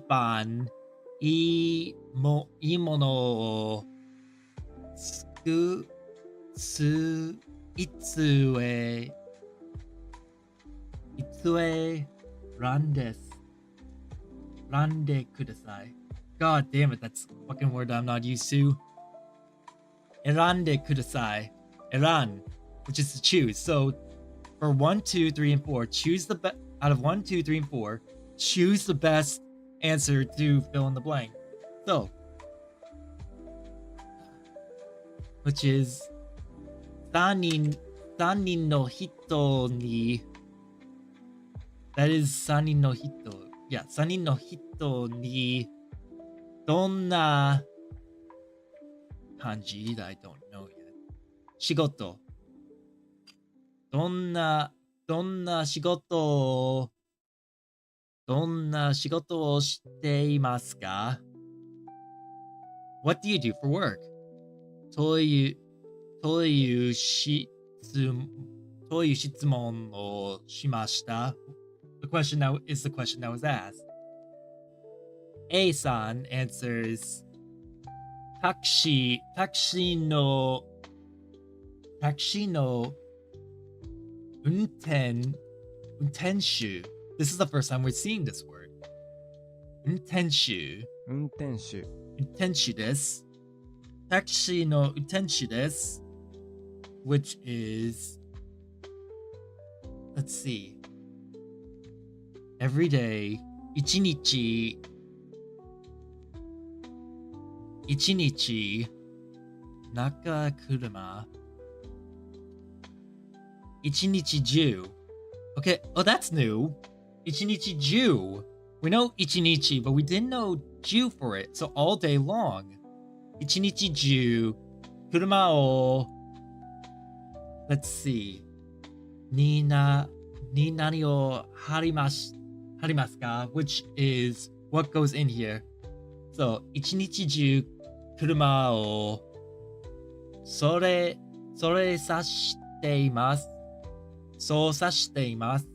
番いいものをいつへ選んでください. God damn it, that's a fucking word I'm not used to. 選んでください. Eran, which is to choose. So for 1, 2, 3, and 4, choose the best out of 1, 2, 3, and 4. Choose the best answer to fill in the blank. So, which is 3人の人に That is 3人の人. Yeah, 3人の人にどんな漢字 I don't know yet. 仕事。どんな仕事をしていますか? What do you do for work? という質問をしました. The question that is the question that was asked. A-san answers タクシーの運転手. This is the first time we're seeing this word. 運転手です. タクシーの運転手です. Which is, let's see. Every day, 一日中車一日中. Okay, oh, that's new. 一日中. We know 一日, but we didn't know 中 for it. So all day long. 一日中車を let's see. ni nani o harimasu ka, which is what goes in here. So, 一日中車をそれさしています。操作しています。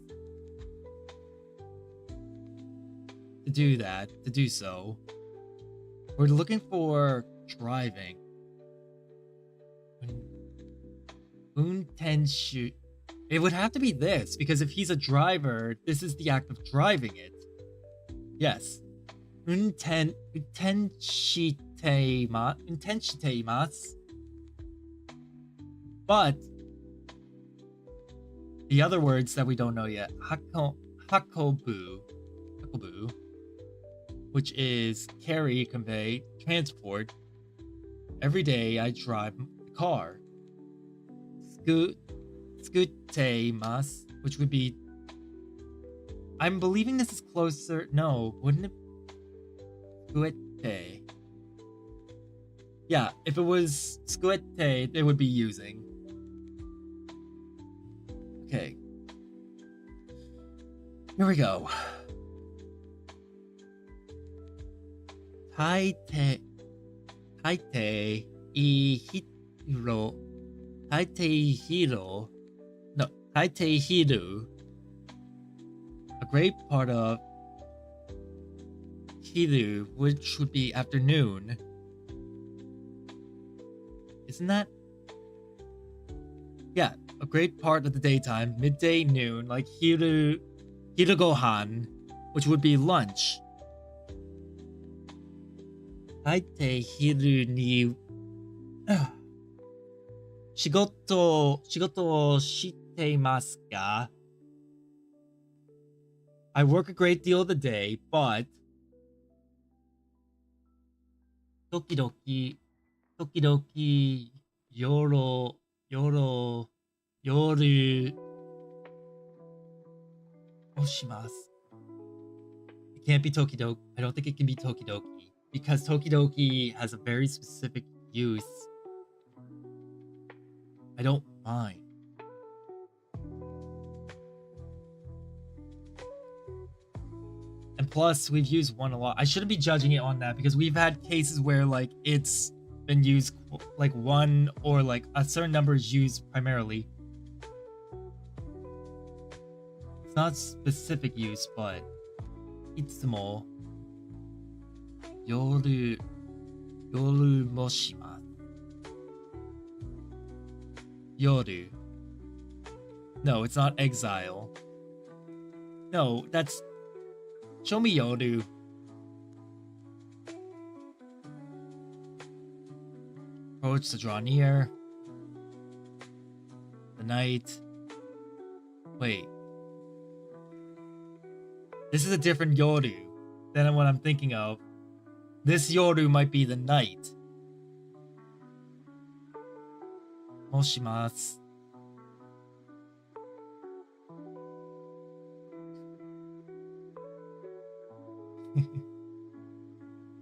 To do that, to do so, we're looking for driving. 運転手. It would have to be this, because if he's a driver, this is the act of driving it. Yes. 運転しています. But the other words that we don't know yet, hakobu, which is carry, convey, transport. Every day I drive a car. Skuteimasu, which would be, I'm believing this is closer. No, wouldn't it? Skuete. Yeah, if it was skuete, it would be using. Okay. Here we go. Taite hiru. A great part of hiru, which would be afternoon. Isn't that? Yeah, a great part of the daytime, midday, noon, like hiru gohan, which would be lunch. Taite hiru ni 仕事をしていますか? I work a great deal of the day, but 時々夜をします. It can't be tokidoki. I don't think it can be tokidoki because tokidoki has a very specific use. I don't mind. And plus, we've used one a lot. I shouldn't be judging it on that because we've had cases where like it's been used like one or like a certain number is used primarily. It's not specific use, but いつも夜もします. Yoru. No, it's not exile. No, that's... Show me Yoru. Approach to draw near. The night. Wait. This is a different Yoru than what I'm thinking of. This Yoru might be the night. Moshimasu.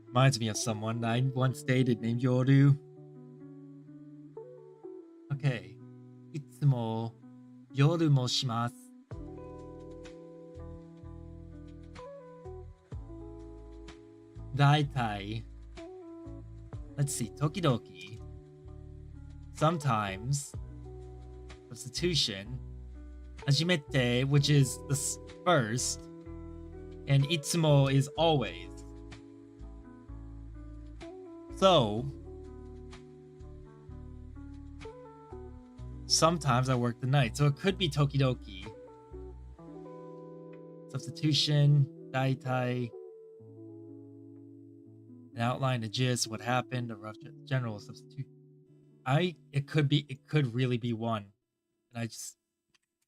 Reminds me of someone I once dated named Yoru. Okay. いつも夜もします. Daitai. Let's see. Tokidoki. Sometimes. Substitution. Hajimete, which is the first. And itsumo is always. So, sometimes I work the night. So it could be tokidoki. Substitution. Daitai. An outline, a gist, what happened, a rough general substitute. It could really be one. And I just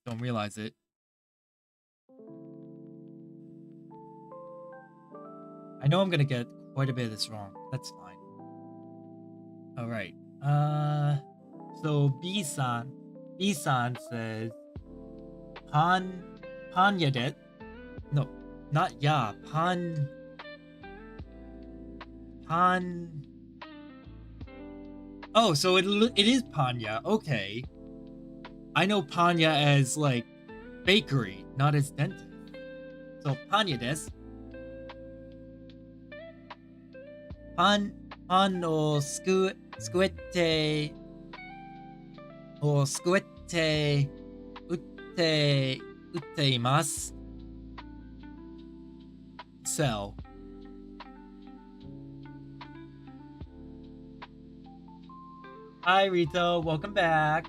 don't realize it. I know I'm gonna get quite a bit of this wrong. That's fine. Alright. So B-san says Panyadet. No, not ya. Pan. Oh, so it is Panya. Okay. I know panya as like bakery, not as dentist. So panya desu. Pan o scuette o scuette utte imasu. Sell. Hi Rito, welcome back.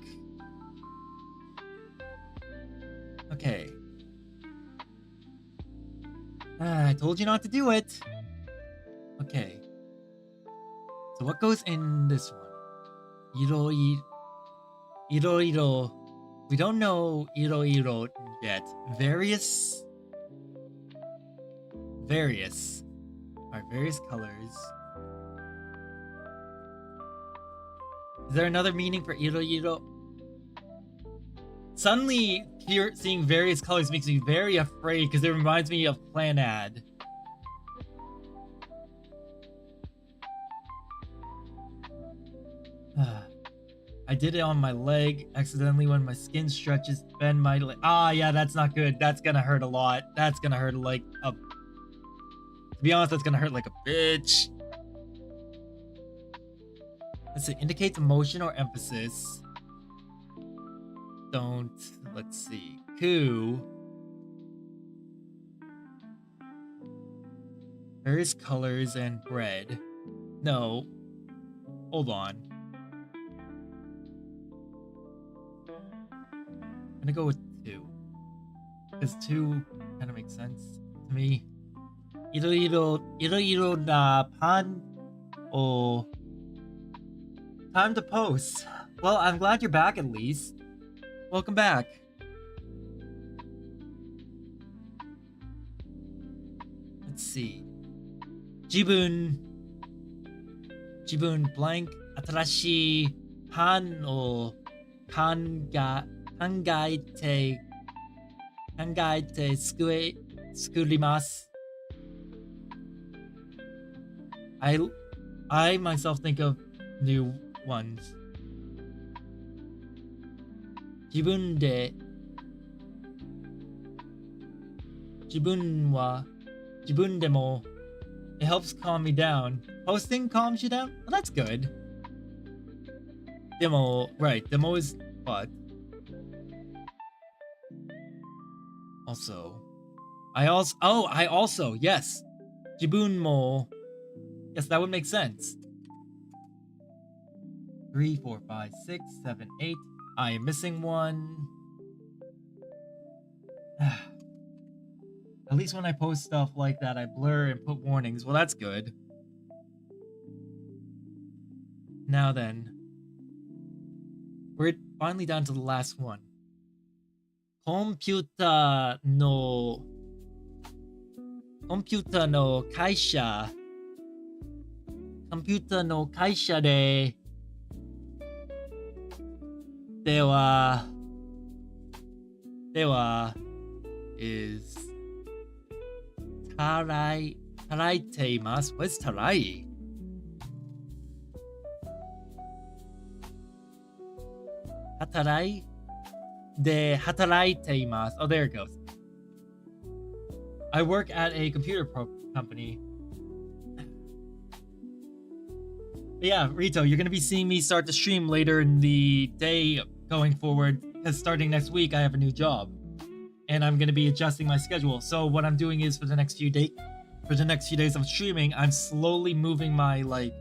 Okay. I told you not to do it. Okay. So what goes in this one? Iro. We don't know iro yet. Various. Alright, various colors. Is there another meaning for iro? Suddenly, seeing various colors makes me very afraid because it reminds me of Clanad. I did it on my leg accidentally when my skin stretches, bend my leg. Ah, yeah, that's not good. That's gonna hurt a lot. That's gonna hurt like a... To be honest, that's gonna hurt like a bitch. Let's see. Indicates emotion or emphasis. Don't. Let's see. Ku. Various colors and bread. No. Hold on. I'm gonna go with 2. Because 2 kind of makes sense to me. Iro na pan o... Time to post. Well, I'm glad you're back at least. Welcome back. Let's see. Jibun blank 新しいパンを考えて作ります。I myself think of new ones. 自分でも it helps calm me down. Posting calms you down? Well, that's good. Demo, right, demo is what? Also, I also, yes. Jibun mo. Yes, that would make sense. 3, 4, 5, 6, 7, 8. I am missing one. At least when I post stuff like that, I blur and put warnings. Well, that's good. Now then. We're finally down to the last one. Computer no kaisha de dewa is taraiteimasu. What's tarai? Hatarai de hataraiteimasu. Oh, there it goes. I work at a computer company. But yeah, Rito, you're gonna be seeing me start to stream later in the day going forward, because starting next week I have a new job. And I'm gonna be adjusting my schedule. So what I'm doing is for the next few days of streaming, I'm slowly moving my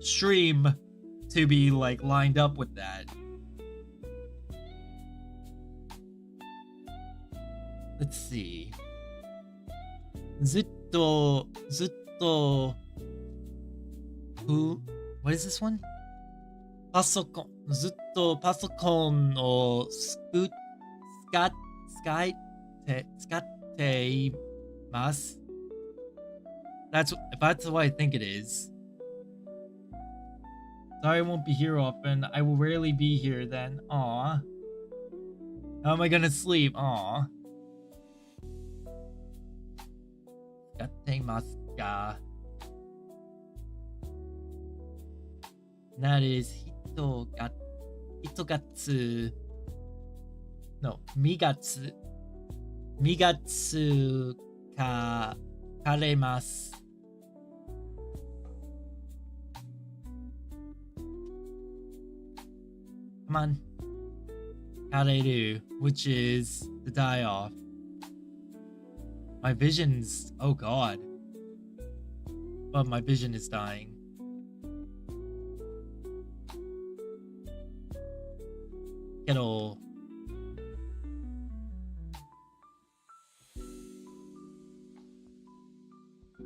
stream to be lined up with that. Let's see. Zutto. Who? What is this one? Pasokon. Zutto pasokon o skatteimasu. That's what I think it is. Sorry I won't be here often. I will rarely be here then. Aw. How am I gonna sleep? Aw. Skatteimasu ga. That is hitogatsu. No, migatsu. Migatsu ka karemasu. Come on. Kareru, which is the die off. My vision's... Oh god. But my vision is dying. Kettle.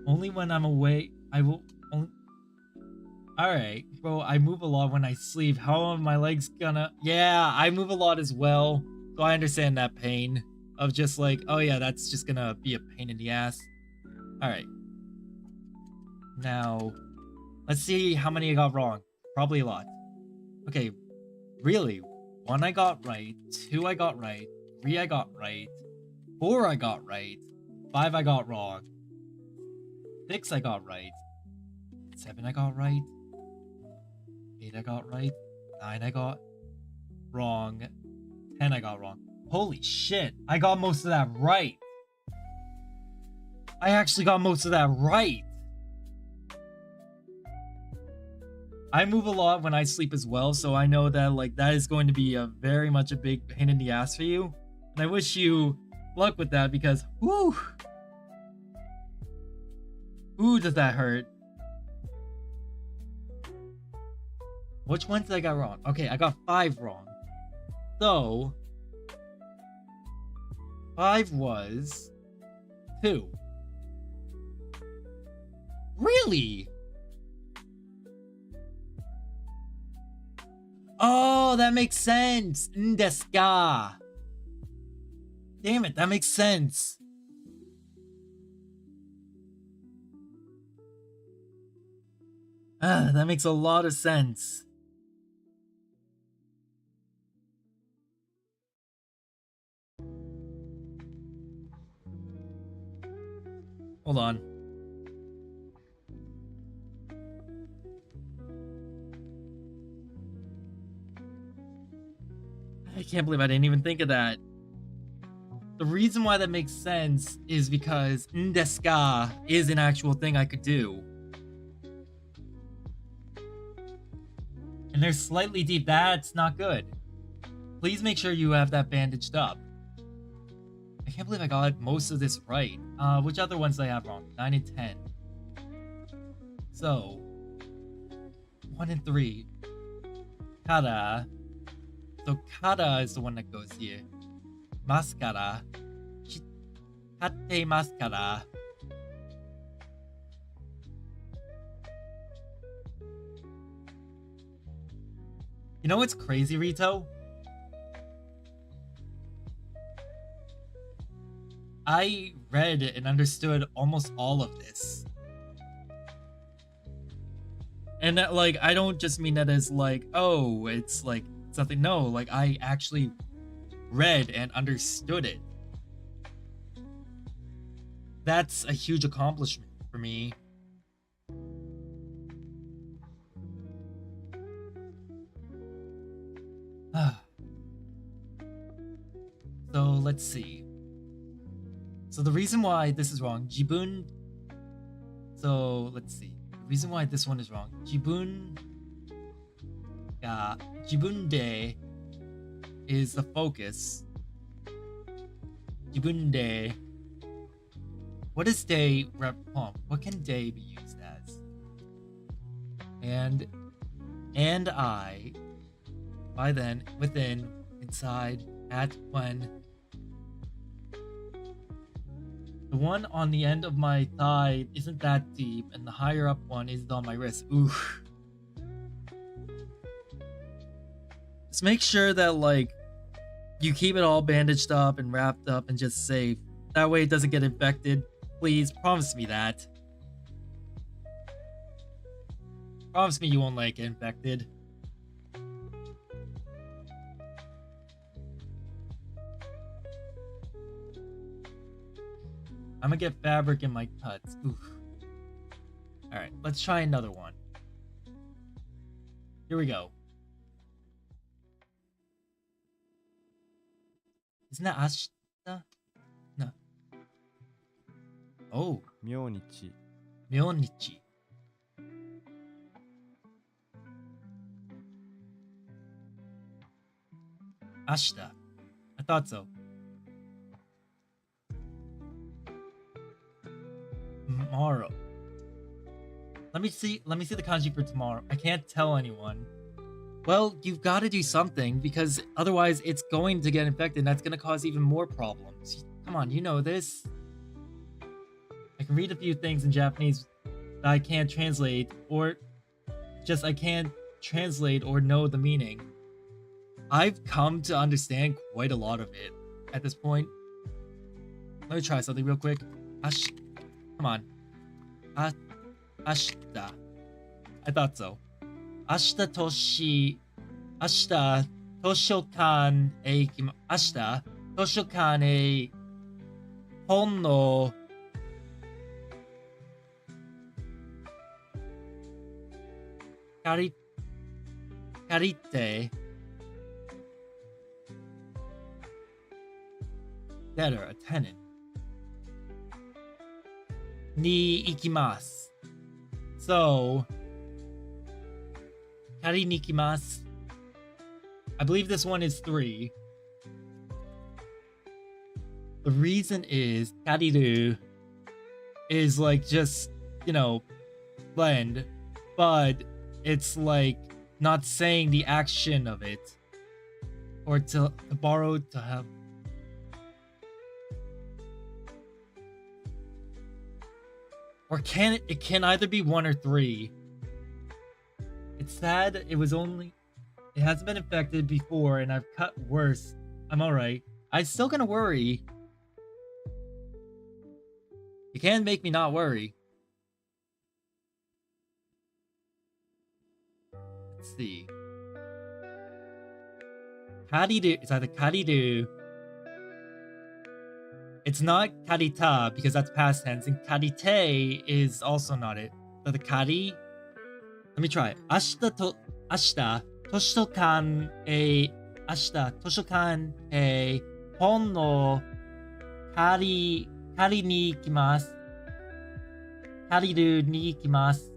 Only when I'm away, I will... Alright, bro, I move a lot when I sleep. How are my legs gonna... Yeah, I move a lot as well. So I understand that pain of just like, oh yeah, that's just gonna be a pain in the ass. Alright. Now, let's see how many I got wrong. Probably a lot. Okay, really? 1 I got right, 2 I got right, 3 I got right, 4 I got right, 5 I got wrong, 6 I got right, 7 I got right, 8 I got right, 9 I got wrong, 10 I got wrong. Holy shit, I got most of that right. I actually got most of that right. I move a lot when I sleep as well, so I know that like that is going to be a very much a big pain in the ass for you. And I wish you luck with that because whoo, does that hurt? Which ones did I got wrong? Okay, I got 5 wrong. So 5 was 2. Really? Oh, that makes sense. Desu ka. Damn it, that makes sense. That makes a lot of sense. Hold on. I can't believe I didn't even think of that. The reason why that makes sense is because desu ka is an actual thing I could do. And they're slightly deep. That's not good. Please make sure you have that bandaged up. I can't believe I got most of this right. Which other ones did I have wrong? 9 and 10. So 1 and 3. Kara. So kara is the one that goes here. Mascara. Shitatte mascara. You know what's crazy, Rito? I read and understood almost all of this. And that, like, I don't just mean that as like, oh, it's like something. No, like I actually read and understood it. That's a huge accomplishment for me. So let's see. So the reason why this is wrong, jibun. So let's see. The reason why this one is wrong, jibun de is the focus. Jibun de. What is de rep? What can de be used as? And I. By then, within, inside, at, when. The one on the end of my thigh isn't that deep, and the higher up one is on my wrist. Oof. Just make sure that, like, you keep it all bandaged up and wrapped up and just safe. That way it doesn't get infected. Please, promise me that. Promise me you won't, like, get infected. I'm gonna get fabric in my cuts. Oof. Alright, let's try another one. Here we go. Isn't that ashita? No. Oh, 明日 myonichi. Ashita. I thought so. Tomorrow. Let me see the kanji for tomorrow. I can't tell anyone. Well, you've got to do something because otherwise it's going to get infected and that's going to cause even more problems. Come on, you know this. I can read a few things in Japanese that I can't translate or just I can't translate or know the meaning. I've come to understand quite a lot of it at this point. Let me try something real quick. Come on. Ashita. I thought so. Ashita toshokan e ashita toshokan e hon no karite debtor, a tenant. Ni ikimasu. So, kari ni ikimasu. I believe this one is 3. The reason is kariru is like just, you know, lend, but it's like not saying the action of it. Or to borrow, to have. Or it can either be 1 or 3. It's sad it hasn't been infected before and I've cut worse. I'm alright. I'm still gonna worry. You can't make me not worry. Let's see. Kariru, it's either kariru. It's not karita because that's past tense, and karite is also not it. So the kari. Let me try it. Ashita toshokan e hon no kari ni ikimasu. Kariru ni ikimasu.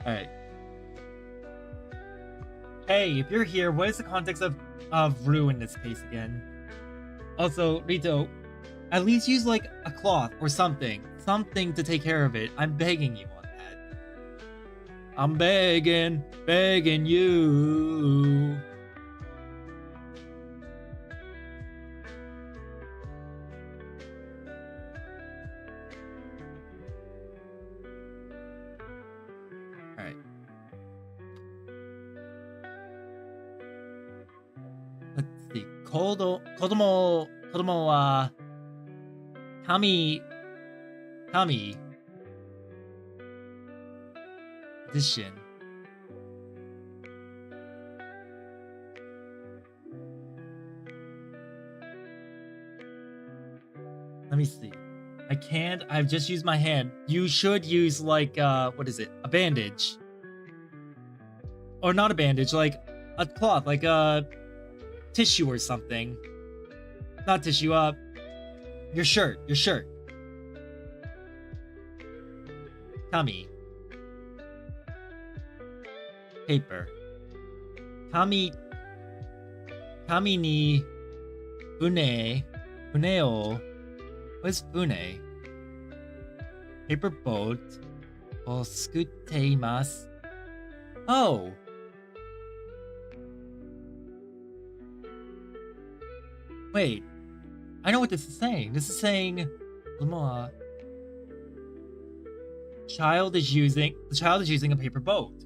Alright. Hey, if you're here, what is the context of Rue in this case again? Also, Rito, at least use like a cloth or something. Something to take care of it. I'm begging you on that. I'm begging you. Alright. Let's see. 子供は神 edition. Let me see. I can't. I've just used my hand. You should use like what is it? A bandage. Or not a bandage, like a cloth, like a tissue or something. Not tissue, your shirt. Kami. Paper. Kami ni fune o. What is fune? Paper boat o skuteimasu. Oh. Wait. I know what this is saying. This is saying the child is using a paper boat.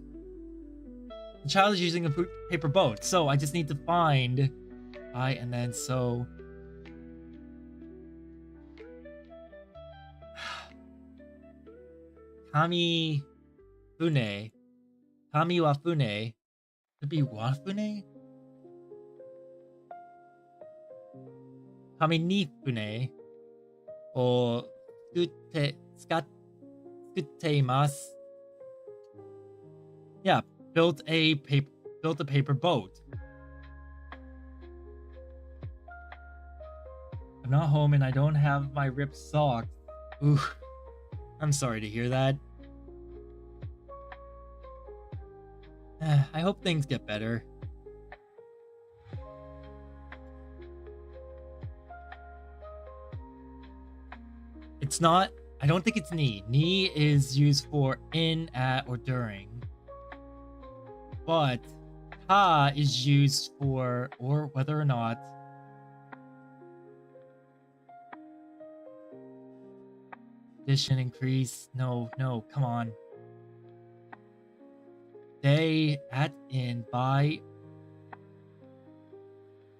The child is using a paper boat. So I just need to find and then so Kami fune. Kami wa fune. Could be wafune? 紙に船を作っています。Yeah, built a paper boat. I'm not home and I don't have my ripped socks. Ooh, I'm sorry to hear that. I hope things get better. It's not, I don't think it's ni. Ni is used for in, at, or during. But ha is used for or whether or not. Addition, increase. No, come on. They, at, in, by.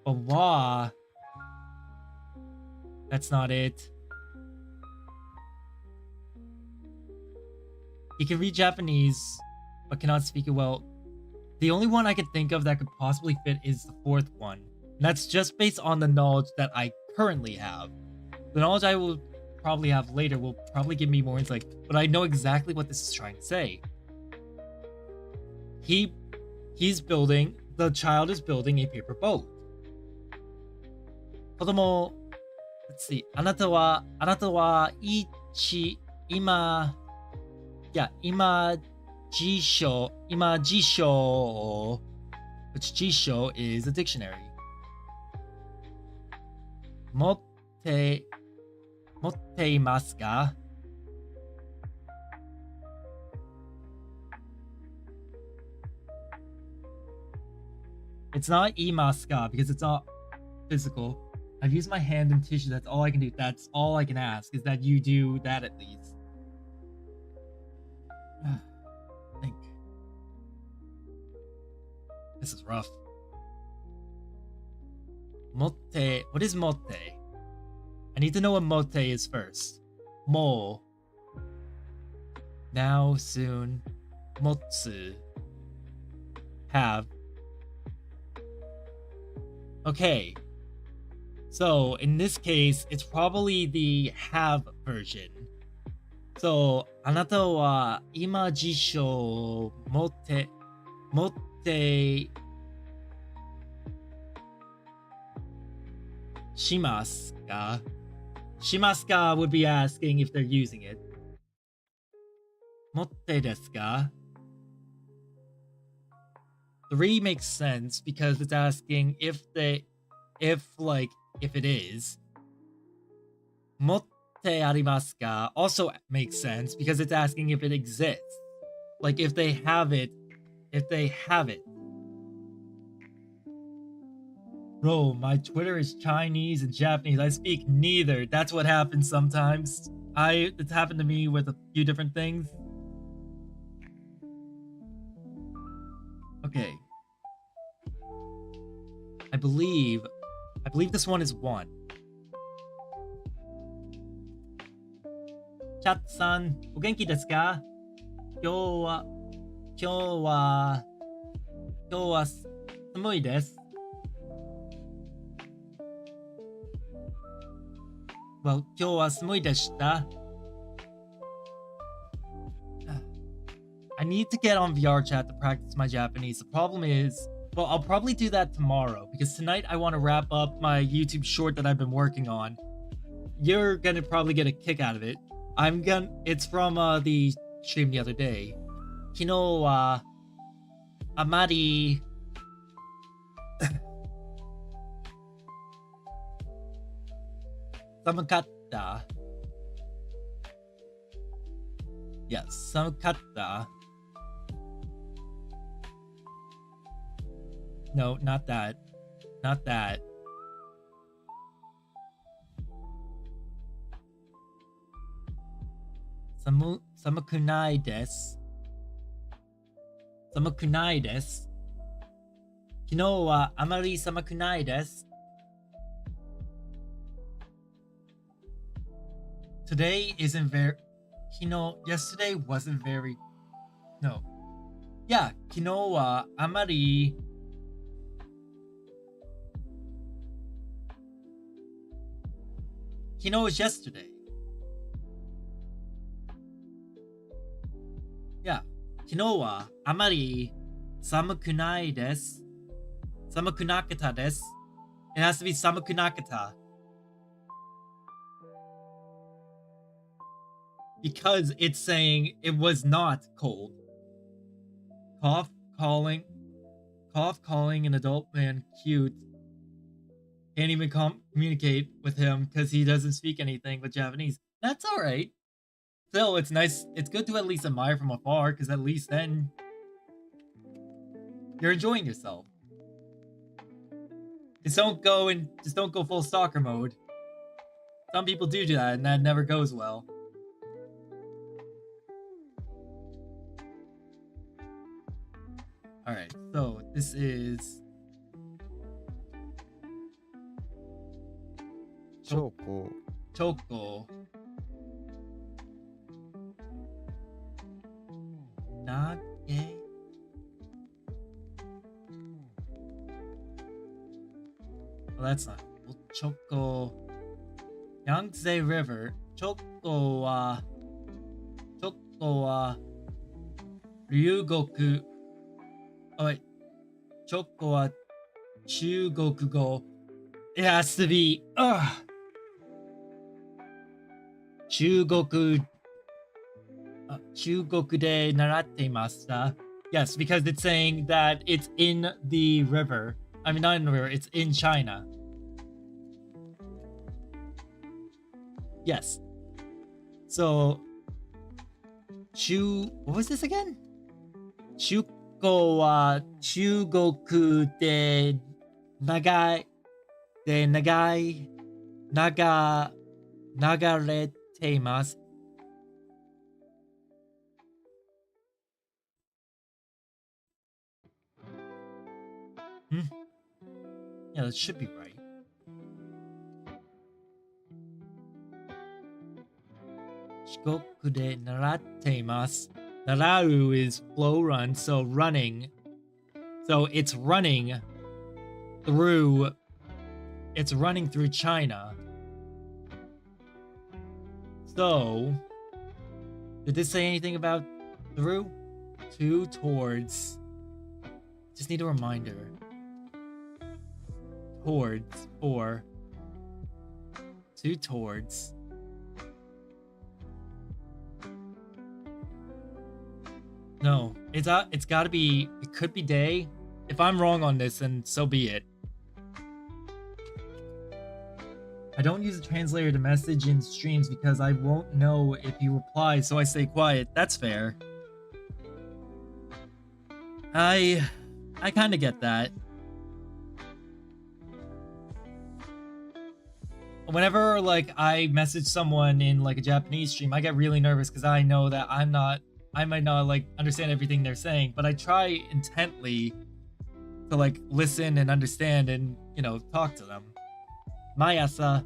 Wa. That's not it. He can read Japanese, but cannot speak it well. The only one I could think of that could possibly fit is the fourth one. And that's just based on the knowledge that I currently have. The knowledge I will probably have later will probably give me more insight, but I know exactly what this is trying to say. The child is building a paper boat. 子供, let's see. あなたは今辞書 which 辞書 is a dictionary. 持っていますか? It's not いますか because it's not physical. I've used my hand and tissue. That's all I can do. That's all I can ask is that you do that at least. Think. This is rough. Motte. What is motte? I need to know what motte is first. Mo. Now, soon. Motsu. Have. Okay. So, in this case, it's probably the have version. So, あなたは今辞書を持ってしますか? しますか would be asking if they're using it. 持ってですか? 3 makes sense because it's asking if it is. 持ってありますか also makes sense because it's asking if it exists. Like if they have it. Bro, my Twitter is Chinese and Japanese. I speak neither. That's what happens sometimes. It's happened to me with a few different things. Okay. I believe this one is 1. Chat さん、お元気ですか? 今日は寒いです。Well, 今日は寒いでした。I need to get on VR chat to practice my Japanese. The problem is, well, I'll probably do that tomorrow because tonight I want to wrap up my YouTube short that I've been working on. You're gonna probably get a kick out of it. It's from the stream the other day. 昨日はあまり寒かった。Yes, 寒かった。No, not that. Not that. Samu kunai desu. Samu kunai desu. 昨日はあまり寒くないです。Today isn't very. Yesterday wasn't very. No. Yeah, 昨日はあまり Kino is yesterday. Yeah. Kino wa amari samukunai desu. Samukunakata desu. It has to be samukunakata. Because it's saying it was not cold. Cough calling an adult man cute. Can't even communicate with him because he doesn't speak anything but Japanese. That's alright. Still, it's nice. It's good to at least admire from afar because at least then you're enjoying yourself. Just don't go full stalker mode. Some people do that and that never goes well. Alright, so this is 超高 Choko. Nage. Well, that's not cool. Choko. Yangtze River. Choko wa Ryugoku. Oh wait. Choko wa Chugokugo. It has to be Chugoku de naratte imashita. Yes, because it's saying that it's in the river. I mean, not in the river, it's in China. Yes. So, what was this again? Chuko wa chugoku de nagai, nagarete imasu. Yeah, that should be right. Shikoku de naratte imasu. Nararu is flow run, so running. So it's running through China. So, did this say anything about through? To, towards. Just need a reminder. Towards, for. To, towards. No, it's gotta be, it could be day. If I'm wrong on this, then so be it. I don't use a translator to message in streams because I won't know if you reply, so I stay quiet. That's fair. I kind of get that. Whenever like I message someone in like a Japanese stream, I get really nervous because I know that I might not like understand everything they're saying, but I try intently to like listen and understand and, you know, talk to them. 毎朝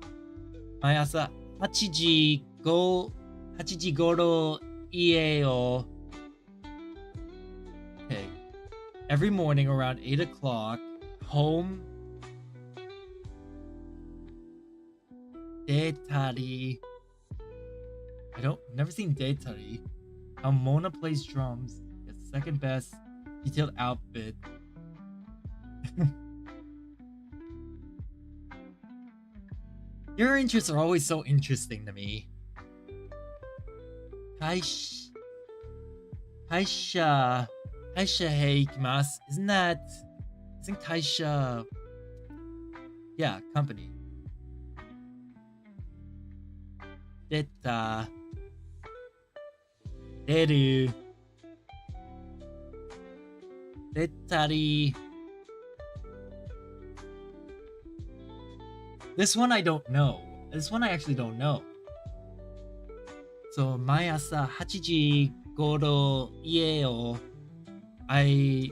8時頃家を Okay. Every morning around 8 o'clock, home 出たり never seen 出たり How Mona plays drums, gets second best detailed outfit. Your interests are always so interesting to me. Kaisha hei ikimasu. Isn't Kaisha... Yeah, company. Deta. Deru. Detari. This one I don't know. This one I actually don't know. So, 毎朝8時頃家を I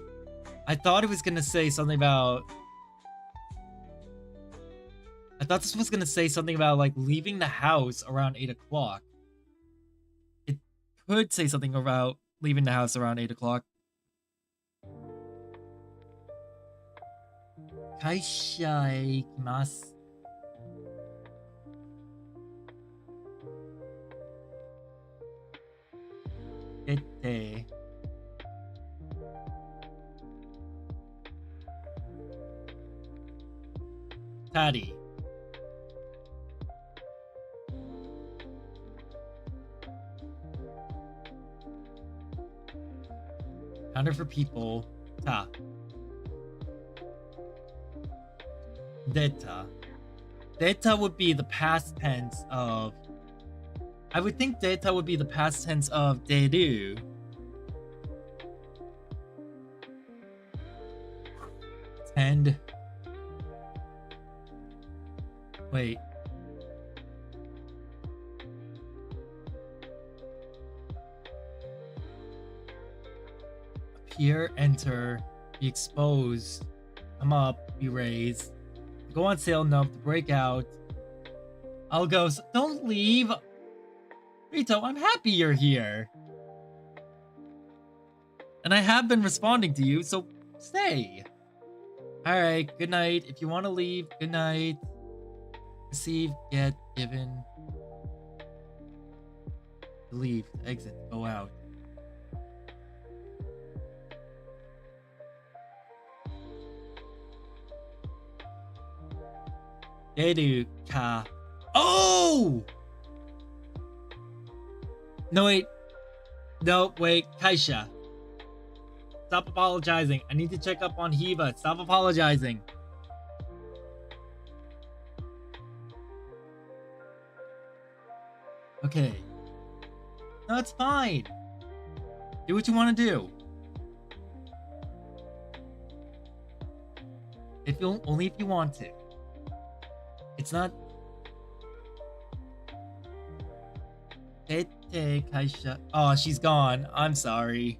thought it was gonna say something about... I thought this was gonna say something about like leaving the house around 8 o'clock. It could say something about leaving the house around 8 o'clock. 会社へ行きます. Dete. Tari. Counter for people. Ta. Deta. Deta would be the past tense of... I would think deta would be the past tense of deru. Tend. Wait. Appear, enter, be exposed, come up, be raised, go on sale, numb, to break out. I'll go. Don't leave! Rito, I'm happy you're here. And I have been responding to you, so stay. Alright, good night. If you want to leave, good night. Receive, get, given. Leave, exit, go out. Deru ka. Oh! No, wait. No, wait. Kaisha. Stop apologizing. I need to check up on Hiva. Stop apologizing. Okay. No, it's fine. Do what you want to do. Only if you want to. It's not... Kaisha. Oh, she's gone. I'm sorry.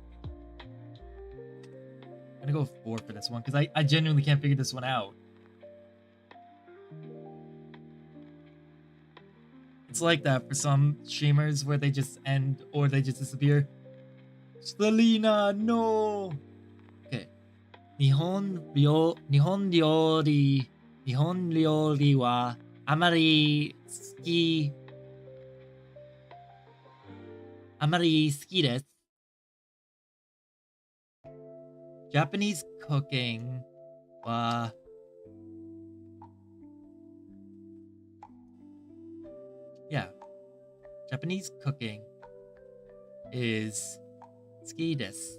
I'm gonna go 4 for this one, because I genuinely can't figure this one out. It's like that for some streamers where they just end or they just disappear. Selena, no! Okay. Nihon ryori wa amari suki desu. Japanese cooking wa Japanese cooking is suki desu.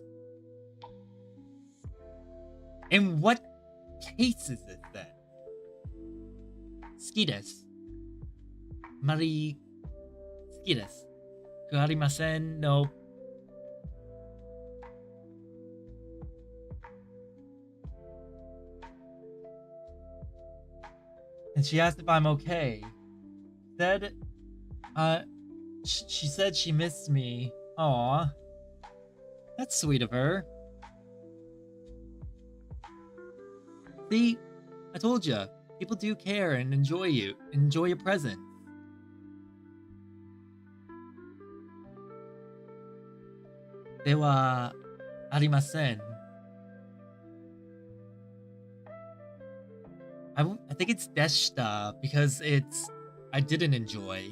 In what case is it then? Suki desu. Mari suki desu. Arimasen, no. And she asked if I'm okay. She said she missed me. Aw. That's sweet of her. See? I told ya. People do care and enjoy you. Enjoy your presence. Dewa arimasen. I think it's deshita because it's I didn't enjoy.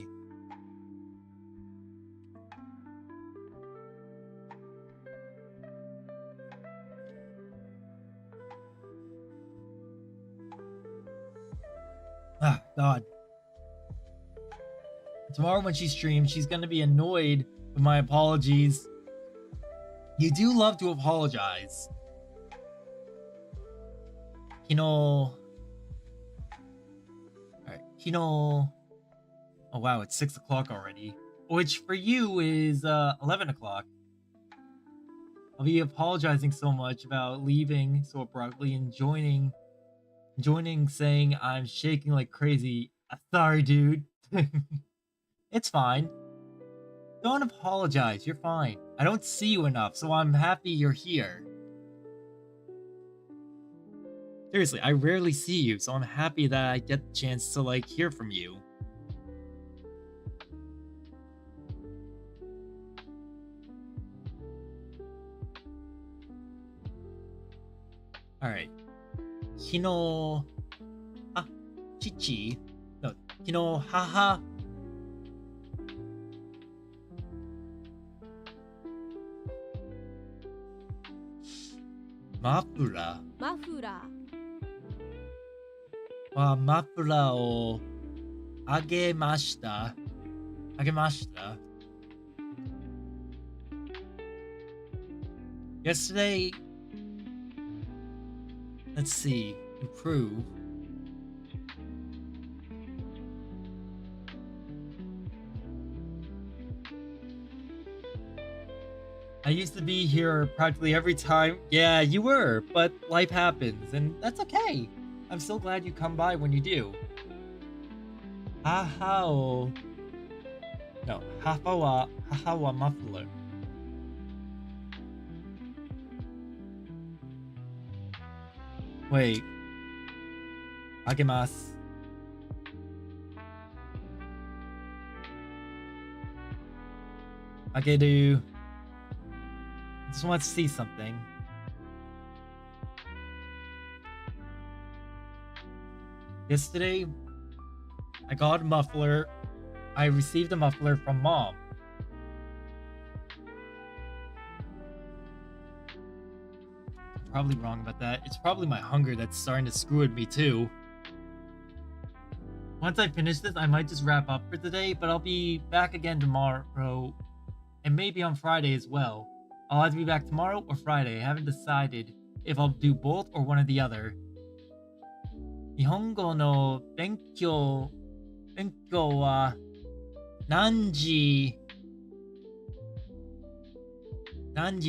Ah, God. Tomorrow when she streams, she's gonna be annoyed with my apologies. You do love to apologize. Kino... Alright, Kino... Oh wow, it's 6 o'clock already. Which for you is 11 o'clock. I'll be apologizing so much about leaving so abruptly and joining saying I'm shaking like crazy. Sorry, dude. It's fine. Don't apologize, you're fine. I don't see you enough, so I'm happy you're here. Seriously, I rarely see you, so I'm happy that I get the chance to, like, hear from you. Alright. Kino... Ah, Chichi. No, Kino haha... マフラマフラー、ーはマフラーをあげました。あげました。Yesterday, let's see, improve. I used to be here practically every time. Yeah, you were, but life happens, and that's okay. I'm so glad you come by when you do. Haha. No, haha wa muffler. Wait. Agemasu. Ageru. I just want to see something. Yesterday, I got a muffler. I received a muffler from Mom. I'm probably wrong about that. It's probably my hunger that's starting to screw with me too. Once I finish this, I might just wrap up for today, but I'll be back again tomorrow, and maybe on Friday as well. I'll either be back tomorrow or Friday. I haven't decided if I'll do both or one or the other. 日本語の勉強は何時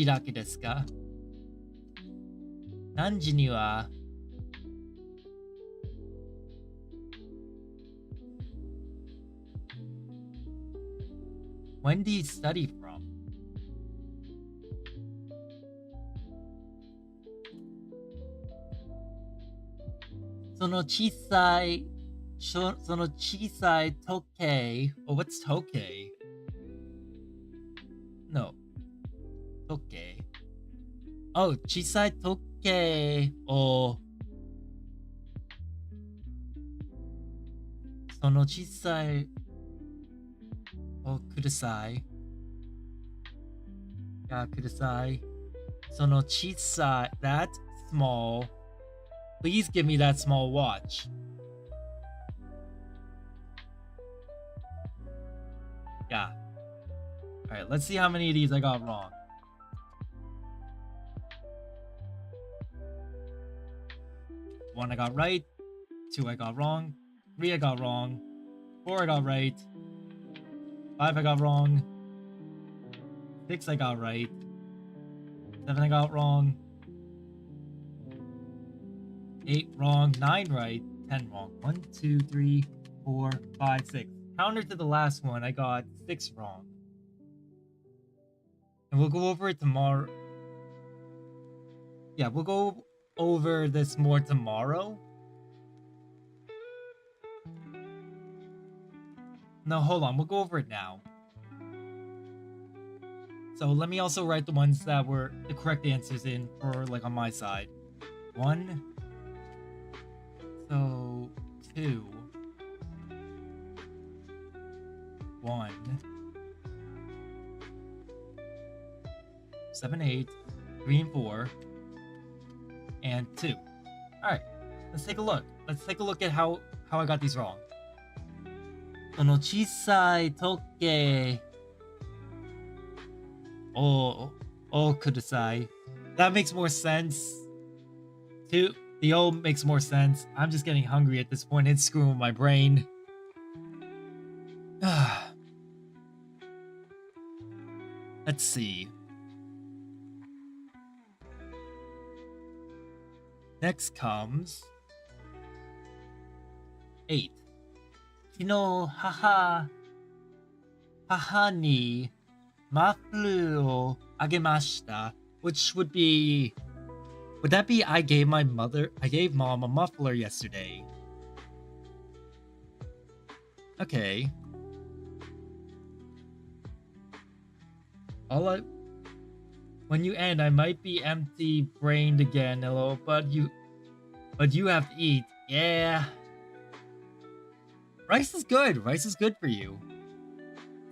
だけですか？何時にはWhen do you study from? その小さい時計 Oh, what's 時計? No. 時計 Oh, 小さい時計をその小さいをください。ください。その小さい that small. Please give me that small watch. Yeah. Alright, let's see how many of these I got wrong. One I got right. Two I got wrong. Three I got wrong. Four I got right. Five I got wrong. Six I got right. Seven I got wrong. 8 wrong, 9 right, 10 wrong. 1, 2, 3, 4, 5, 6. Counter to the last one, I got 6 wrong. And we'll go over it tomorrow. Yeah, we'll go over this more tomorrow. No, hold on, we'll go over it now. So let me also write the ones that were the correct answers in for like on my side. 1. So 2. 1. 7, 8, 3 and 4, and 2. Alright, let's take a look. Let's take a look at how I got these wrong. その小さい時計をください. That makes more sense. 2. The O makes more sense. I'm just getting hungry at this point. It's screwing with my brain. Let's see. Next comes 8. 昨日母にマフラーをあげました. Which would that be I gave mom a muffler yesterday? Okay. When you end, I might be empty-brained again, hello, but you have to eat. Yeah. Rice is good. Rice is good for you.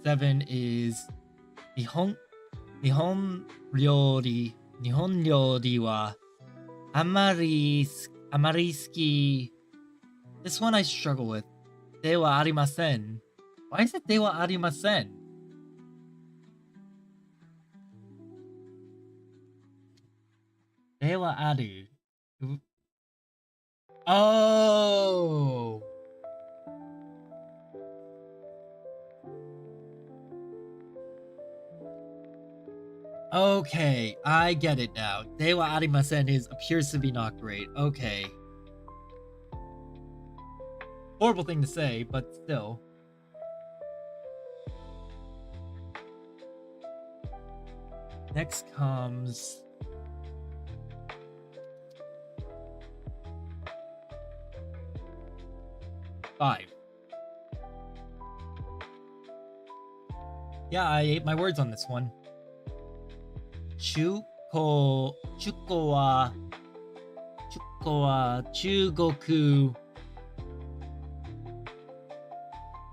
7 is 日本料理は Amariski. This one I struggle with. Dewa arimasen. Why is it dewa arimasen? Dewa aru. Oh. Okay, I get it now. Dewa arimasen appears to be not great. Okay. Horrible thing to say, but still. Next comes... Five. Yeah, I ate my words on this one. Chuko wa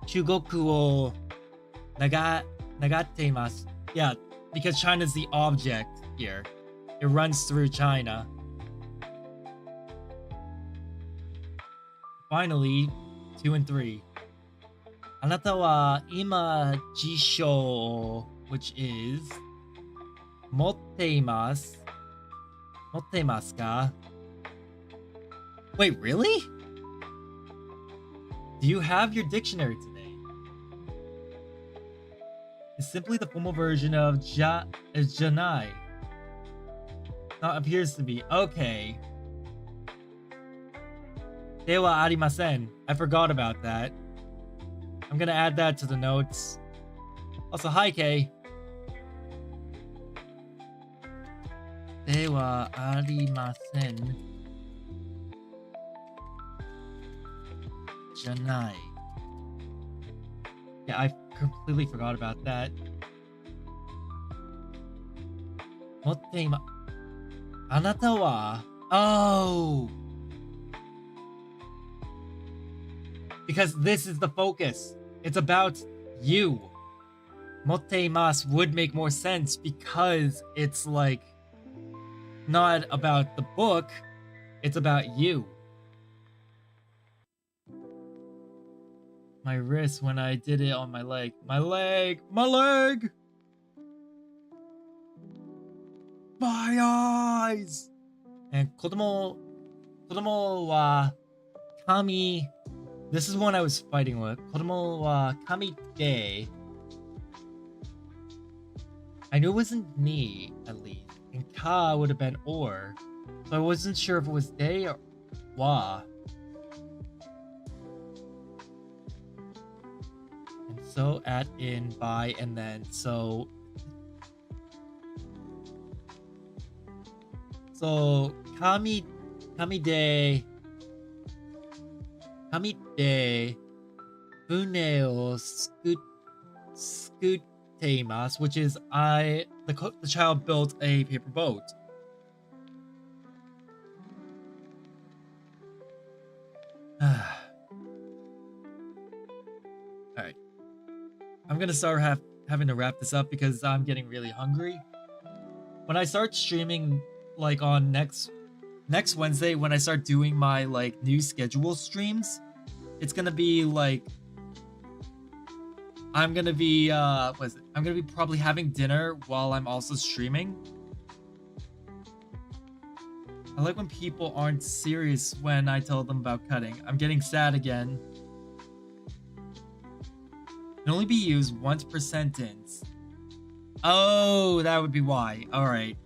Chugoku wo nagattemasu. Yeah, because China's the object here. It runs through China. Finally, 2 and 3. Anata wa ima jisho, which is motteimasu. Motteimasu ka? Wait, really? Do you have your dictionary today? It's simply the formal version of janai. Not appears to be. Okay. Dewa arimasen. I forgot about that. I'm gonna add that to the notes. Also, hi Kay. Dewa arimasen. Janai. Yeah, I completely forgot about that. Motteima. Anata wa. Oh! Because this is the focus. It's about you. Motteimasu would make more sense because it's like not about the book, it's about you. My wrist when I did it on my leg. My leg! My leg! My eyes! And kodomo wa kami. This is one I was fighting with. Kodomo wa kami de. I knew it wasn't ni, at least. And ka would have been or. So I wasn't sure if it was de or wa. And so at, in, by, and then so. So kami de. Kami de fune o skuteimasu, which is the child built a paper boat. Alright. I'm gonna start having to wrap this up because I'm getting really hungry. When I start streaming like on next Wednesday, when I start doing my like new schedule streams, it's gonna be like I'm gonna be I'm gonna be probably having dinner while I'm also streaming. I like when people aren't serious when I tell them about cutting. I'm getting sad again. Can only be used once per sentence. Oh, that would be why. Alright.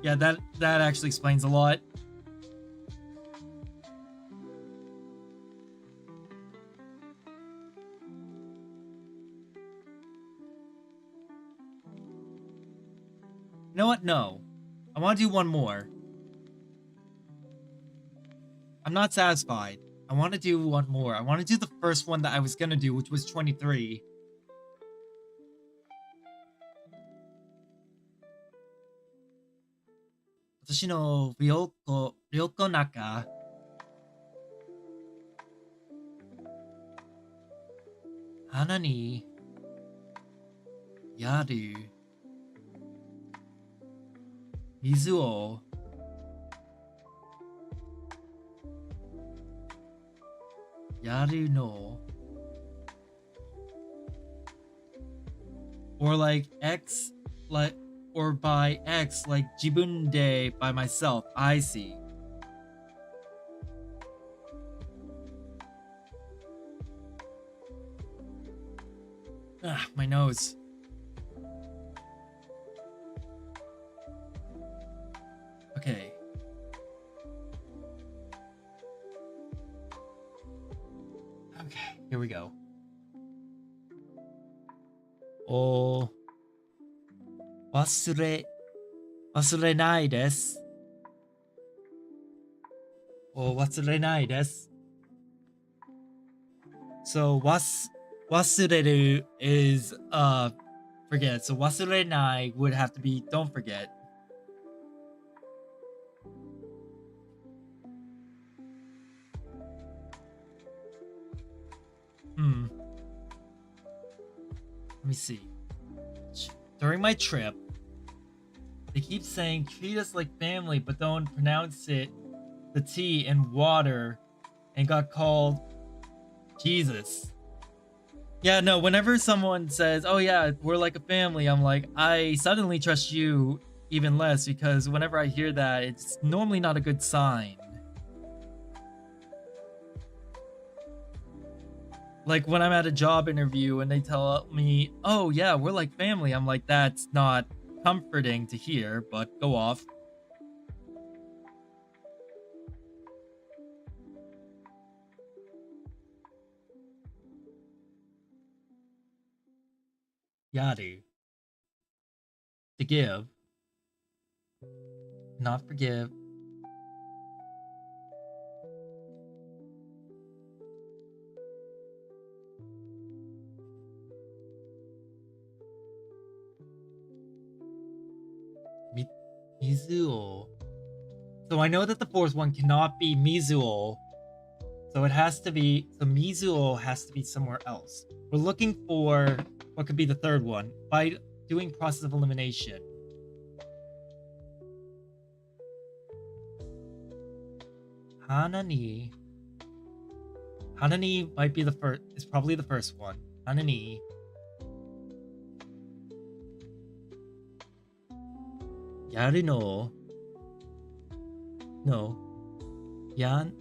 Yeah, that actually explains a lot. You know what? No. I want to do one more. I'm not satisfied. I want to do one more. I want to do the first one that I was gonna do, which was 23. Watashi no ryoko naka. Hana ni yaru 水をやるの or like X like or by X like 自分で by myself. I see. Ah, my nose. Okay. Okay, here we go. Oh, 忘れないです。忘れないです。So, 忘れる is forget. So, 忘れない would have to be don't forget. Let me see. During my trip, they keep saying treat us like family, but don't pronounce it the T in water, and got called Jesus. Yeah, no, whenever someone says, oh yeah, we're like a family, I'm like, I suddenly trust you even less, because whenever I hear that, it's normally not a good sign. Like when I'm at a job interview and they tell me, oh yeah, we're like family, I'm like, that's not comforting to hear, but go off. Yaru. To give. Not forgive. Mizuo. So I know that the fourth one cannot be Mizuo. So it has to be, so Mizuo has to be somewhere else. We're looking for what could be the third one by doing process of elimination. Hanani. Hanani might be the first, is probably the first one. Hanani. Yaru no. No. Yan.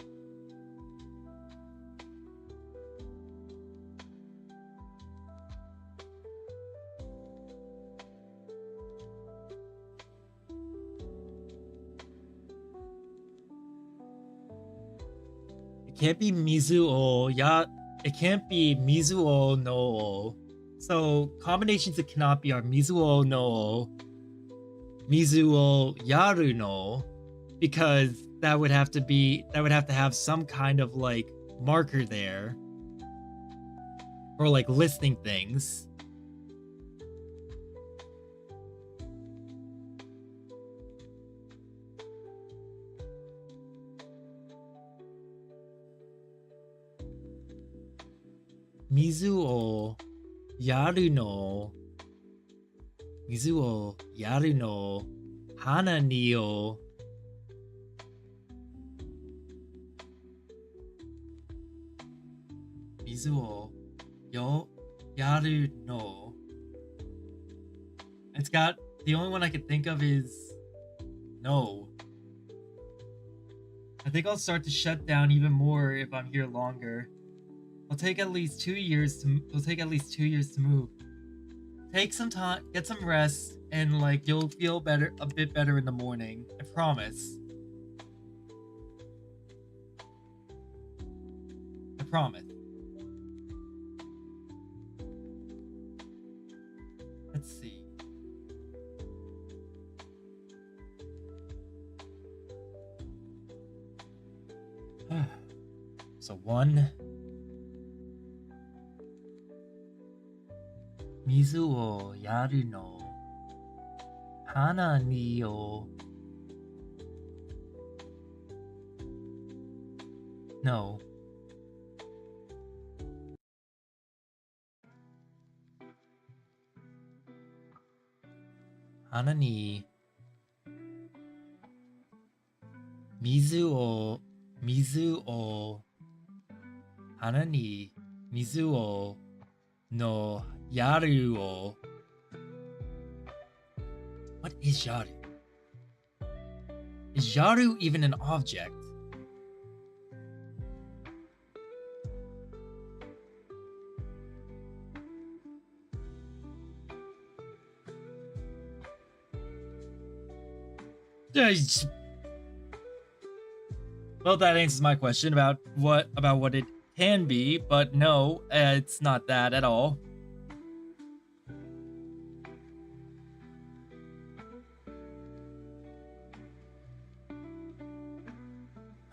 It can't be Mizuo. Ya. It can't be Mizuo no. So combinations it cannot be are Mizuo no, Mizuo Yaru no, because that would have to have some kind of like marker there, or like listing things. Mizuo Yaru no, Mizuo Yaru no, Hanani o. Mizuo yo Yaru no. It's got, the only one I could think of is no. I think I'll start to shut down even more if I'm here longer. It'll take at least 2 years to move. Take some time, get some rest, and like you'll feel better, a bit better in the morning. I promise. I promise. Let's see. So 1. 水をやるの。花にを。No. Hanani 水を花に水をのやるを What is yaru? Is yaru even an object? Well, that answers my question about what it can be, but no, it's not that at all.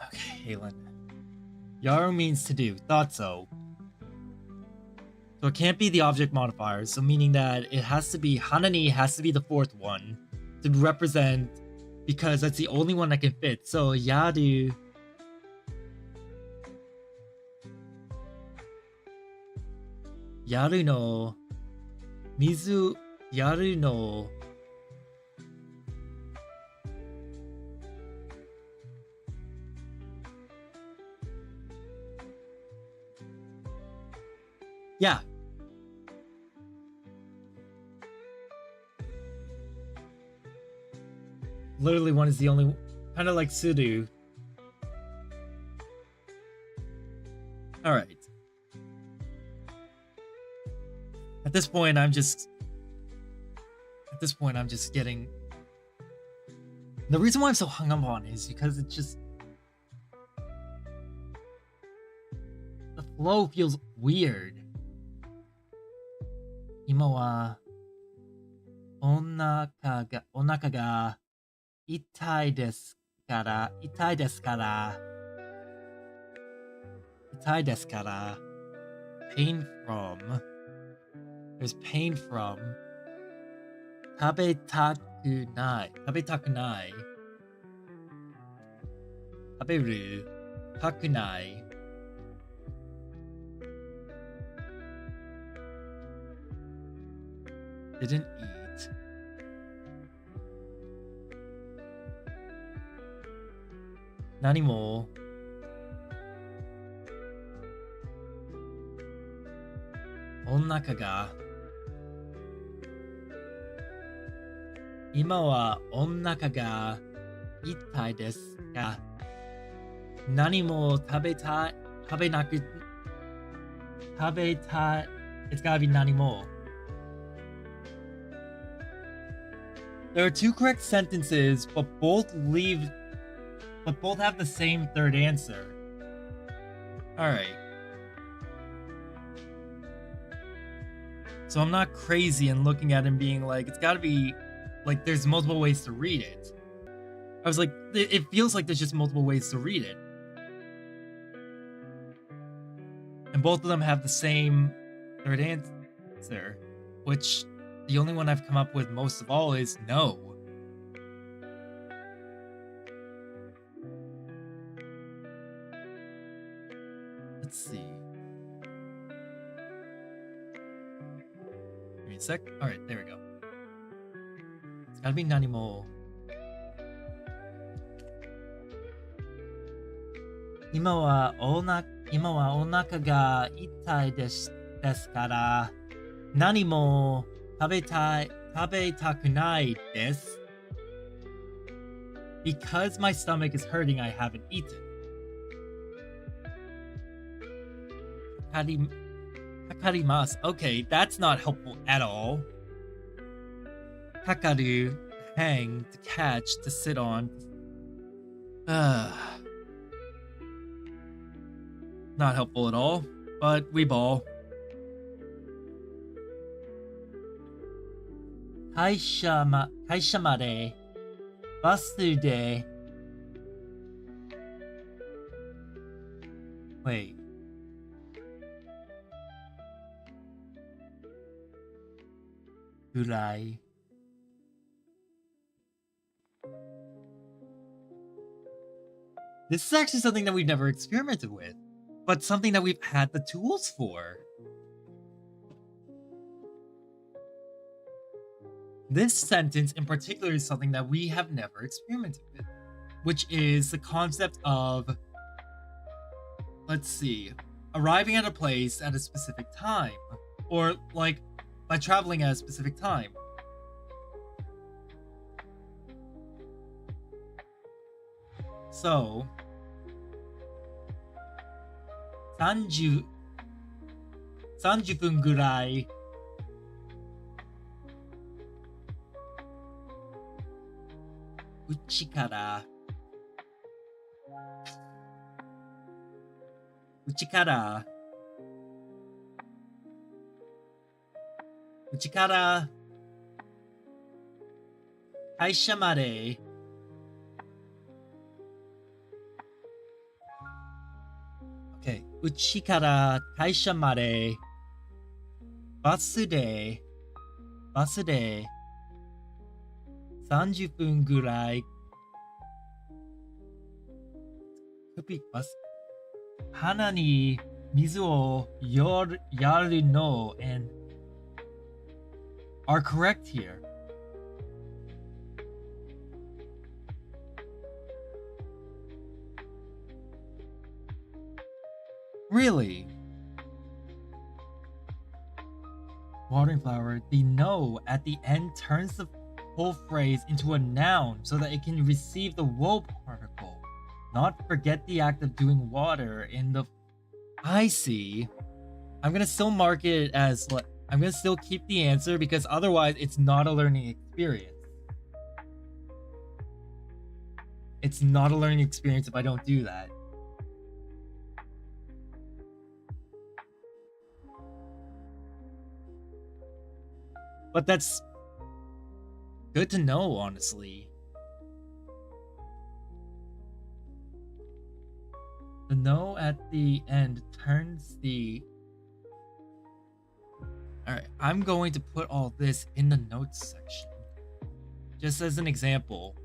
Okay, Halen. Yaru means to do. Thought so. So it can't be the object modifier, so meaning that it has to be Hanani has to be the fourth one to represent, because that's the only one that can fit. So Yaru. Yaru no Mizu Yaru no Yeah. Literally one is the only, kind of like Suru. Alright. At this point, I'm just getting... The reason why I'm so hung up on it is because it's just... The flow feels weird. 今はお腹が痛いですから pain from, there's pain from 食べたくない食べるたくない didn't eat. Nani mo onnaka ga ima wa onnaka ga itai desu ka? Nani mo tabetai it's gotta be nani mo. There are two correct sentences, but both have the same third answer. Alright. So I'm not crazy and looking at it and being like, it's gotta be, like, there's multiple ways to read it. I was like, it feels like there's just multiple ways to read it. And both of them have the same third answer, which... The only one I've come up with most of all is no. Let's see. Give me a sec. Alright, there we go. It's gotta be Nanimo. Ima wa onaka ga itai desu kara nani mo tabetakunai desu. Because my stomach is hurting, I haven't eaten. Kakarimasu. Okay, that's not helpful at all. Kakaru, hang, to catch, to sit on. Not helpful at all, but we ball. 会社までバスで Wait. July. This is actually something that we've never experimented with, but something that we've had the tools for. This sentence in particular is something that we have never experimented which is the concept of, let's see, arriving at a place at a specific time, or like by traveling at a specific time. So 30分ぐらいうちから会社までOkay. うちから会社までバスで30分ぐらい。バス花に水をやるの and are correct here. Really? Watering flower, the no at the end turns the whole phrase into a noun so that it can receive the wo particle. Not forget the act of doing water in the... I see. I'm gonna still mark it as... I'm gonna still keep the answer because otherwise it's not a learning experience. It's not a learning experience if I don't do that. But that's good to know, honestly. The no at the end turns the... Alright, I'm going to put all this in the notes section. Just as an example.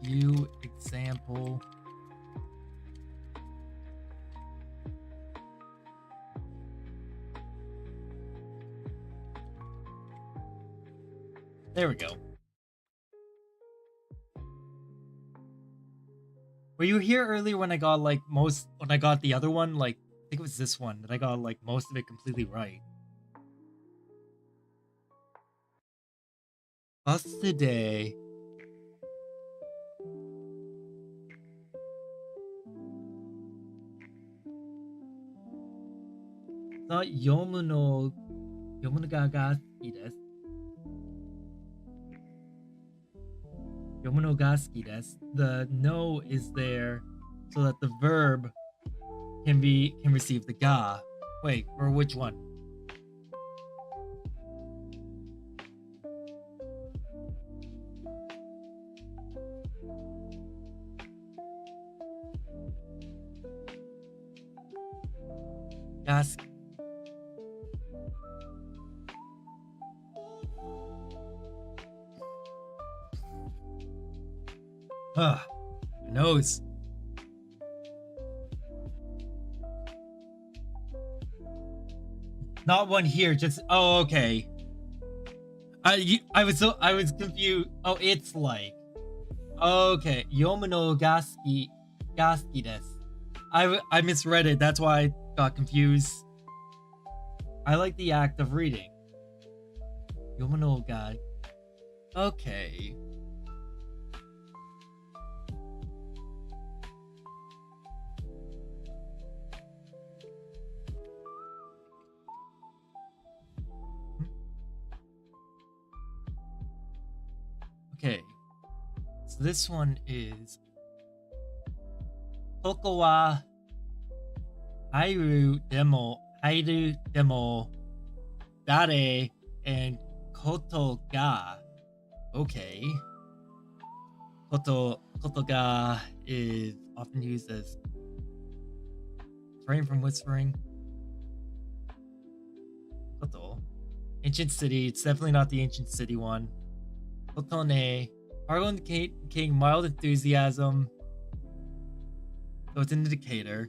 View example. There we go. Were you here earlier when I got when I got the other one? Like, I think it was this one that I got like most of it completely right. Bus today. Not 読むのが好きです。読むのが好きです。The no is there so that the verb can receive the ga. Wait, or which one? Gas. Ugh, my nose. Not one here, just okay. I was confused. Oh, it's like okay. Yomu no ga suki desu. I misread it. That's why I got confused. I like the act of reading. Yomu no ga. Okay. Okay, so this one is Koko wa hairu demo dare and koto ga. Okay. Koto ga is often used as refrain from whispering. Koto. Ancient city, it's definitely not the ancient city one. Kotone, article indicating mild enthusiasm. So it's an indicator.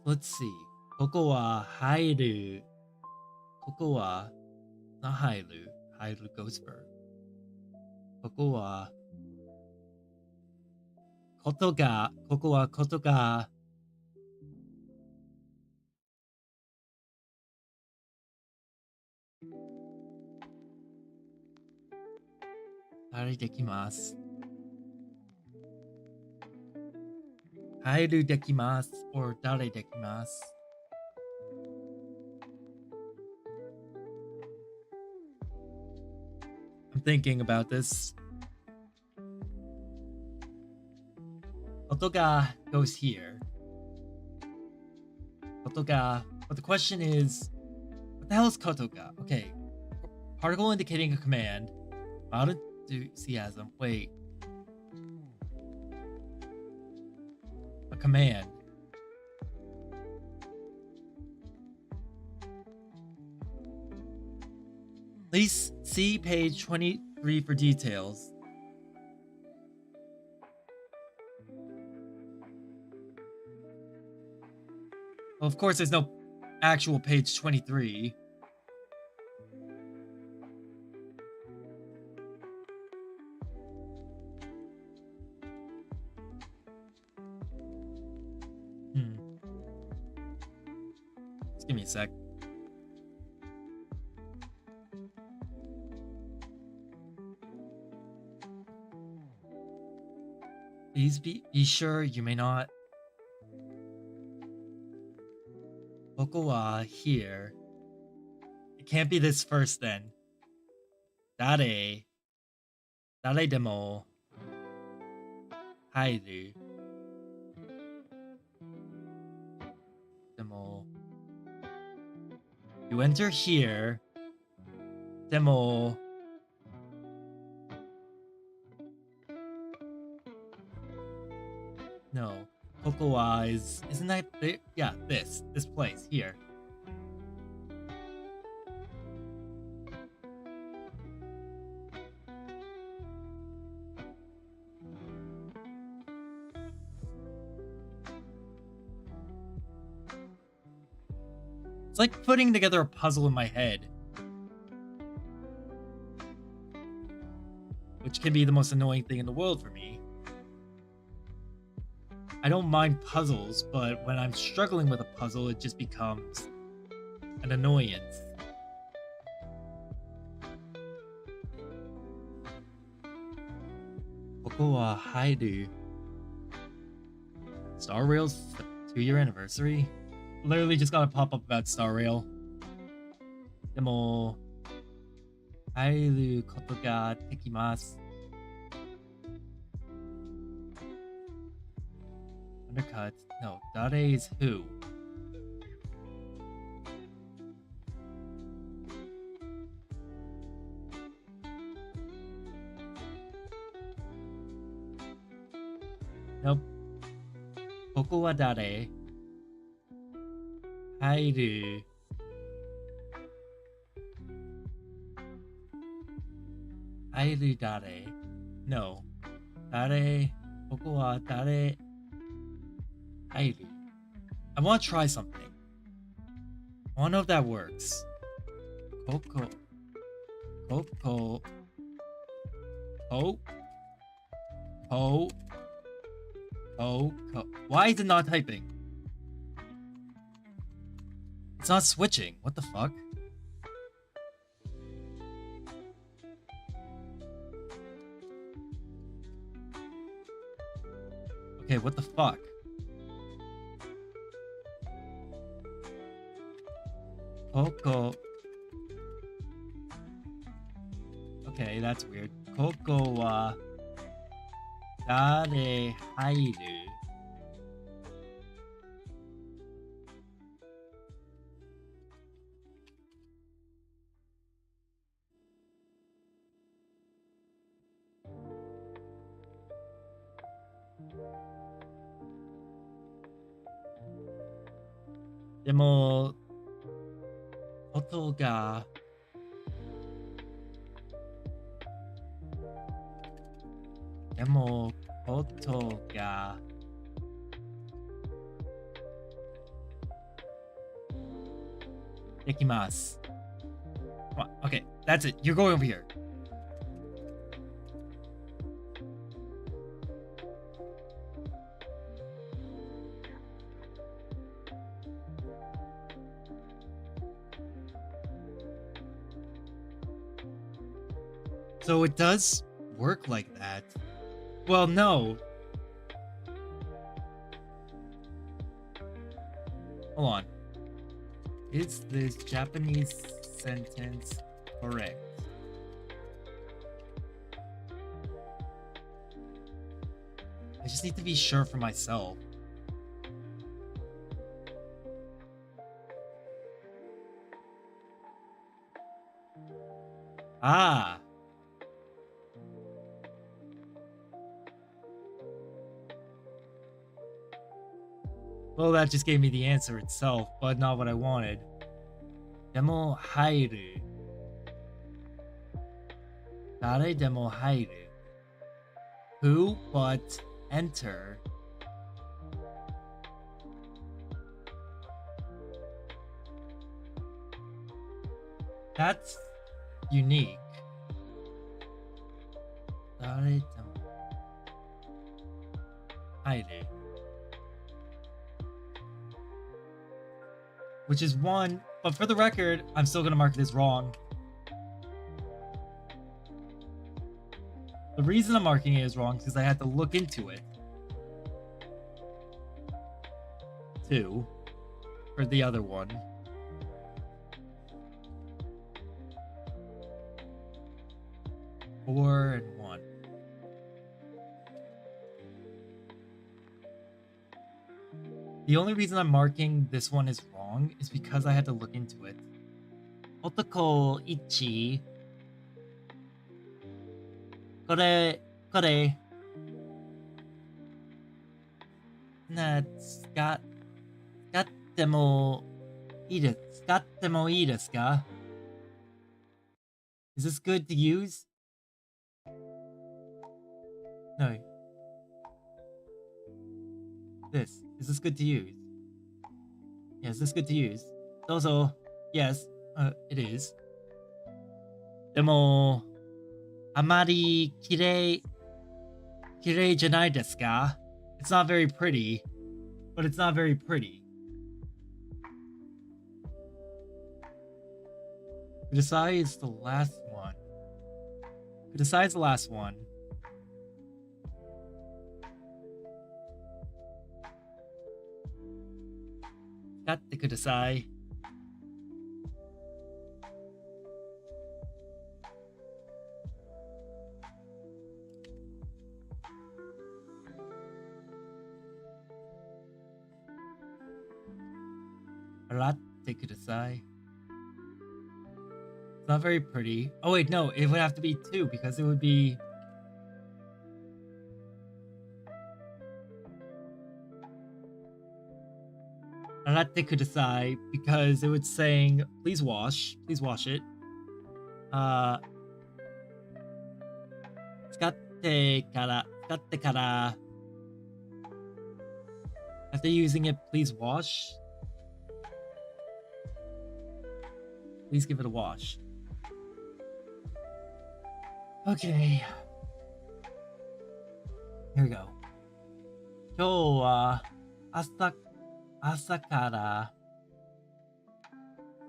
let's see. ここは入る。ここは not 入る。入る goes verb. ここはことが。ここはことが。誰できます。入るできます or 誰できます。I'm thinking about this. Kotoga goes here. Kotoga. But the question is, what the hell is kotoga? Okay. Particle indicating a command. Mild enthusiasm. Wait. A command. Please see page 23 for details. Well, of course, there's no actual page 23. Just give me a sec. Please be sure you may not. Koko wa here. It can't be this first then. Dare demo hairu. Demo. You enter here. Demo. No. Koko wa isn't that the, yeah, this place here. It's like putting together a puzzle in my head. Which can be the most annoying thing in the world for me. I don't mind puzzles, but when I'm struggling with a puzzle, it just becomes an annoyance. Koko wa hairu. Star Rail's 2-year anniversary? Literally just got a pop-up about Star Rail. Demo hairu koto ga dekimasu. Undercut. No, Dare is who? Nope. Koko wa dare? Hairu. Hairu dare? No. Dare. Koko wa dare? Hairu. I want to try something. I want to know if that works. Koko. Koko. Ko. Ko. Ko. Ko. Why is it not typing? It's not switching. What the fuck? Okay, what the fuck? Koko. Okay, that's weird. Koko wa dare hairu? Demo 音がでも音が Dekimasu. Come on. Okay, that's it. You're going over here. So it does work like that. Well, no. Hold on. Is this Japanese sentence correct? I just need to be sure for myself. Ah. Well, that just gave me the answer itself, but not what I wanted. Demo hairu. Dare demo hairu. Who but enter. That's unique. Dare demo hairu. Which is one, but for the record, I'm still gonna mark this wrong. The reason I'm marking it as wrong is because I had to look into it. 2 for the other one. Four and 1. The only reason I'm marking this one as wrong is because I had to look into it. Otoko ichi. Kore. Tsukattemo ii desu ka? Is this good to use? No. This. Is this good to use? Yeah, is this good to use? Also, yes, it is. Demo, amari kirei janai desu ka? It's not very pretty, but it's not very pretty. Kudasai is the last one. Kudasai is the last one. Katte kudasai. Aratte kudasai. It's not very pretty. Oh wait, no, it would have to be 2 because it would be... Aratte kudasai, because it would saying, please wash it. Tsukatte kara. After using it, please wash. Please give it a wash. Okay. Here we go. 今日は朝から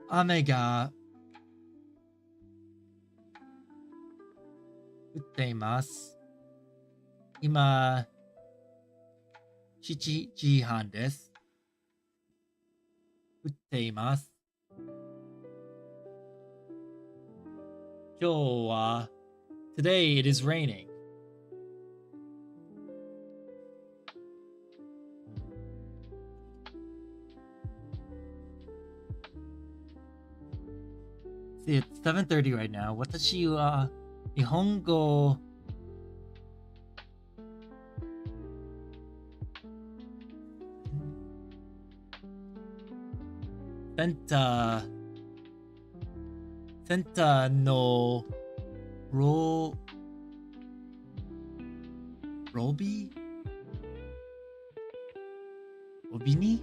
雨が降っています。今、7時半です。降っています。今日は Today it is raining. See, it's 7:30 right now. 私は日本語センターのロビに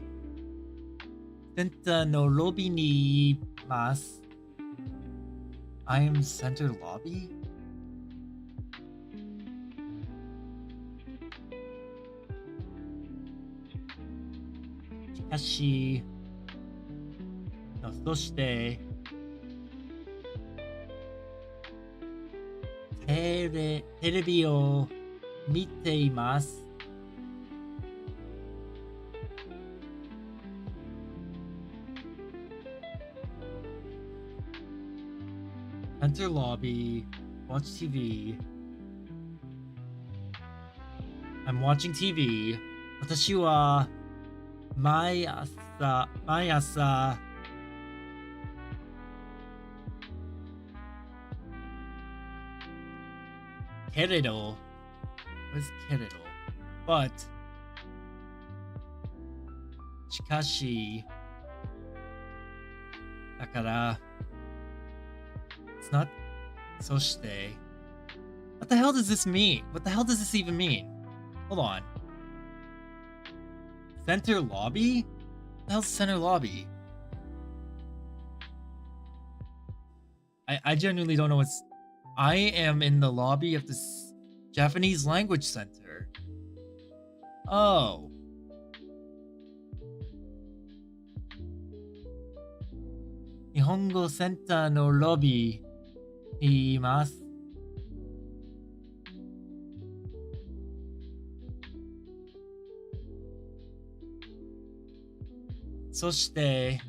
センターのロビに mas. I am center lobby? Shikashi. No, そして、テレビを見ています。Enter lobby, watch TV. I'm watching TV. 私は毎朝けれど what is けれど but しかしだから it's not そして what the hell does this mean? What the hell does this even mean? Hold on. Center lobby? What the hell's center lobby? I genuinely don't know what's... I am in the lobby of the Japanese language center. Oh. Nihongo Center no lobbyにいます。そして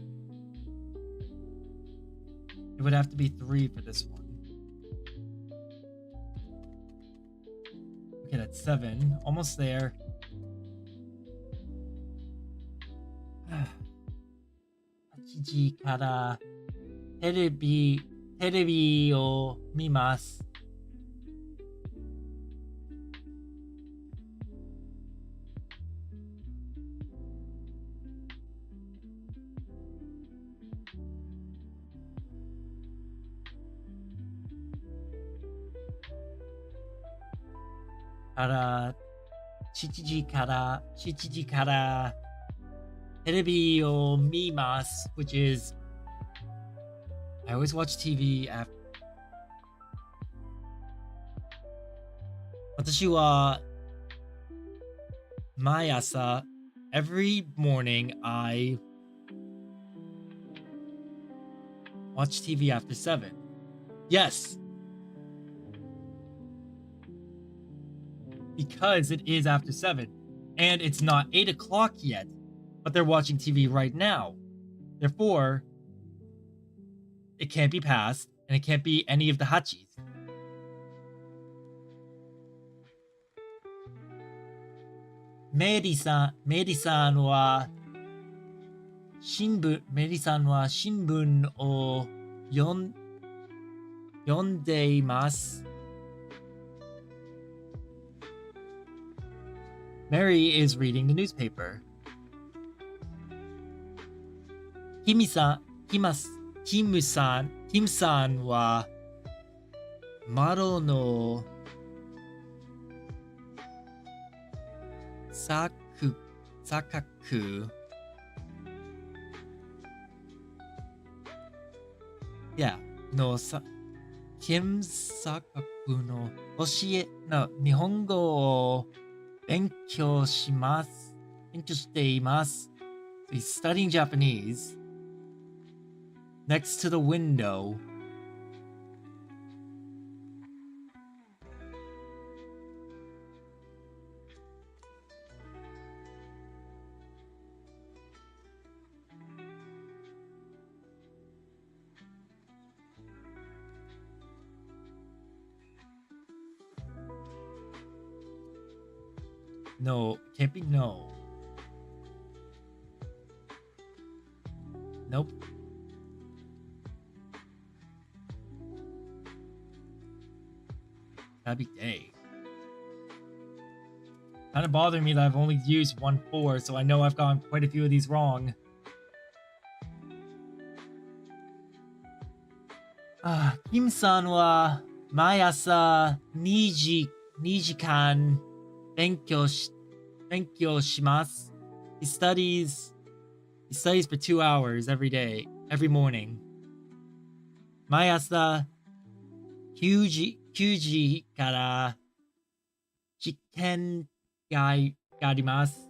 it would have to be 3 for this one. Okay, that's 7. Almost there. 8時からテレビを見ます。7時からテレビを見ます which is I always watch TV after 私は毎朝 every morning I watch TV after 7. Yes. Because it is after 7 and it's not 8 o'clock yet, but they're watching TV right now. Therefore, it can't be past and it can't be any of the hachis. Meri san wa shinbun o yondeimasu. Mary is reading the newspaper. Kim san wa maro no sakaku. Yeah, no Kim Sakaku no oshie no Nihongo o 勉強しています. So he's studying Japanese next to the window. No, can't be no. Nope. That'd be day. Kind of bothering me that I've only used 1-4, so I know I've gotten quite a few of these wrong. Kim-san wa mai asa 2時間勉強します. He studies for 2 hours every day, every morning. 毎朝9時から試験があります。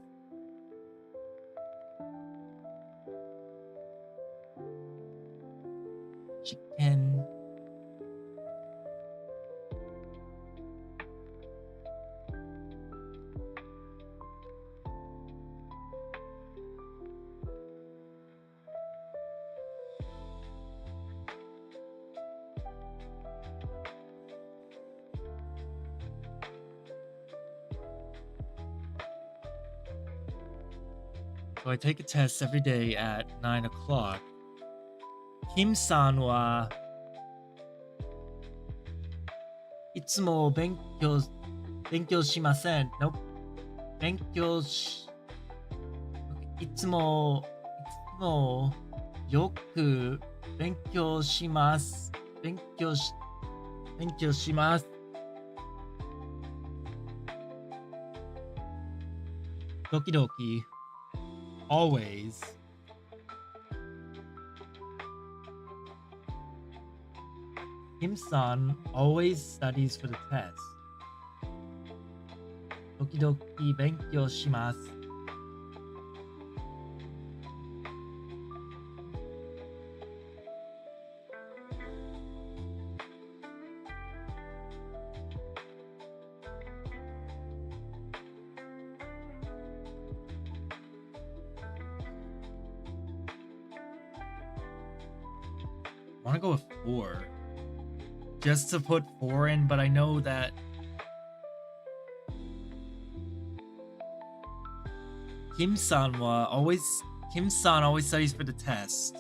試験 So I take a test every day at 9 o'clock. Kim-san はいつも勉強しません。Nope. いつもよく勉強します。勉強します。時々 always. Kim-san always studies for the test. 時々勉強します。I want to go with 4. Just to put 4 in, but I know that Kim-san always studies for the test.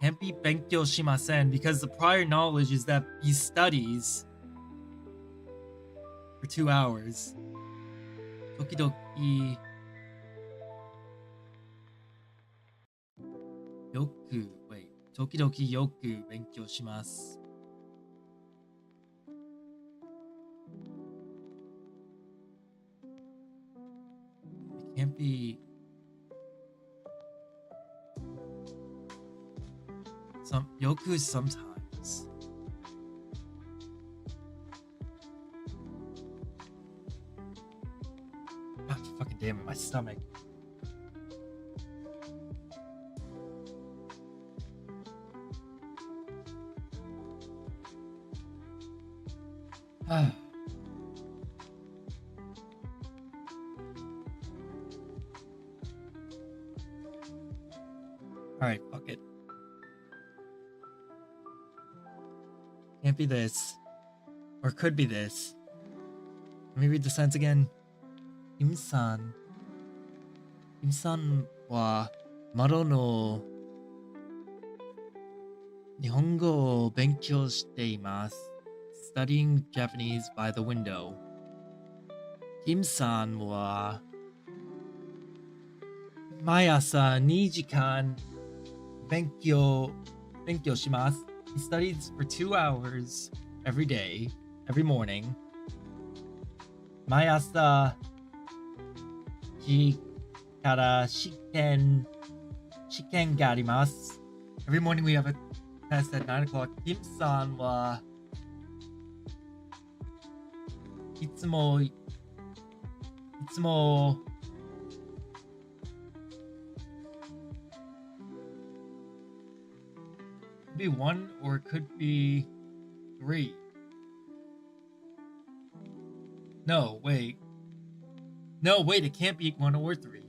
Can't be 勉強しません because the prior knowledge is that he studies for 2 hours. 時々よく勉強します。It can't beよく sometimes. God fucking damn it, my stomach. Alright, fuck it. Can't be this. Or could be this. Let me read the sentence again. Kim-san は窓の日本語を勉強しています。Studying Japanese by the window. Kim-san は毎朝2時間勉強します。He studies for 2 hours every day, every morning. 毎朝から試験があります。Every morning we have a test at 9 o'clock. Kim-sanはいつもbe 1 or it could be 3. No, wait, it can't be 1 or 3.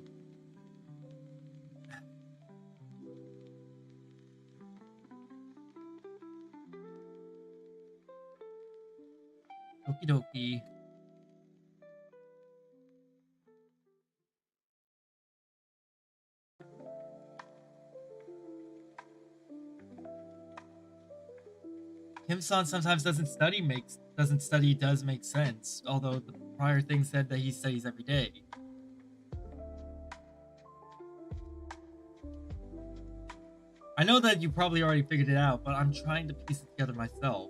Okie dokie. Kim-san sometimes does make sense, although the prior thing said that he studies every day. I know that you probably already figured it out, but I'm trying to piece it together myself.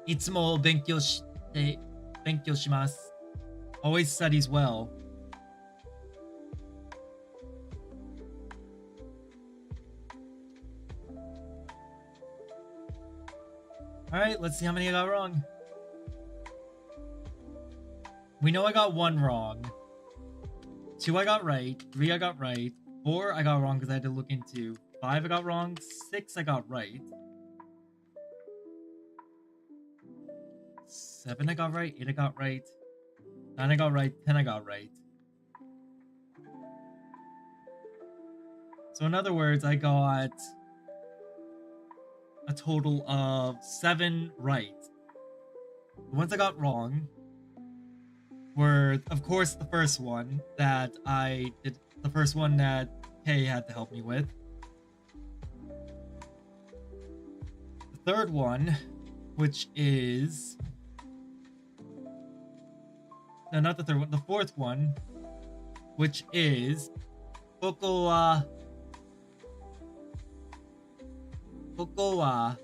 いつも勉強します. Always studies well. Alright, let's see how many I got wrong. We know I got 1 wrong. 2 I got right. 3 I got right. 4 I got wrong because I had to look into. 5 I got wrong. 6 I got right. 7 I got right. 8 I got right. 9 I got right. 10 I got right. So in other words, I got a total of 7 right. The ones I got wrong were, of course, the first one that I did, the first one that Kay had to help me with. The third one, which is... No, not the third one. The fourth one, which is... Koko wa... ここは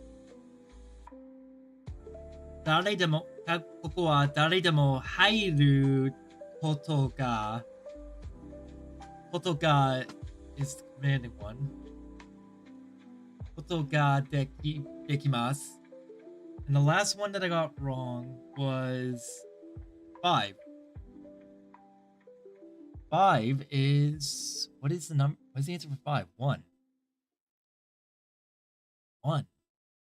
誰でも入ることが is the commanding one. ことができます. And the last one that I got wrong was 5. 5 is... What is the number? What's the answer for 5? 1. 1.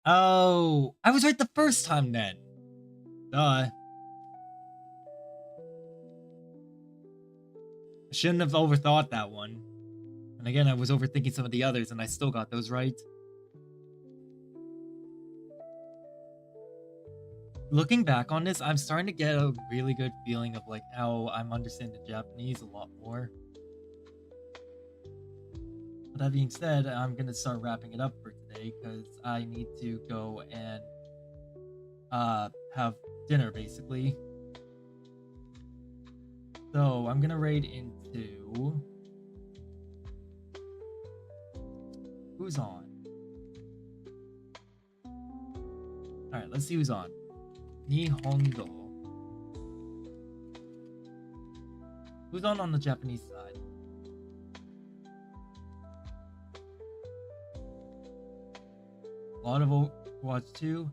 Oh, I was right the first time then. Duh. I shouldn't have overthought that one. And again, I was overthinking some of the others and I still got those right. Looking back on this, I'm starting to get a really good feeling of like how I'm understanding Japanese a lot more. But that being said, I'm going to start wrapping it up for today because I need to go and have dinner, basically. So I'm going to raid into... Who's on? Alright, let's see who's on. Nihongo. Who's on the Japanese side? A lot of Overwatch 2.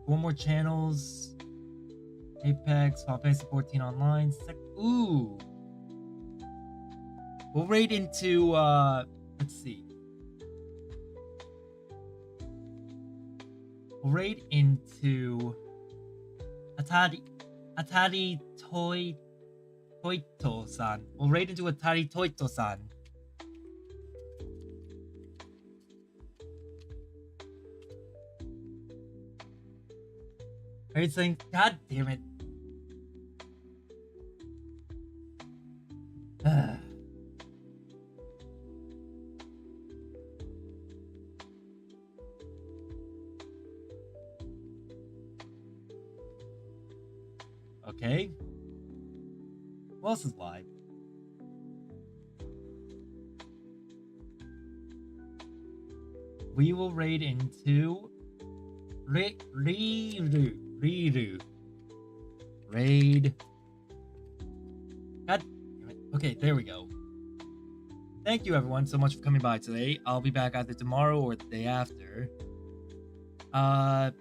Four more channels. Apex, Final Fantasy 14 Online. Ooh. We'll raid into, let's see. We'll raid into Atari Toito-san. We'll raid into Atari Toito-san. Raid saying, God damn it. Okay. Who else is live? We will raid into Riru. Raid. God damn it. Okay, there we go. Thank you everyone so much for coming by today. I'll be back either tomorrow or the day after. I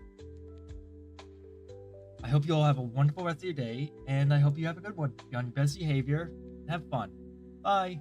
hope you all have a wonderful rest of your day, and I hope you have a good one. Be on your best behavior, and have fun. Bye!